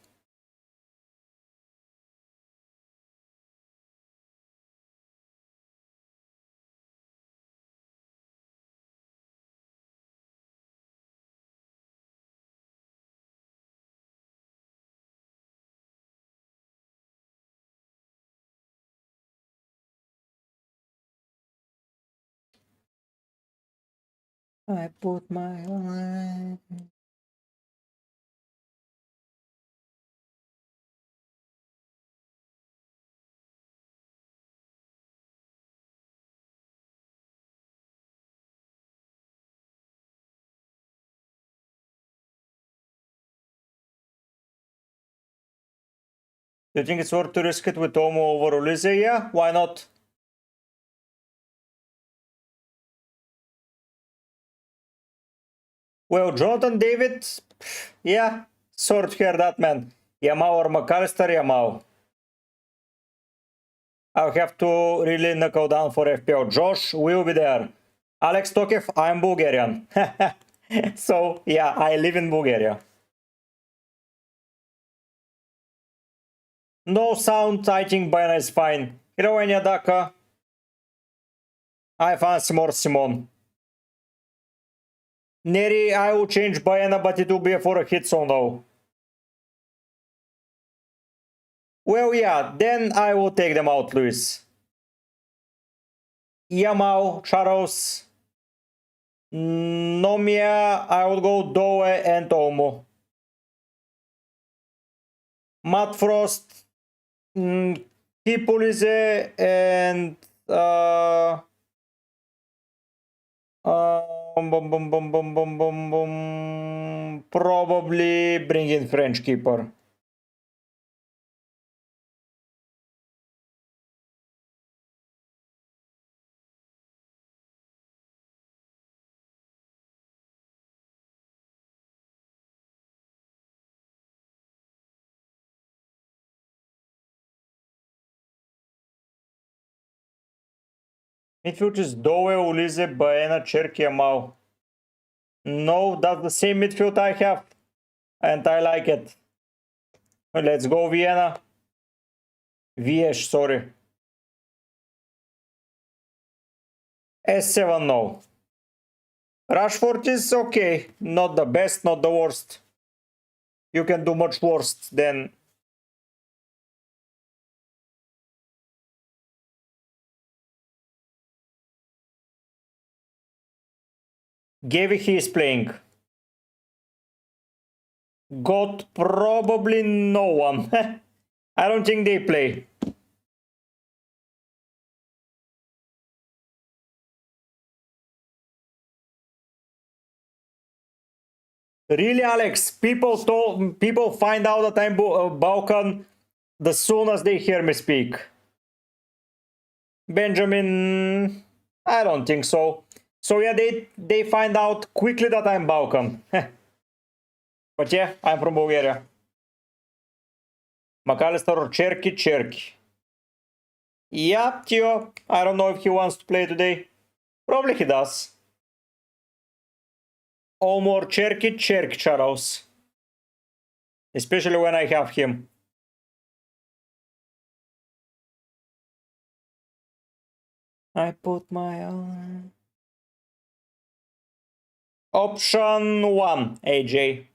I put my life. Do you think it's worth to risk it with Tomo over Ulise? Yeah, why not? Well, Jonathan David, yeah, sort hear that, man. Yamau or McAllister, Yamau. I'll have to really knuckle down for FPL. Josh will be there. Alex Tokev, I'm Bulgarian. So, yeah, I live in Bulgaria. No sound, I think Bayana is fine. Hiroenia Daka. I fancy more Simon. Neri, I will change Bayana, but it will be for a hit, so no. Well, yeah, then I will take them out, Luis. Yamau, Charles, Nomia, I would go Doe and Tomo. Matt Frost, Kipulize, and probably bring in French keeper. Midfield is Doe, Ulize, Baena, Cherki, Yamau. No, that's the same midfield I have, and I like it. Let's go Vienna. Viesh, sorry. S7, no. Rashford is okay. Not the best, not the worst. You can do much worse than... Gavi, he is playing. Got probably no one. I don't think they play. Really, Alex? People find out that I'm Balkan the soon as they hear me speak. Benjamin, I don't think so. So yeah, they find out quickly that I'm Balkan. But yeah, I'm from Bulgaria. McAllister or Cherky. Yeah, Tio. I don't know if he wants to play today. Probably he does. All more Cherky Charles. Especially when I have him. I put my own. Option 1, AJ.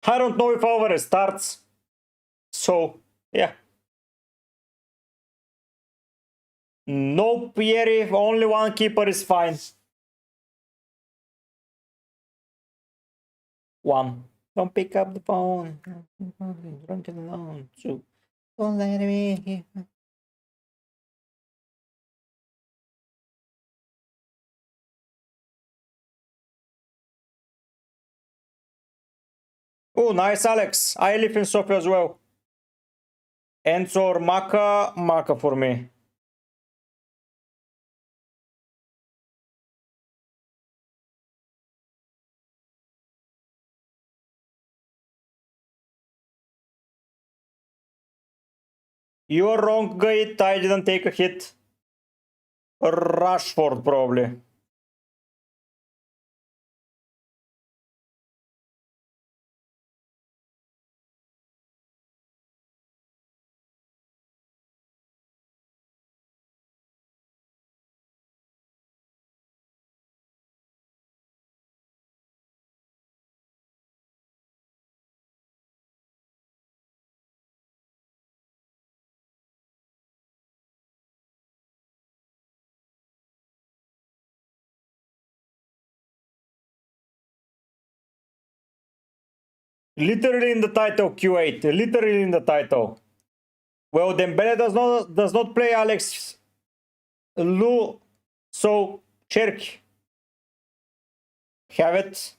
I don't know if over starts. So, yeah. Nope, Yeri, only one keeper is fine. One. Don't pick up the phone. Drunk it alone. Two. Don't let me. Oh, nice, Alex. I live in Sofia as well. Enzo or Maka? Maka for me. You're wrong, Gait. I didn't take a hit. Rashford, probably. Literally in the title, Q8. Literally in the title. Well, Dembele does not play Alex Lu, so Cherk. Have it.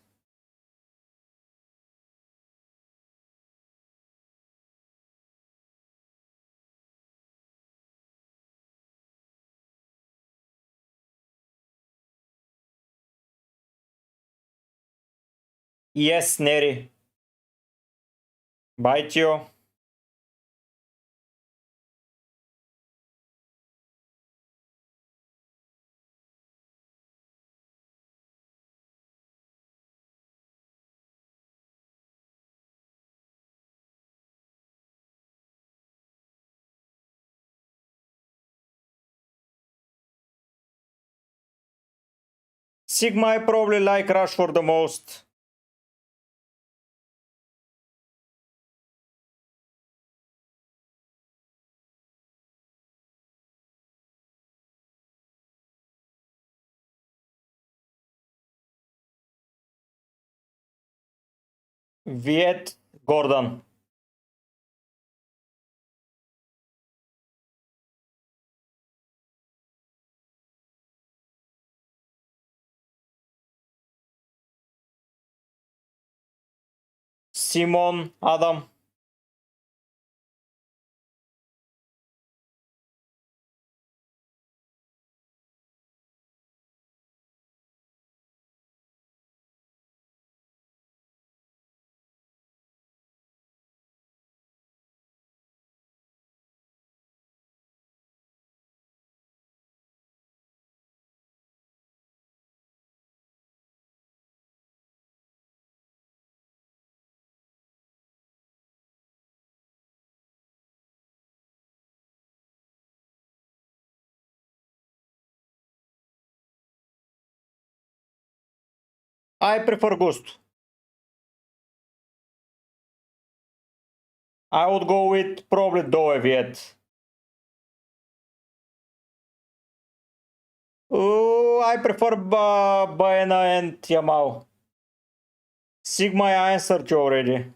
Yes, Neri. Bite you. Sigma I probably like Rashford the most. Viet Gordon. Simon Adam. I prefer Ghost. I would go with probably Doe Viet. Oh, I prefer Baena and Yamal. Sigma I answered you already.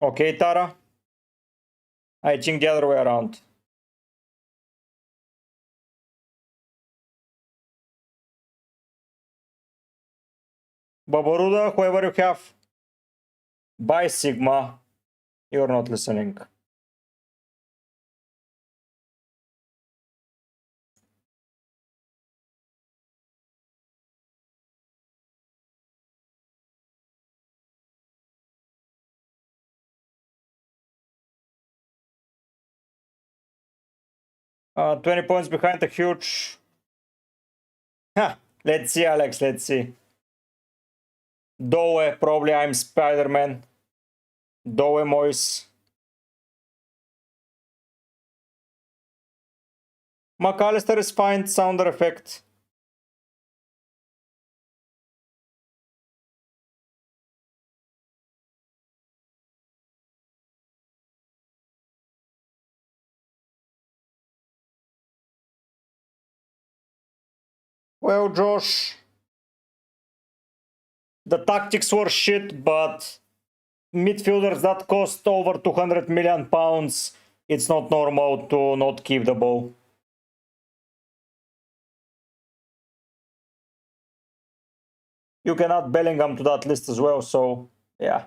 Okay, Tara? I think the other way around. Babaruda, whoever you have. Bye, Sigma. You're not listening. 20 points behind a huge... Huh. Let's see, Alex, let's see. Doe, probably I'm Spider-Man. Doe Mois. McAllister is fine, sounder effect. Well, Josh, the tactics were shit, but midfielders that cost over 200 million pounds, it's not normal to not keep the ball. You can add Bellingham to that list as well, so yeah.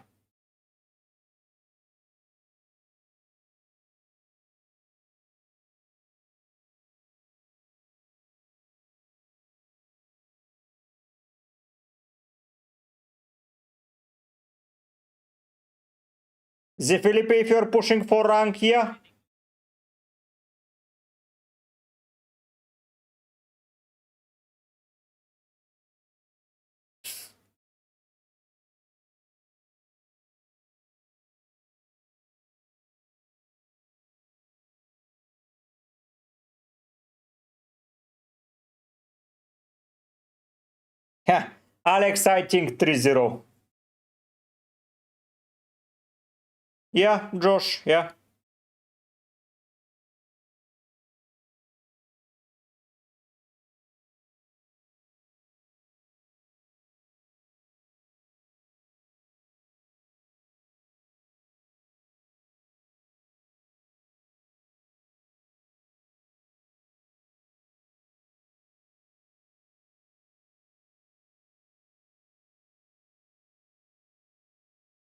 The Felipe, if you're pushing for rank, yeah. Alex, I think 3-0. Yeah, Josh, yeah.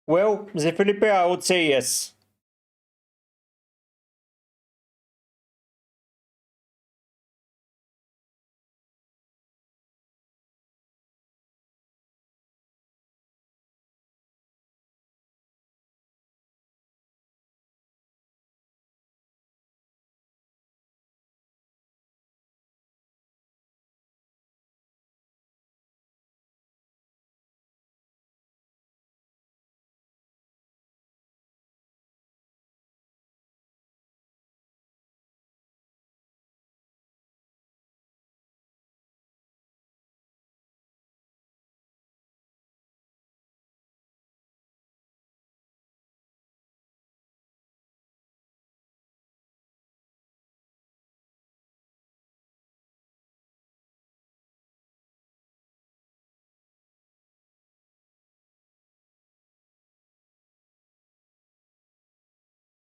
Well, the Felipe, I would say yes.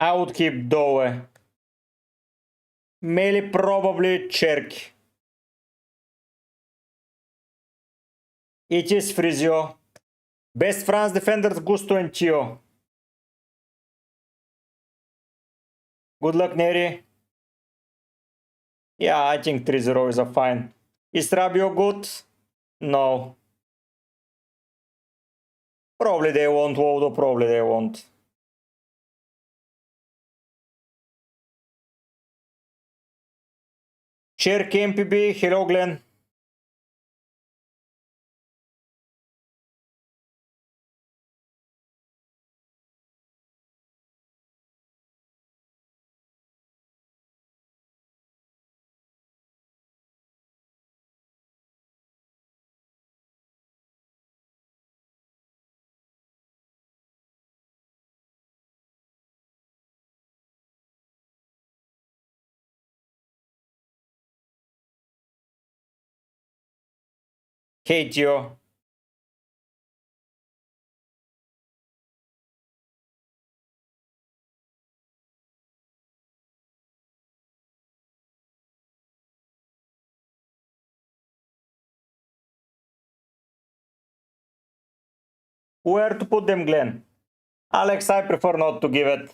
I would keep Doe. Mainly probably Cherk. It is Frizio. Best France defenders Gusto and Chio. Good luck, Neri. Yeah, I think 3-0 is a fine. Is Rabiot good? No. Probably they won't, Wodo, probably they won't. Cherk MPB, hello Glenn. Hate you. Where to put them, Glenn? Alex, I prefer not to give it.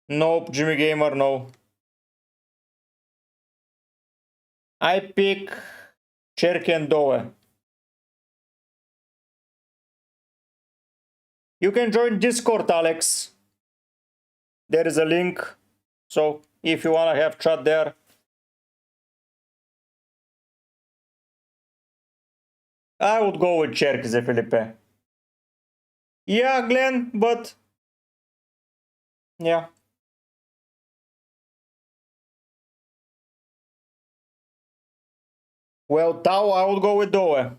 Nope, Jimmy Gamer, no. I pick Cherky and Doe. You can join Discord, Alex. There is a link. So if you wanna have chat there. I would go with Cherky, Felipe. Yeah, Glenn, but yeah. Well, Tao, I would go with Doe.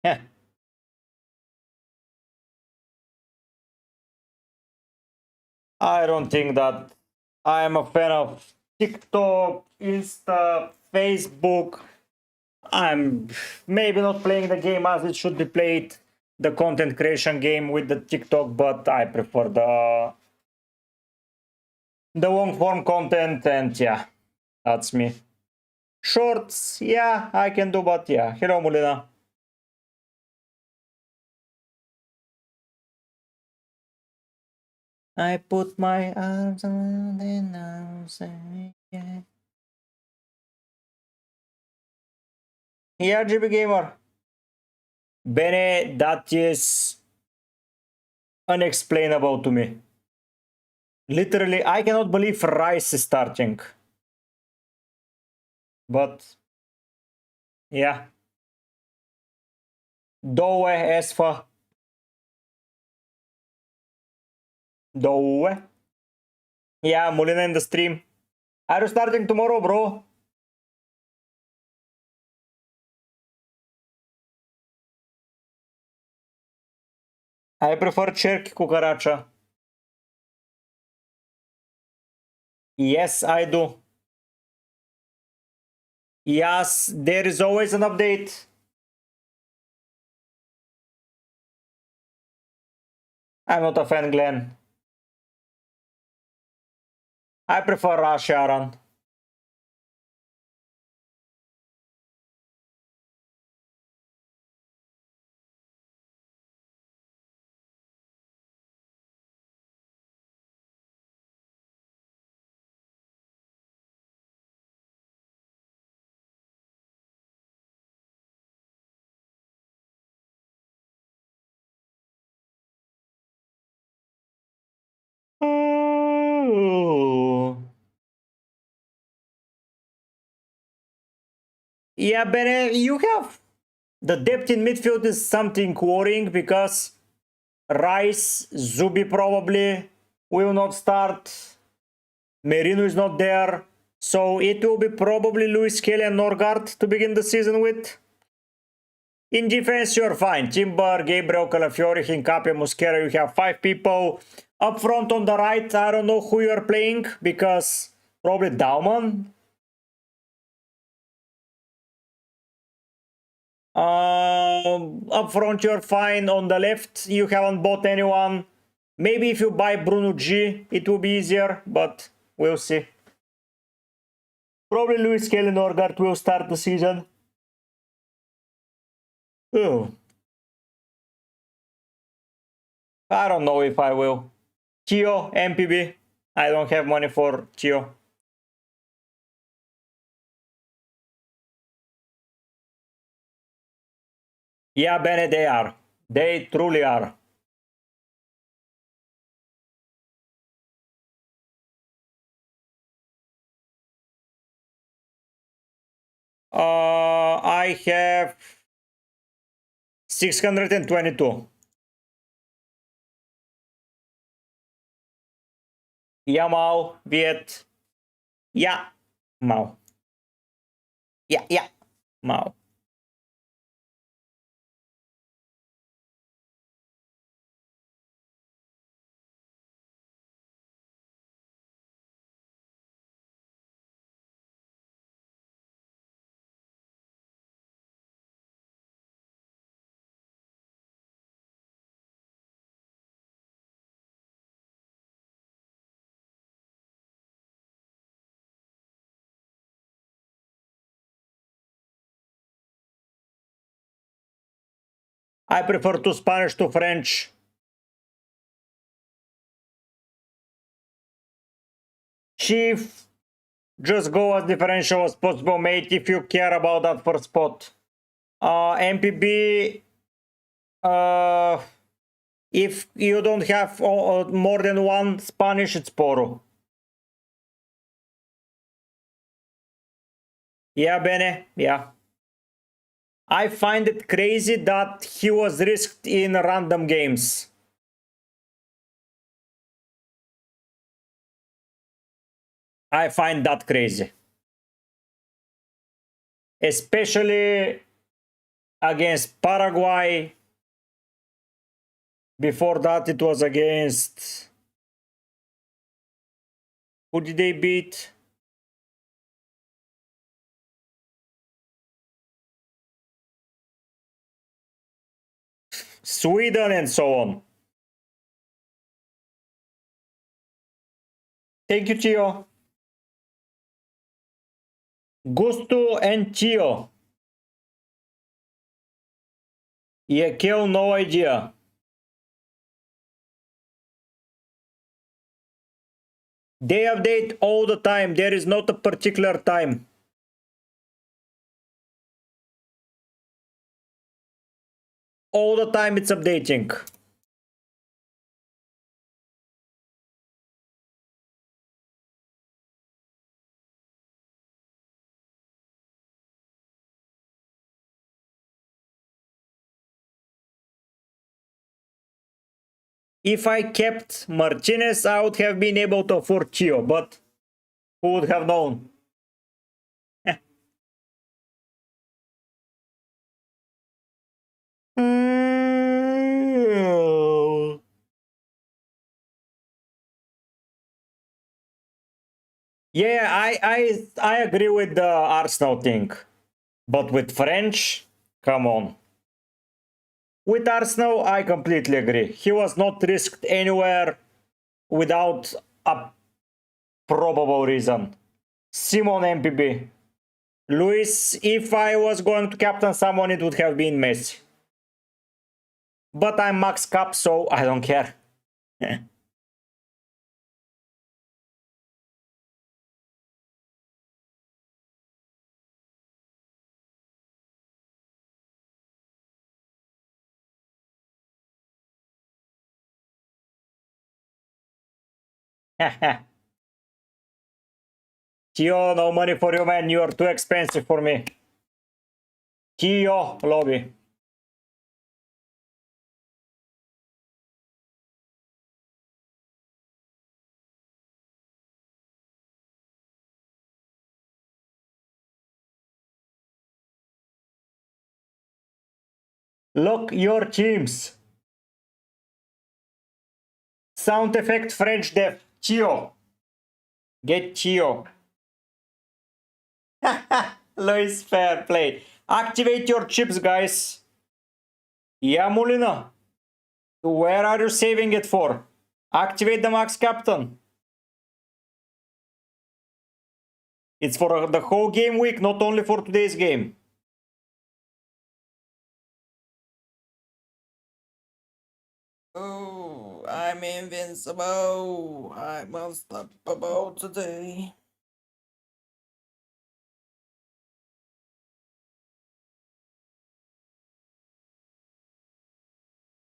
Heh. I don't think that I am a fan of TikTok, Insta, Facebook. I'm maybe not playing the game as it should be played, the content creation game with the TikTok, but I prefer the long form content, and yeah, that's me. Shorts, yeah, I can do, but yeah. Hello, Mulina. I put my arms around and now say yeah. Yeah, GB Gamer. Bene, that is unexplainable to me. Literally, I cannot believe Rice is starting. But yeah. Doe, Esfa. Doe. Yeah, Molina in the stream. Are you starting tomorrow, bro? I prefer Cherky Cucaracha. Yes, I do. Yes, there is always an update. I'm not a fan, Glenn. I prefer Rush Aaron. Ooh. Yeah, but you have the depth in midfield is something worrying because Rice, Zubi probably will not start. Merino is not there. So it will be probably Luis Kelly and Norgard to begin the season with. In defense, you're fine. Timber, Gabriel, Calafiori, Hincapié, Mosquera, you have 5 people. Up front on the right, I don't know who you're playing because probably Dauman. Up front, you're fine. On the left, you haven't bought anyone. Maybe if you buy Bruno G, it will be easier, but we'll see. Probably Luis Kelly Norgard will start the season. Oh. I don't know if I will. Tio, MPB. I don't have money for Tio. Yeah, Bene, they are. They truly are. I have 622. Ja, mau, Viet. Ja, mau. Ja, mau. I prefer to Spanish to French. Chief, just go as differential as possible, mate, if you care about that first spot. MPB, if you don't have more than one Spanish, it's Poro. Yeah, Bene, yeah. I find it crazy that he was risked in random games. I find that crazy. Especially against Paraguay. Before that, it was against... Who did they beat? Sweden and so on. Thank you, Chio. Gusto and Chio. Yeah, kill, no idea. They update all the time. There is not a particular time. All the time it's updating. If I kept Martinez, I would have been able to afford Chio, but who would have known? Yeah, I agree with the Arsenal thing, but with French, come on. With Arsenal, I completely agree. He was not risked anywhere without a probable reason. Simon MPB. Luis, if I was going to captain someone, it would have been Messi. But I'm max cap, so I don't care. Tio, no money for you, man. You are too expensive for me. Tio, lobby. Lock your teams. Sound effect French def. Tio. Get Tio. Luis, fair play. Activate your chips, guys. Yeah, Molina. Where are you saving it for? Activate the max captain. It's for the whole game week, not only for today's game. Oh, I'm invincible. I'm unstoppable today.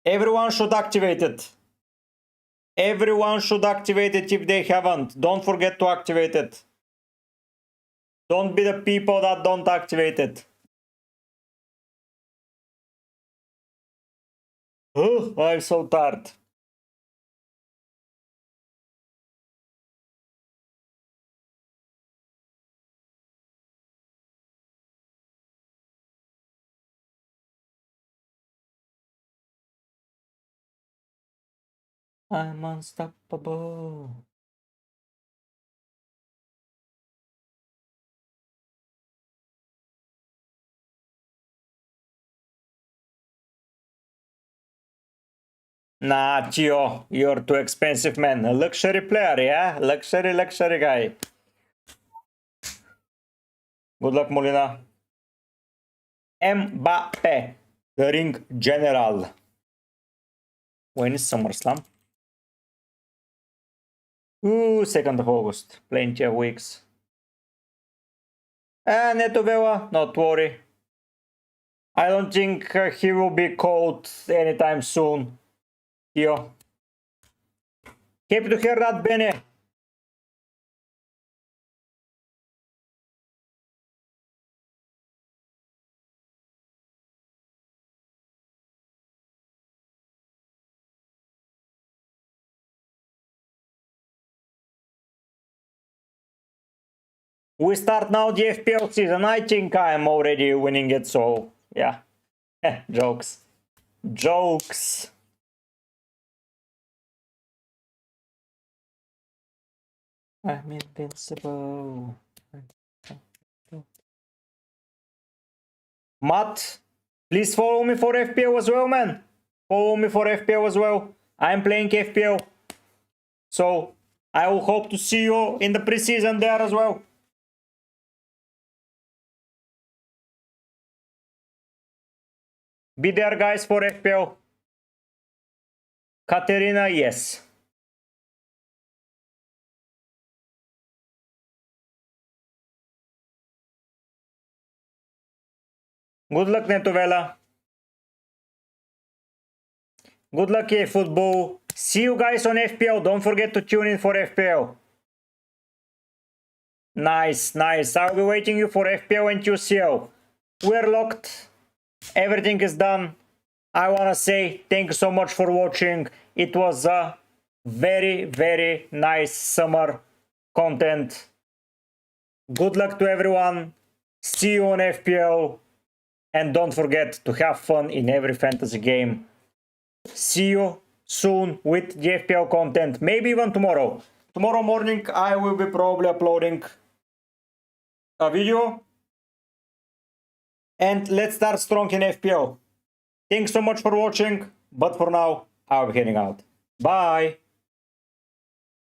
Everyone should activate it. Everyone should activate it if they haven't. Don't forget to activate it. Don't be the people that don't activate it. Oh, I'm so tired. I'm unstoppable. Nah, Gio, you're too expensive, man. A luxury player, yeah? Luxury guy. Good luck, Molina. Mbappe, the ring general. When is SummerSlam? Ooh, 2nd of August. Plenty of weeks. Neto Vela, not worry. I don't think he will be called anytime soon. Yo. Happy to hear that, Benny. We start now the FPL season. I think I'm already winning it, so yeah. Jokes. Jokes. I'm invincible. Matt, please follow me for FPL as well, man. Follow me for FPL as well. I'm playing FPL. So I will hope to see you in the preseason there as well. Be there, guys, for FPL. Katerina, yes. Good luck, Netovela. Good luck, football. See you guys on FPL. Don't forget to tune in for FPL. Nice, nice. I'll be waiting you for FPL and QCL. We're locked. Everything is done. I want to say thank you so much for watching. It was a very nice summer content. Good luck to everyone. See you on FPL. And don't forget to have fun in every fantasy game. See you soon with the FPL content. Maybe even tomorrow. Tomorrow morning I will be probably uploading a video. And let's start strong in FPL. Thanks so much for watching. But for now, I'll be heading out. Bye.